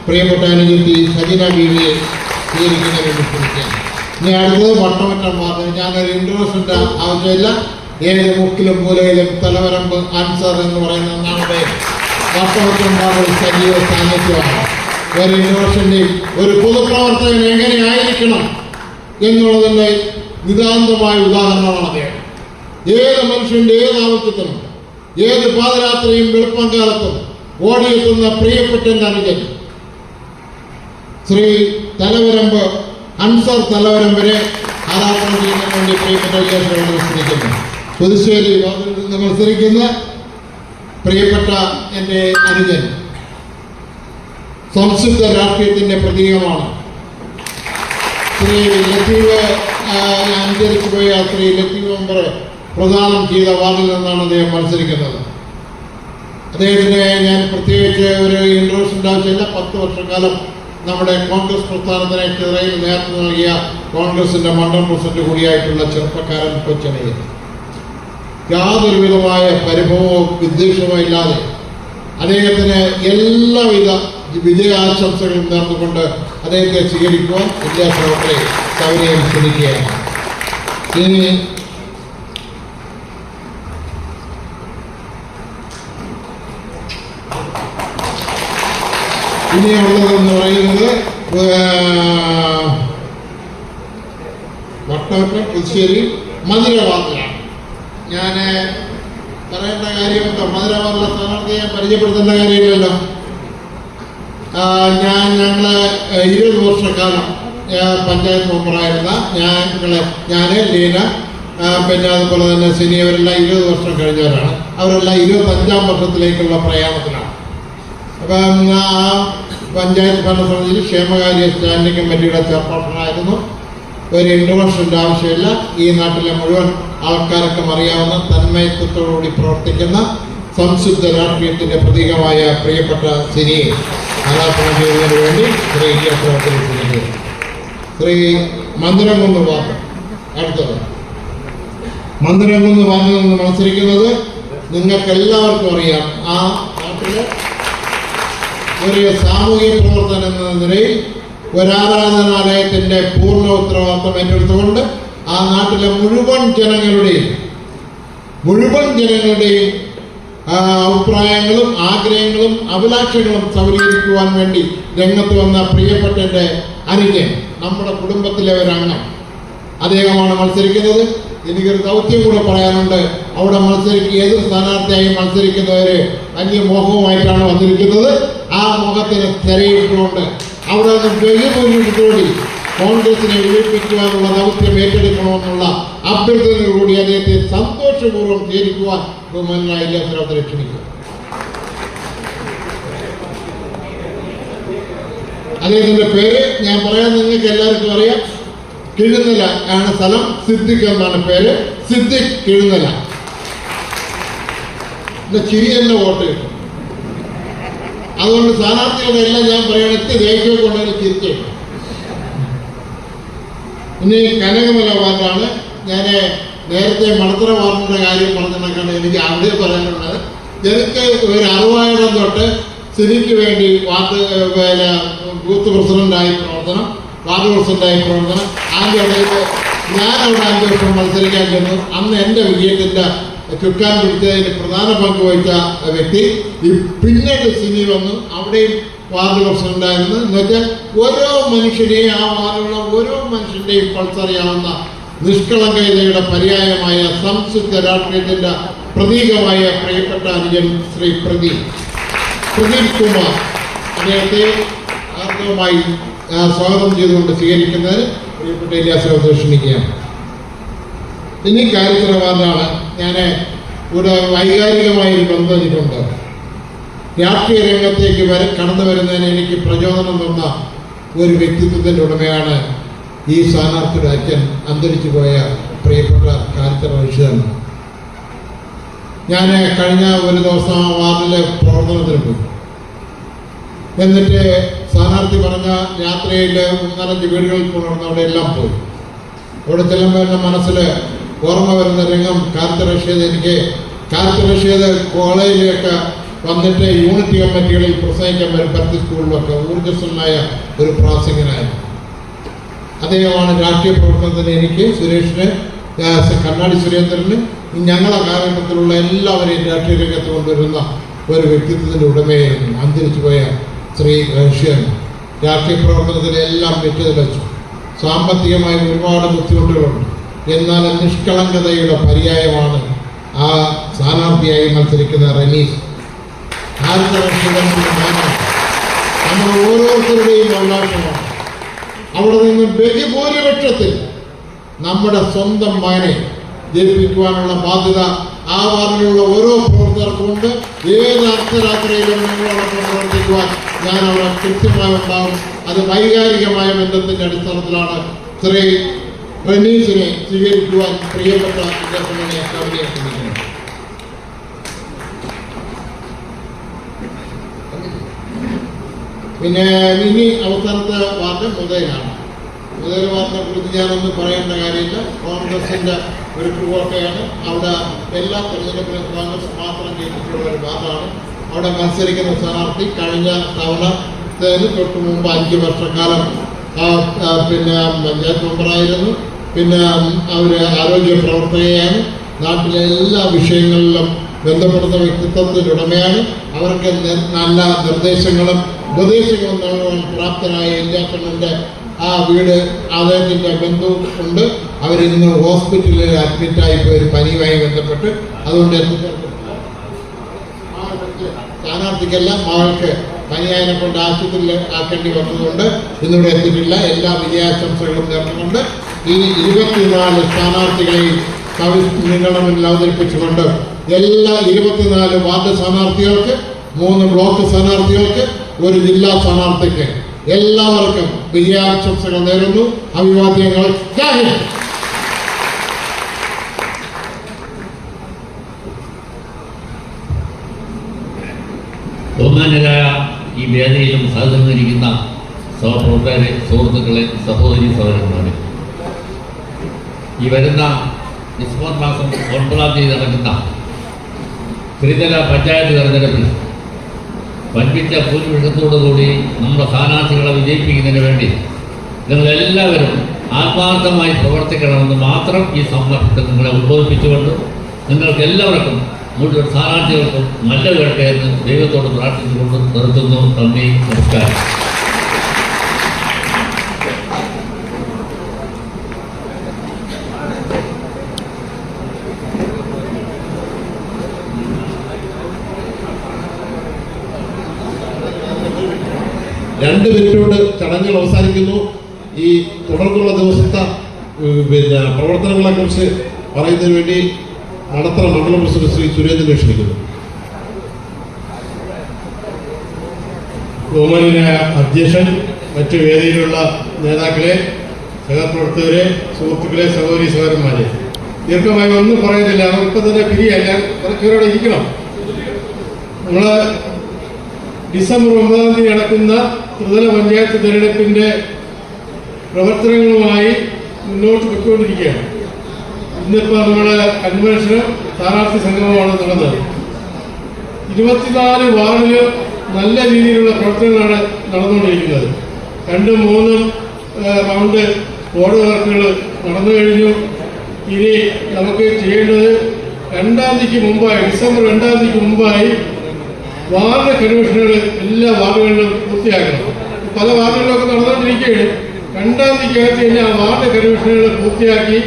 പ്രിയപ്പെട്ട അനുജത്തി സജിന ബേബിയെ സ്വീകരിക്കുന്നതിന് വേണ്ടി ക്ഷണിക്കുകയാണ്. ഇനി അടുത്തത് വട്ടമറ്റം വാർഡ്. ഞാനൊരു ഇൻട്രൊഡക്ഷൻ്റെ ആവശ്യമില്ല. ഏത് മുക്കിലും മൂലയിലും തലവരമ്പ് അൻസർ എന്ന് പറയുന്ന നമ്മുടെ വട്ടമറ്റം വാർഡിൽ സജീവ സാന്നിധ്യമാണ്. ഒരു ഇൻട്രൊഡക്ഷൻ്റെയും ഒരു പൊതുപ്രവർത്തകൻ എങ്ങനെ ആയിരിക്കണം എന്നുള്ളതിൻ്റെ നിതാന്തമായ ഉദാഹരണമാണ് അദ്ദേഹം. ഏത് മനുഷ്യന്റെ ഏത് ആവശ്യത്തിനും ഏത് പാദയാത്രയും വെളുപ്പം കാലത്തും ഓടിയെത്തുന്ന പ്രിയപ്പെട്ട അനുജൻ ശ്രീ തലവരമ്പ് അൻസാർ തലവരം വരെ ആരാധന ചെയ്യുന്നതിന് വേണ്ടി പ്രിയപ്പെട്ട എല്ലാവരും മത്സരിക്കുന്നു. പുതുശ്ശേരി നിന്ന് മത്സരിക്കുന്ന പ്രിയപ്പെട്ട എൻ്റെ അനുജൻ സംശുദ്ധ രാഷ്ട്രീയത്തിൻ്റെ പ്രതീകമാണ്. ശ്രീ ലത്തീഫ് അന്തരിച്ചു പോയ ശ്രീ ലത്തീഫ് മെമ്പർ പ്രദാനം ചെയ്ത വാർഡിൽ നിന്നാണ് അദ്ദേഹം മത്സരിക്കുന്നത്. അദ്ദേഹത്തിന് ഞാൻ പ്രത്യേകിച്ച് ഒരു ഇൻട്രൊഡക്ഷൻ്റെ ആവശ്യമില്ല. 10 വർഷക്കാലം നമ്മുടെ കോൺഗ്രസ് പ്രസ്ഥാനത്തിനെ ചിറയിൽ നേതൃത്വം നൽകിയ കോൺഗ്രസിന്റെ മണ്ഡലം പ്രസിഡന്റ് കൂടിയായിട്ടുള്ള ചെറുപ്പക്കാരൻ കൊച്ചനയിൽ യാതൊരു വിധമായ പരിഭവവും വിദ്വേഷമോ ഇല്ലാതെ അദ്ദേഹത്തിന് എല്ലാവിധ വിജയാശംസകളും നേർന്നുകൊണ്ട് അദ്ദേഹത്തെ സ്വീകരിക്കുവാൻ ഇന്ത്യ പ്രവർത്തകരെ സൗകര്യം ക്ഷണിക്കുകയാണ്. ഇനിയുള്ളതെന്ന് പറയുന്നത് വട്ടവട്ടം പുതുശ്ശേരി മധുരവാർഡിലാണ്. ഞാൻ പറയേണ്ട കാര്യമുണ്ടോ? മധുരവാർഡിലെ സ്ഥാനാർത്ഥിയെ ഞാൻ പരിചയപ്പെടുത്തേണ്ട കാര്യമില്ലല്ലോ. ഞങ്ങള് 20 വർഷക്കാലം പഞ്ചായത്ത് മെമ്പറായിരുന്ന ഞാൻ ലീന പിന്നെ അതുപോലെ തന്നെ സിനി അവരെല്ലാം 20 വർഷം കഴിഞ്ഞവരാണ്. അവരെല്ലാം 25ാം വർഷത്തിലേക്കുള്ള പ്രയാണത്തിലാണ്. അപ്പം ആ പഞ്ചായത്ത് ഭരണസമിതിയിൽ ക്ഷേമകാര്യ സ്റ്റാൻഡിംഗ് കമ്മിറ്റിയുടെ ചെയർപേഴ്സണായിരുന്നു. ഒരു ഇൻട്രൊഡക്ഷൻ്റെ ആവശ്യമില്ല. ഈ നാട്ടിലെ മുഴുവൻ ആൾക്കാർക്കും അറിയാവുന്ന തന്മയത്വത്തോടുകൂടി പ്രവർത്തിക്കുന്ന സംശുദ്ധ രാഷ്ട്രീയത്തിൻ്റെ പ്രതീകമായ പ്രിയപ്പെട്ട സിനിയെ ആരാധന ചെയ്യുന്നതിന് വേണ്ടി ശ്രീ പ്രവർത്തനം ശ്രീ മന്ദിരംകുന്ന് വാർഡ്. അടുത്തത് മന്ദിരംകുന്ന് വാർഡിൽ നിന്ന് മത്സരിക്കുന്നത് നിങ്ങൾക്ക് എല്ലാവർക്കും അറിയാം. ആ നാട്ടിലെ ഒരു സാമൂഹിക പ്രവർത്തനം എന്ന നിലയിൽ ഒരാരാധനാലയത്തിന്റെ പൂർണ്ണ ഉത്തരവാദിത്വം ഏറ്റെടുത്തുകൊണ്ട് ആ നാട്ടിലെ മുഴുവൻ ജനങ്ങളുടെയും അഭിപ്രായങ്ങളും ആഗ്രഹങ്ങളും അഭിലാഷങ്ങളും സൗകര്യക്കുവാൻ വേണ്ടി രംഗത്ത് വന്ന പ്രിയപ്പെട്ട എൻ്റെ അനുജൻ, നമ്മുടെ കുടുംബത്തിലെ ഒരംഗം, അദ്ദേഹമാണ് മത്സരിക്കുന്നത്. എനിക്കൊരു ദൗത്യം കൂടെ പറയാനുണ്ട്. അവിടെ ഏത് സ്ഥാനാർത്ഥിയായി മത്സരിക്കുന്നവര് വലിയ മോഹവുമായിട്ടാണ് വന്നിരിക്കുന്നത്. ആ മോഹത്തിന് തിരയിട്ടുകൊണ്ട് അവിടെ നിന്ന് ബഹുഭൂരിപക്ഷത്തോടെ കോൺഗ്രസിനെ വിജയിപ്പിക്കുവാനുള്ള ദൗത്യം ഏറ്റെടുക്കണമെന്നുള്ള അഭ്യർത്ഥനയോടുകൂടി അദ്ദേഹത്തെ സന്തോഷപൂർവ്വം സ്വീകരിക്കുവാൻ ബഹുമാനായ എല്ലാവരും ക്ഷണിക്കുക. അദ്ദേഹത്തിന്റെ പേര് ഞാൻ പറയാൻ നിങ്ങൾക്ക് എല്ലാവർക്കും അറിയാം. കിഴുന്നല ആണ് സ്ഥലം. സിദ്ദിഖ് എന്നാണ് പേര്. സിദ്ദിഖ് കിഴുന്നല. ചിരി തന്നെ വോട്ട് കിട്ടും. അതുകൊണ്ട് സ്ഥാനാർത്ഥികളുടെ എല്ലാം ഞാൻ പറയണം, എത്തി ദേഷ്യം കൊണ്ടതിന് ചിരിച്ചേക്കും. ഇനി കനകമല വാർഡാണ്. ഞാൻ നേരത്തെ മണത്തറ വാർഡിന്റെ കാര്യം പറഞ്ഞിട്ടാണ് എനിക്ക് അവിടെ പറയാനുള്ളത്. എനിക്ക് ഒരു 60 തൊട്ട് സിനിക്ക് വേണ്ടി ബൂത്ത് പ്രസിഡന്റായി പ്രവർത്തനം, വാർഡ് പ്രസിഡന്റായി പ്രവർത്തനം. അതിൻ്റെ ഇടയിൽ ഞാൻ അവിടെ 5 വർഷം മത്സരിക്കാൻ ചെന്നു. അന്ന് എൻ്റെ വിജയത്തിൻ്റെ ചുക്കാൻ പിടിച്ചതിന് പ്രധാന പങ്ക് വഹിച്ച വ്യക്തി. പിന്നീട് സിനി വന്നു. അവിടെയും വാർഡ് പ്രസിഡന്റായിരുന്നു. എന്ന് വെച്ചാൽ ഓരോ മനുഷ്യനെയും ആ വാർഡിലുള്ള ഓരോ മനുഷ്യന്റെയും പൾസറിയാവുന്ന നിഷ്കളങ്കതയുടെ പര്യായമായ സംശുദ്ധ രാഷ്ട്രീയത്തിന്റെ പ്രതീകമായ പ്രിയപ്പെട്ട അനുജൻ ശ്രീ പ്രദീപ് കുമാർ, അദ്ദേഹത്തെ ആർദ്രമായി സ്വാഗതം ചെയ്തുകൊണ്ട് സ്വീകരിക്കുന്നതിന് പ്രിയപ്പെട്ട ഇല്ലാസ ക്ഷണിക്കുകയാണ്. ഇനി കാര്യത്തിലെ വാർഡാണ്. ഞാൻ ഇവിടെ വൈകാരികമായൊരു ബന്ധം എനിക്കുണ്ട്. രാഷ്ട്രീയ രംഗത്തേക്ക് കടന്നു വരുന്നതിന് എനിക്ക് പ്രചോദനം തന്ന ഒരു വ്യക്തിത്വത്തിൻ്റെ ഉടമയാണ് ഈ സ്ഥാനാർത്ഥിയുടെ അച്ഛൻ, അന്തരിച്ചു പോയ പ്രിയപ്പെട്ട കാര്യത്തിലെ റഷീദാണ്. ഞാൻ കഴിഞ്ഞ ഒരു ദിവസം ആ വാർഡിലെ പ്രവർത്തനത്തിന് പോയി. എന്നിട്ട് സ്ഥാനാർത്ഥി പറഞ്ഞ യാത്രയിൽ 3-4 വീടുകളിൽ കൊണ്ടുവന്ന് അവിടെ എല്ലാം പോയി. അവിടെ ചെല്ലുമ്പോൾ എൻ്റെ മനസ്സിൽ ഓർമ്മ വരുന്ന രംഗം എനിക്ക് കാർത്തി റഷീദ് കോളേജിലേക്ക് വന്നിട്ട് യൂണിറ്റ് കമ്മിറ്റികളിൽ പ്രസംഗിക്കാൻ വരും. പത്ത് സ്കൂളിലൊക്കെ ഊർജ്ജസ്വനായ ഒരു പ്രാസംഗികനായിരുന്നു. അദ്ദേഹമാണ് രാഷ്ട്രീയ പ്രവർത്തനത്തിന് എനിക്ക്, സുരേഷിന്, കണ്ണാടി സുരേന്ദ്രന്, ഞങ്ങളെ കാലഘട്ടത്തിലുള്ള എല്ലാവരെയും രാഷ്ട്രീയ രംഗത്ത് കൊണ്ടുവരുന്ന ഒരു വ്യക്തിത്വത്തിൻ്റെ ഉടമയായിരുന്നു അന്തരിച്ചു പോയ ശ്രീ റഷ്യൻ. രാഷ്ട്രീയ പ്രവർത്തനത്തിലെല്ലാം വെച്ചു. സാമ്പത്തികമായി ഒരുപാട് ബുദ്ധിമുട്ടുകളുണ്ട്. എന്നാൽ നിഷ്കളങ്കതയുടെ പര്യായമാണ് ആ സ്ഥാനാർത്ഥിയായി മത്സരിക്കുന്ന റനീസ്. നമ്മൾ ഓരോരുത്തരുടെയും അഭിലാഷമാണ് അവിടെ നിന്ന് ബഹുഭൂരിപക്ഷത്തിൽ നമ്മുടെ സ്വന്തം മകനെ ജയിപ്പിക്കുവാനുള്ള ബാധ്യത ആ വാർഡിലുള്ള ഓരോ പ്രവർത്തകർക്കുമുണ്ട്. ഏത് അർദ്ധരാത്രിയിലും നിങ്ങളോടൊപ്പം പ്രവർത്തിക്കുവാൻ ഞാൻ അവിടെ കൃത്യമായി ഉണ്ടാവും. അത് വൈകാരികമായ ബന്ധത്തിന്റെ അടിസ്ഥാനത്തിലാണ് ശ്രീ റനീസിനെ സ്വീകരിക്കുവാൻ പ്രിയപ്പെട്ട വിദ്യാർത്ഥികളെ ശ്രമിക്കുന്നത്. പിന്നെ ഇനി അവസാനത്തെ വാർഡ് മുതലാണ്. മുതൽ വാർഡിനെ കുറിച്ച് ഞാനൊന്നും പറയേണ്ട കാര്യമില്ല. കോൺഗ്രസിന്റെ ഒരു കുറുവൊക്കെയാണ്. അവിടെ എല്ലാ തെരഞ്ഞെടുപ്പിലും കോൺഗ്രസ് മാത്രം ജയിച്ചിട്ടുള്ള ഒരു വാർഡാണ്. അവിടെ മത്സരിക്കുന്ന സ്ഥാനാർത്ഥി കഴിഞ്ഞ തവണത്തേന് തൊട്ട് മുമ്പ് 5 വർഷക്കാലം പിന്നെ പഞ്ചായത്ത് മെമ്പറായിരുന്നു. പിന്നെ അവർ ആരോഗ്യ പ്രവർത്തകയാണ്. നാട്ടിലെ എല്ലാ വിഷയങ്ങളിലും ബന്ധപ്പെടുന്ന വ്യക്തിത്വത്തിനുടമയാണ്. അവർക്ക് നല്ല നിർദ്ദേശങ്ങളും ഉപദേശങ്ങളും നൽകാൻ പ്രാപ്തനായ ഇല്ലാത്തവന്റെ ആ വീട് അദ്ദേഹത്തിന്റെ ബന്ധു ഉണ്ട്. അവരിന്ന് ഹോസ്പിറ്റലിൽ അഡ്മിറ്റായി പോയി ഒരു പനിയുമായി ബന്ധപ്പെട്ട്. അതുകൊണ്ട് സ്ഥാനാർത്ഥിക്കെല്ലാം മകൾക്ക് പനിയായതിനെ കൊണ്ട് ആശുപത്രിയിൽ ആക്കേണ്ടി വന്നതുകൊണ്ട് ഇന്നിവിടെ എത്തിയിട്ടില്ല. എല്ലാ വിജയാശംസകളും നേർന്നുകൊണ്ട് ഈ 24 സ്ഥാനാർത്ഥികളെയും നിങ്ങളെ അവതരിപ്പിച്ചുകൊണ്ട് എല്ലാ 24 വാർഡ് സ്ഥാനാർത്ഥികൾക്ക്, 3 ബ്ലോക്ക് സ്ഥാനാർത്ഥികൾക്ക്, 1 ജില്ലാ സ്ഥാനാർത്ഥിക്ക് എല്ലാവർക്കും വിജയാശംസകൾ നേരുന്നു. അഭിവാദ്യങ്ങൾ. ബഹുമാന്യരായ ഈ വേദിയിലും സഹകരിക്കുന്ന സഹപ്രവർത്തകരെ, സുഹൃത്തുക്കളെ, സഹോദരി സഹോദരന്മാരെ, ഈ വരുന്ന ഡിസംബർ മാസം 9-ാം തീയതി നടക്കുന്ന ത്രിതല പഞ്ചായത്ത് തെരഞ്ഞെടുപ്പിൽ വൻപിച്ച ഭൂരിപക്ഷത്തോടുകൂടി നമ്മുടെ സ്ഥാനാർത്ഥികളെ വിജയിപ്പിക്കുന്നതിന് വേണ്ടി നിങ്ങളെല്ലാവരും ആത്മാർത്ഥമായി പ്രവർത്തിക്കണമെന്ന് മാത്രം ഈ സന്ദർഭത്തിൽ നിങ്ങളെ ഉദ്ബോധിപ്പിച്ചുകൊണ്ട് നിങ്ങൾക്ക് എല്ലാവർക്കും മുഴുവൻ സ്ഥാനാർത്ഥികൾക്കും നല്ല കേട്ടെ എന്ന് ദൈവത്തോട് പ്രാർത്ഥിച്ചുകൊണ്ട് നിർത്തുന്നു. നന്ദി, നമസ്കാരം. രണ്ട് മിനിറ്റോട് ചടങ്ങുകൾ അവസാനിക്കുന്നു. ഈ തുടർന്നുള്ള ദിവസത്തെ പിന്നെ പ്രവർത്തനങ്ങളെ കുറിച്ച് പറയുന്നതിന് വേണ്ടി നടത്തറ മണ്ഡലം പ്രസിഡന്റ് ശ്രീ സുരേന്ദ്രനെ ക്ഷണിക്കുന്നു. ബഹുമാന്യനായ അധ്യക്ഷൻ, മറ്റു വേദിയിലുള്ള നേതാക്കളെ, സഹപ്രവർത്തകരെ, സുഹൃത്തുക്കളെ, സഹോദരി സഹോദരന്മാരെ, ദീർഘമായി ഒന്നും പറയുന്നില്ല. ഇപ്പം തന്നെ പിരിയല്ല, കുറച്ചുപേരോടെ ഇരിക്കണം. നമ്മൾ ഡിസംബർ 9-ാം തീയതി നടക്കുന്ന ത്രിതല പഞ്ചായത്ത് തെരഞ്ഞെടുപ്പിന്റെ പ്രവർത്തനങ്ങളുമായി മുന്നോട്ട് പോയിക്കൊണ്ടിരിക്കുകയാണ്. ഇന്നിപ്പോൾ നമ്മുടെ കൺവെൻഷനും സ്ഥാനാർത്ഥി സംഗമമാണ് നടന്നത്. 24 വാർഡിലും നല്ല രീതിയിലുള്ള പ്രവർത്തനങ്ങളാണ് നടന്നുകൊണ്ടിരിക്കുന്നത്. 2ഉം 3ഉം റൗണ്ട് ബോർഡ് വർക്കുകൾ നടന്നു കഴിഞ്ഞു. ഇനി നമുക്ക് ചെയ്യേണ്ടത് 2-ാം തീയതിക്ക് മുമ്പായി, ഡിസംബർ 2-ാം തീയതിക്ക് മുമ്പായി വാർഡ് കൺവെൻഷനുകൾ എല്ലാ വാർഡുകളിലും പൂർത്തിയാക്കണം. പല വാർഡുകളിലൊക്കെ നടന്നുകൊണ്ടിരിക്കുകയാണ്. 2-ാം തീയതിക്കകത്ത് തന്നെ ആ വാർഡ് കൺവെൻഷനുകൾ പൂർത്തിയാക്കി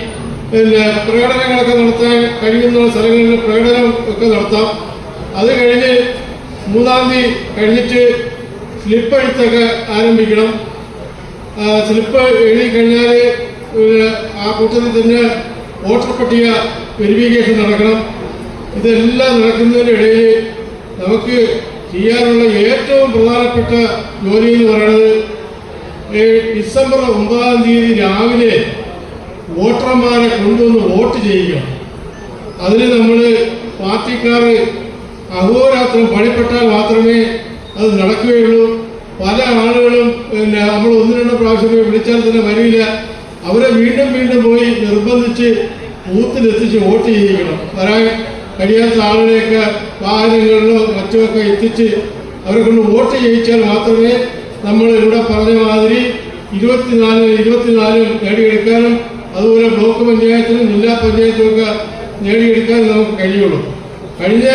പിന്നെ പ്രകടനങ്ങളൊക്കെ നടത്താൻ കഴിയുന്ന സ്ഥലങ്ങളിൽ പ്രകടനം ഒക്കെ നടത്താം. അത് കഴിഞ്ഞ് 3-ാം തീയതി കഴിഞ്ഞിട്ട് സ്ലിപ്പ് എഴുത്തൊക്കെ ആരംഭിക്കണം. സ്ലിപ്പ് എഴുതി കഴിഞ്ഞാൽ ആ കൂട്ടത്തിൽ തന്നെ വോട്ടർ പട്ടിക വെരിഫിക്കേഷൻ നടക്കണം. ഇതെല്ലാം നടക്കുന്നതിൻ്റെ ഇടയിൽ നമുക്ക് ചെയ്യാനുള്ള ഏറ്റവും പ്രധാനപ്പെട്ട ജോലി എന്ന് പറയുന്നത് ഡിസംബർ 9-ാം തീയതി രാവിലെ വോട്ടർമാരെ കൊണ്ടുവന്ന് വോട്ട് ചെയ്യിക്കണം. അതിന് നമ്മൾ പാർട്ടിക്കാർ അഹോരാത്രം പണിപ്പെട്ടാൽ മാത്രമേ അത് നടക്കുകയുള്ളൂ. പല ആളുകളും പിന്നെ നമ്മൾ 1-2 പ്രാവശ്യമേ വിളിച്ചാൽ തന്നെ വരില്ല. അവരെ വീണ്ടും വീണ്ടും പോയി നിർബന്ധിച്ച് ബൂത്തിലെത്തിച്ച് വോട്ട് ചെയ്യിക്കണം. വരാൻ കഴിയാത്ത ആളുകളെയൊക്കെ വാഹനങ്ങളിലോ മറ്റുമൊക്കെ എത്തിച്ച് അവരെ കൊണ്ട് വോട്ട് ചെയ്യിച്ചാൽ മാത്രമേ നമ്മൾ ഇവിടെ പറഞ്ഞ മാതിരി 24 നേടിയെടുക്കാനും അതുപോലെ ബ്ലോക്ക് പഞ്ചായത്തിനും ജില്ലാ പഞ്ചായത്തും ഒക്കെ നേടിയെടുക്കാനും നമുക്ക് കഴിയുള്ളൂ. കഴിഞ്ഞ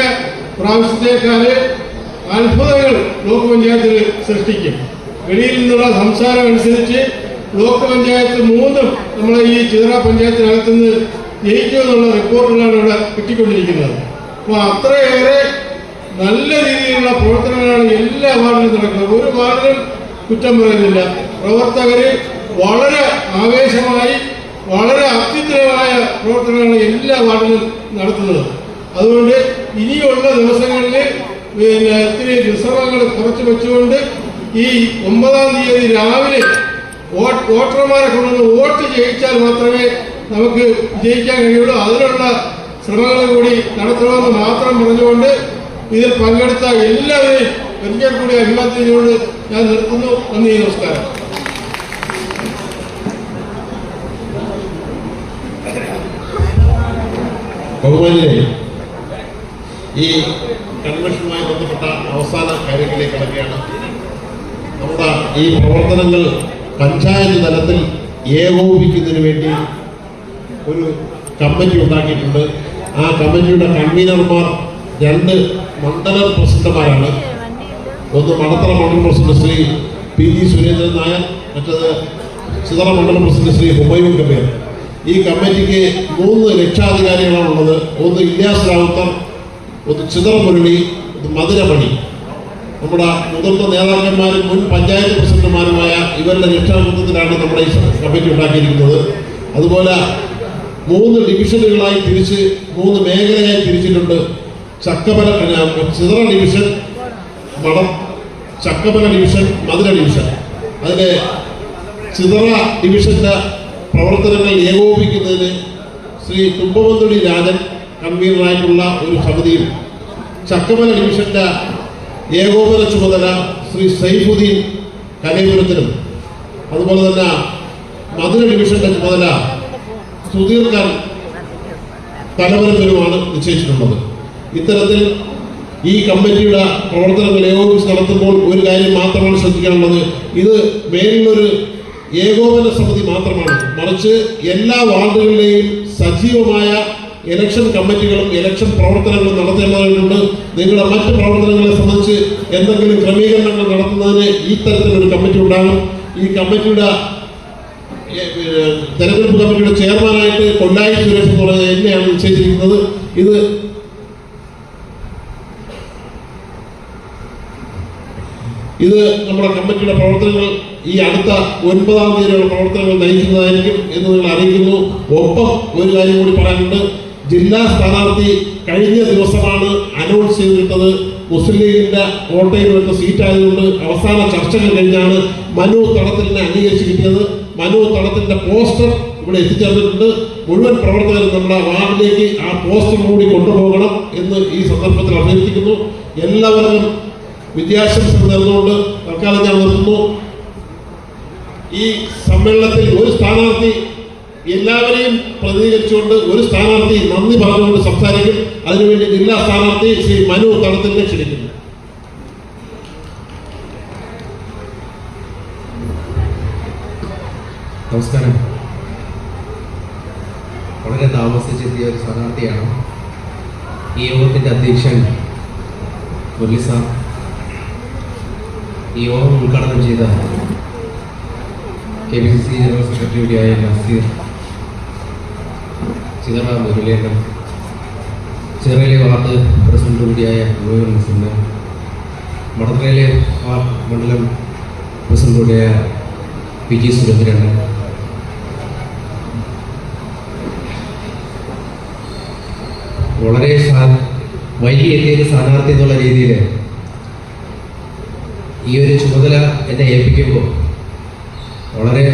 പ്രാവശ്യത്തേക്കാള് അത്ഭുതങ്ങൾ ബ്ലോക്ക് പഞ്ചായത്തിൽ സൃഷ്ടിക്കും. വെളിയിൽ നിന്നുള്ള സംസാരം അനുസരിച്ച് ബ്ലോക്ക് പഞ്ചായത്ത് 3ഉം നമ്മളെ ഈ ചിതറ പഞ്ചായത്തിനകത്തുനിന്ന് ജയിക്കുമെന്നുള്ള റിപ്പോർട്ടുകളാണ് ഇവിടെ കിട്ടിക്കൊണ്ടിരിക്കുന്നത്. അപ്പോൾ അത്രയേറെ നല്ല രീതിയിലുള്ള പ്രവർത്തനങ്ങളാണ് എല്ലാ വാർഡിലും നടക്കുന്നത്. ഒരു വാർഡിലും കുറ്റം പറയുന്നില്ല. പ്രവർത്തകർ വളരെ ആവേശമായി വളരെ അത്യുത്തരമായ പ്രവർത്തനങ്ങളാണ് എല്ലാ വാർഡിലും നടത്തുന്നത്. അതുകൊണ്ട് ഇനിയുള്ള ദിവസങ്ങളിൽ ഇത്തിരി വിശ്രമങ്ങൾ കുറച്ച് വെച്ചുകൊണ്ട് ഈ 9-ാം തീയതി രാവിലെ വോട്ടർമാരെ കൊണ്ടുവന്ന് വോട്ട് ചെയ്യിച്ചാൽ മാത്രമേ നമുക്ക് വിജയിക്കാൻ കഴിയുള്ളൂ. അതിനുള്ള ശ്രമങ്ങൾ കൂടി നടത്തണമെന്ന് മാത്രം പറഞ്ഞുകൊണ്ട് ഇതിൽ പങ്കെടുത്ത എല്ലാവരെയും ഒരിക്കൽ കൂടി അഭിവാദ്യത്തോട് ഞാൻ നിർത്തുന്നു. നന്ദി, നമസ്കാരം. ബഹുമാനിയെ, ഈ കൺവെൻഷനുമായി ബന്ധപ്പെട്ട അവസാന കാര്യങ്ങളിലേക്ക് കടക്കുകയാണ്. നമ്മുടെ ഈ പ്രവർത്തനങ്ങൾ പഞ്ചായത്ത് തലത്തിൽ ഏകോപിപ്പിക്കുന്നതിന് വേണ്ടി ഒരു കമ്മിറ്റി ഉണ്ടാക്കിയിട്ടുണ്ട്. ആ കമ്മിറ്റിയുടെ കൺവീനർമാർ 2 മണ്ഡലം പ്രസിഡന്റുമാരാണ്. ഒന്ന് മണത്തറ മണ്ഡലം പ്രസിഡന്റ് ശ്രീ PG സുരേന്ദ്രൻ നായർ, മറ്റത് ചിതറ മണ്ഡലം പ്രസിഡന്റ് ശ്രീ ഹുമയൂൺ കബീർ. ഈ കമ്മിറ്റിക്ക് 3 രക്ഷാധികാരികളാണുള്ളത്. ഒന്ന് ഇല്യാസ് റാവുത്തർ, ഒന്ന് ചിതറ മുരളി, ഒന്ന് മധുരമണി. നമ്മുടെ മുതിർന്ന നേതാക്കന്മാരും മുൻ പഞ്ചായത്ത് പ്രസിഡന്റുമാരുമായ ഇവരുടെ രക്ഷാകർത്തത്തിലാണ് നമ്മുടെ ഈ കമ്മിറ്റി ഉണ്ടാക്കിയിരിക്കുന്നത്. അതുപോലെ 3 ഡിവിഷനുകളായി തിരിച്ച് 3 മേഖലയായി തിരിച്ചിട്ടുണ്ട്. ചിതറ ഡിവിഷൻ, ചക്കമല ഡിവിഷൻ, മധുര ഡിവിഷൻ. അതിലെ ചിതറ ഡിവിഷന്റെ പ്രവർത്തനങ്ങൾ ഏകോപിക്കുന്നതിന് ശ്രീ തുമ്പമന്തുടി രാജൻ കൺവീനറായിട്ടുള്ള ഒരു സമിതിയും, ചക്കമല ഡിവിഷന്റെ ഏകോപന ചുമതല ശ്രീ സൈഫുദ്ദീൻ കലൈപുരത്തിനും, അതുപോലെ തന്നെ മധുര ഡിവിഷന്റെ ചുമതല സുധീർ ഖാൻ തലവരത്തിനുമാണ് നിശ്ചയിച്ചിട്ടുള്ളത്. ഇത്തരത്തിൽ ഈ കമ്മിറ്റിയുടെ പ്രവർത്തനങ്ങൾ ഏകോപിച്ച് നടത്തുമ്പോൾ ഒരു കാര്യം മാത്രമാണ് ശ്രദ്ധിക്കാനുള്ളത്. ഇത് മേലിലൊരു ഏകോപന സമിതി മാത്രമാണ്, മറിച്ച് എല്ലാ വാർഡുകളിലെയും സജീവമായ ഇലക്ഷൻ കമ്മിറ്റികളും ഇലക്ഷൻ പ്രവർത്തനങ്ങളും നടത്തേണ്ടതായിട്ടുണ്ട്. നിങ്ങളുടെ മറ്റ് പ്രവർത്തനങ്ങളെ സംബന്ധിച്ച് എന്തെങ്കിലും ക്രമീകരണങ്ങൾ നടത്തുന്നതിന് ഈ തരത്തിലൊരു കമ്മിറ്റി ഉണ്ടാകും. ഈ കമ്മിറ്റിയുടെ തെരഞ്ഞെടുപ്പ് കമ്മിറ്റിയുടെ ചെയർമാനായിട്ട് കൊല്ലായി സുരേഷ് എന്ന് പറഞ്ഞ എന്നെയാണ് നിശ്ചയിച്ചിരിക്കുന്നത്. ഇത് നമ്മുടെ കമ്മിറ്റിയുടെ പ്രവർത്തനങ്ങൾ ഈ അടുത്ത 9-ാം തീയതിയുള്ള പ്രവർത്തനങ്ങൾ നയിക്കുന്നതായിരിക്കും എന്ന് നിങ്ങൾ അറിയിക്കുന്നു. ഒപ്പം ഒരു കാര്യം കൂടി പറയാനുണ്ട്. ജില്ലാ സ്ഥാനാർത്ഥി കഴിഞ്ഞ ദിവസമാണ് അനൗൺസ് ചെയ്തിട്ടത്. മുസ്ലിം ലീഗിന്റെ കോട്ടയിൽ വെച്ച സീറ്റായതുകൊണ്ട് അവസാന ചർച്ചകൾ കഴിഞ്ഞാണ് മനു തടത്തിലിനെ അംഗീകരിച്ച് കിട്ടിയത്. മനു തടത്തിന്റെ പോസ്റ്റർ ഇവിടെ എത്തിച്ചേർന്നിട്ടുണ്ട്. മുഴുവൻ പ്രവർത്തകരും നമ്മുടെ വാർഡിലേക്ക് ആ പോസ്റ്റർ കൂടി കൊണ്ടുപോകണം എന്ന് ഈ സന്ദർഭത്തിൽ അഭ്യർത്ഥിക്കുന്നു. എല്ലാവർക്കും വിദ്യാശംസകൾ നേർന്നുകൊണ്ട് തൽക്കാലം ഞാൻ നിർത്തുന്നു. ഈ സമ്മേളനത്തിൽ ഒരു സ്ഥാനാർത്ഥി എല്ലാവരെയും പ്രതിനിധീകരിച്ചുകൊണ്ട് ഒരു സ്ഥാനാർത്ഥി നന്ദി പറഞ്ഞുകൊണ്ട് സംസാരിക്കും. അതിനുവേണ്ടി ജില്ലാ സ്ഥാനാർത്ഥി ശ്രീ മനു തടത്തിലിനെ ക്ഷണിക്കുന്നു. നമസ്കാരം. വളരെ താമസിച്ചെത്തിയ ഒരു സ്ഥാനാർത്ഥിയാണ് ഈ യോഗത്തിൻ്റെ അധ്യക്ഷൻ മുരളി സാർ. ഈ യോഗം ഉദ്ഘാടനം ചെയ്ത KPCC ജനറൽ സെക്രട്ടറി കൂടിയായ നസീർ, ചിതറ മുരളിയേട്ടൻ, ചിറയിലെ വാർഡ് പ്രസിഡന്റ് കൂടിയായ മുഴുവൻ, മടത്തറയിലെ മണ്ഡലം പ്രസിഡന്റ് കൂടിയായ PG സുരേന്ദ്രൻ, വളരെ വൈകി എത്തിയ സ്ഥാനാർത്ഥി എന്നുള്ള രീതിയിൽ ഈ ഒരു ചുമതല എന്നെ ഏൽപ്പിക്കുമ്പോൾ വളരെ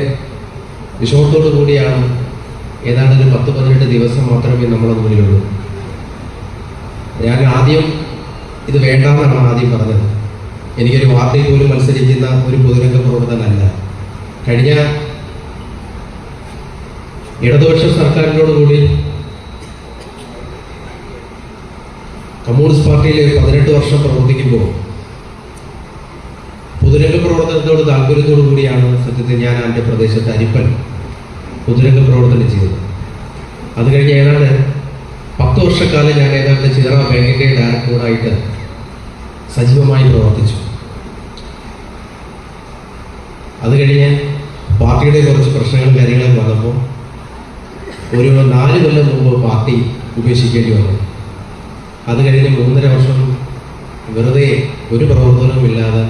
വിഷമത്തോടു കൂടിയാണ്. ഏതാണ്ട് ഒരു 10-18 ദിവസം മാത്രമേ നമ്മളെ മുന്നിലുള്ളൂ. ഞാൻ ആദ്യം ഇത് വേണ്ടാന്നാണ് ആദ്യം പറഞ്ഞത്. എനിക്കൊരു വാർഡിൽ പോലും മത്സരിക്കുന്ന ഒരു പൊതുരംഗ പ്രവർത്തനമല്ല. കഴിഞ്ഞ ഇടതുപക്ഷ സർക്കാരിനോടുകൂടി കമ്മ്യൂണിസ്റ്റ് പാർട്ടിയിൽ 18 വർഷം പ്രവർത്തിക്കുമ്പോൾ പൊതുരംഗ പ്രവർത്തനത്തോട് താല്പര്യത്തോടു കൂടിയാണ് സത്യത്തിൽ ഞാൻ എൻ്റെ പ്രദേശത്ത് അരിപ്പൻ പൊതുരംഗ പ്രവർത്തനം ചെയ്തത്. അത് കഴിഞ്ഞ് ഏതാണ്ട് 10 വർഷക്കാലം ഞാൻ ഏതാണ്ട് ചിതറ ബാങ്കിൻ്റെ ഡയറക്ടറായിട്ട് സജീവമായി പ്രവർത്തിച്ചു. അത് കഴിഞ്ഞ് പാർട്ടിയുടെ കുറച്ച് പ്രശ്നങ്ങളും കാര്യങ്ങളും വന്നപ്പോൾ ഒരു 4 കൊല്ലം മുമ്പ് പാർട്ടി ഉപേക്ഷിക്കേണ്ടി വന്നു. അത് കഴിഞ്ഞ് 3.5 വർഷം വെറുതെ ഒരു പ്രവർത്തനവുമില്ലാതെ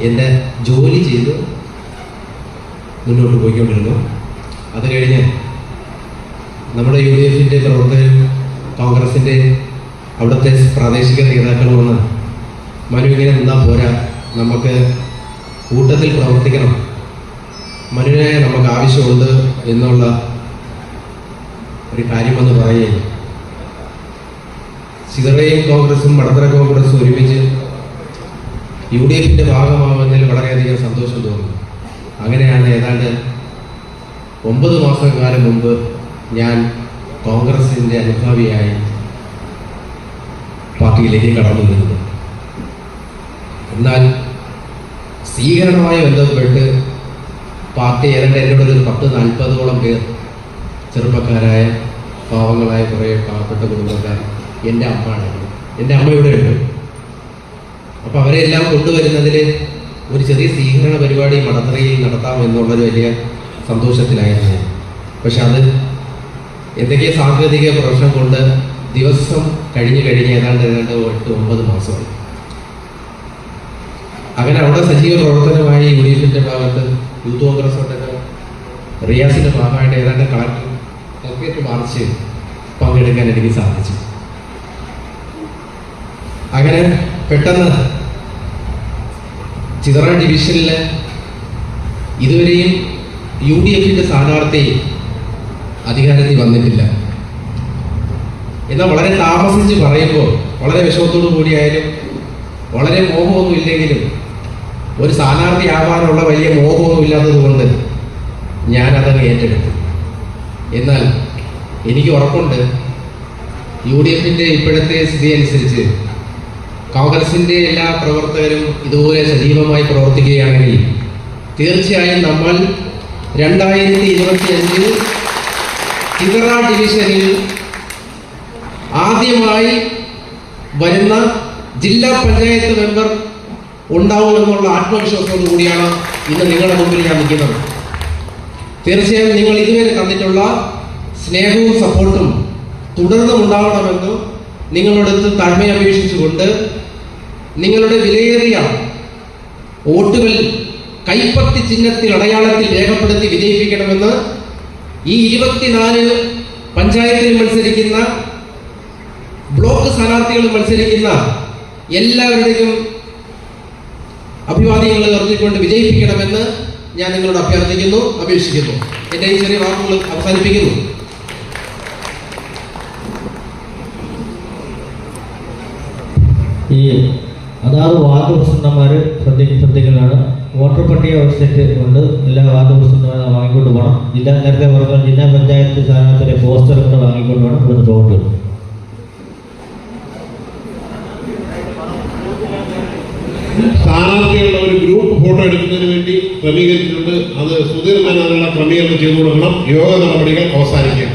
എൻ്റെ ജോലി ചെയ്ത് മുന്നോട്ട് പോയിക്കൊണ്ടിരുന്നു. അത് കഴിഞ്ഞ് നമ്മുടെ UDF-ൻ്റെ പ്രവർത്തകരും കോൺഗ്രസിൻ്റെ അവിടുത്തെ പ്രാദേശിക നേതാക്കളും വന്ന് മനു ഇങ്ങനെ നിന്നാൽ പോരാ, നമുക്ക് കൂട്ടത്തിൽ പ്രവർത്തിക്കണം, മനുവിനെ നമുക്ക് ആവശ്യമുണ്ട് എന്നുള്ള ഒരു കാര്യമെന്ന് പറയുകയും ചിതറയും കോൺഗ്രസും മടത്തറ കോൺഗ്രസും ഒരുമിച്ച് UDF-ൻ്റെ ഭാഗമാകുന്നതിൽ വളരെയധികം സന്തോഷം തോന്നുന്നു. അങ്ങനെയാണ് ഏതാണ്ട് 9 മാസക്കാലം മുമ്പ് ഞാൻ കോൺഗ്രസിൻ്റെ അനുഭാവിയായി പാർട്ടിയിലേക്ക് കടന്നു വരുന്നത്. എന്നാൽ സ്വീകരണവുമായി ബന്ധപ്പെട്ട് പാർട്ടി ഏതാണ്ട് എന്നോട് ഒരു 10-40ഓളം പേർ, ചെറുപ്പക്കാരായ പാവങ്ങളായ കുറേ പാവപ്പെട്ട കുടുംബക്കാർ, എൻ്റെ അമ്മയായിരുന്നു, എൻ്റെ അമ്മ ഇവിടെ ഉണ്ട്. അപ്പോൾ അവരെല്ലാം കൊണ്ടുവരുന്നതിൽ ഒരു ചെറിയ സ്വീകരണ പരിപാടി മടത്തറയിൽ നടത്താമെന്നുള്ളൊരു വലിയ സന്തോഷത്തിലായിരുന്നു. പക്ഷെ അത് എന്തൊക്കെ സാങ്കേതിക പ്രശ്നം കൊണ്ട് ദിവസം കഴിഞ്ഞ് ഏതാണ്ട് 8-9 മാസമായി. അങ്ങനെ അവിടെ സജീവ പ്രവർത്തനമായി UDF-ൻ്റെ ഭാഗത്ത് യൂത്ത് കോൺഗ്രസ് റിയാസിൻ്റെ ഭാഗമായിട്ട് ഏതാണ്ട് കളക്ടറേറ്റ് മാർച്ച് പങ്കെടുക്കാൻ എനിക്ക് സാധിച്ചു. അങ്ങനെ പെട്ടെന്ന് ചിതറ ഡിവിഷനിൽ ഇതുവരെയും UDF-ൻ്റെ സ്ഥാനാർത്ഥി അധികാരത്തിൽ വന്നിട്ടില്ല. എന്നാൽ വളരെ താമസിച്ച് പറയുമ്പോൾ, വളരെ വിഷമത്തോടു കൂടിയായാലും വളരെ മോഹമൊന്നും ഇല്ലെങ്കിലും ഒരു സ്ഥാനാർത്ഥി ആവാനുള്ള വലിയ മോഹമൊന്നും ഇല്ലാത്തത് കൊണ്ട് ഞാനതങ്ങ് ഏറ്റെടുത്തു. എന്നാൽ എനിക്ക് ഉറപ്പുണ്ട് UDF-ൻ്റെ ഇപ്പോഴത്തെ സ്ഥിതി അനുസരിച്ച് കോൺഗ്രസിൻ്റെ എല്ലാ പ്രവർത്തകരും ഇതുപോലെ സജീവമായി പ്രവർത്തിക്കുകയാണെങ്കിൽ തീർച്ചയായും നമ്മൾ 2025 ചിതറ ഡിവിഷനിൽ ആദ്യമായി വരുന്ന ജില്ലാ പഞ്ചായത്ത് മെമ്പർ ഉണ്ടാവുമെന്നുള്ള ആത്മവിശ്വാസത്തോടു കൂടിയാണ് ഇന്ന് നിങ്ങളുടെ മുമ്പിൽ ഞാൻ നിൽക്കുന്നത്. തീർച്ചയായും നിങ്ങൾ ഇതുവരെ തന്നിട്ടുള്ള സ്നേഹവും സപ്പോർട്ടും തുടർന്നും ഉണ്ടാവണമെന്ന് നിങ്ങളോടത്ത് താഴ്മ അപേക്ഷിച്ചുകൊണ്ട് നിങ്ങളുടെ വിലയേറിയ വോട്ടുകൾ കൈപ്പത്തി ചിഹ്നത്തിൽ അടയാളത്തിൽ രേഖപ്പെടുത്തി വിജയിപ്പിക്കണമെന്ന് ഈ 24 പഞ്ചായത്തിൽ മത്സരിക്കുന്ന ബ്ലോക്ക് സ്ഥാനാർത്ഥികൾ മത്സരിക്കുന്ന എല്ലാവരുടെയും അഭിവാദ്യങ്ങൾ ഉയർത്തിക്കൊണ്ട് വിജയിപ്പിക്കണമെന്ന് ഞാൻ നിങ്ങളോട് അഭ്യർത്ഥിക്കുന്നു, അപേക്ഷിക്കുന്നു. എൻ്റെ ഈ ചെറിയ വാക്കുകൾ അവസാനിപ്പിക്കുന്നു. ഈ അതാത് വാർഡ് പ്രസിഡന്റുമാർ ശ്രദ്ധിക്കുന്നതാണ്. വോട്ടർ പട്ടിക വെബ്സൈറ്റ് കൊണ്ട് എല്ലാ വാർഡ് പ്രസിഡന്റുമാരെ വാങ്ങിക്കൊണ്ട് പോകണം. നേരത്തെ പറഞ്ഞ ജില്ലാ പഞ്ചായത്ത് സ്ഥാനാർത്ഥിയുടെ പോസ്റ്റർ കൂടെ വാങ്ങിക്കൊണ്ട് വേണം ഇവിടുന്ന് പോകേണ്ടത്. സ്ഥാനാർത്ഥികളുടെ ഒരു ഗ്രൂപ്പ് ഫോട്ടോ എടുക്കുന്നതിന് വേണ്ടി ക്രമീകരിച്ചിട്ടുണ്ട്. അത് സുധീർ മേനോനുള്ള ക്രമീകരണം ചെയ്തു കൊടുക്കണം. യോഗ നടപടികൾ അവസാനിക്കുക.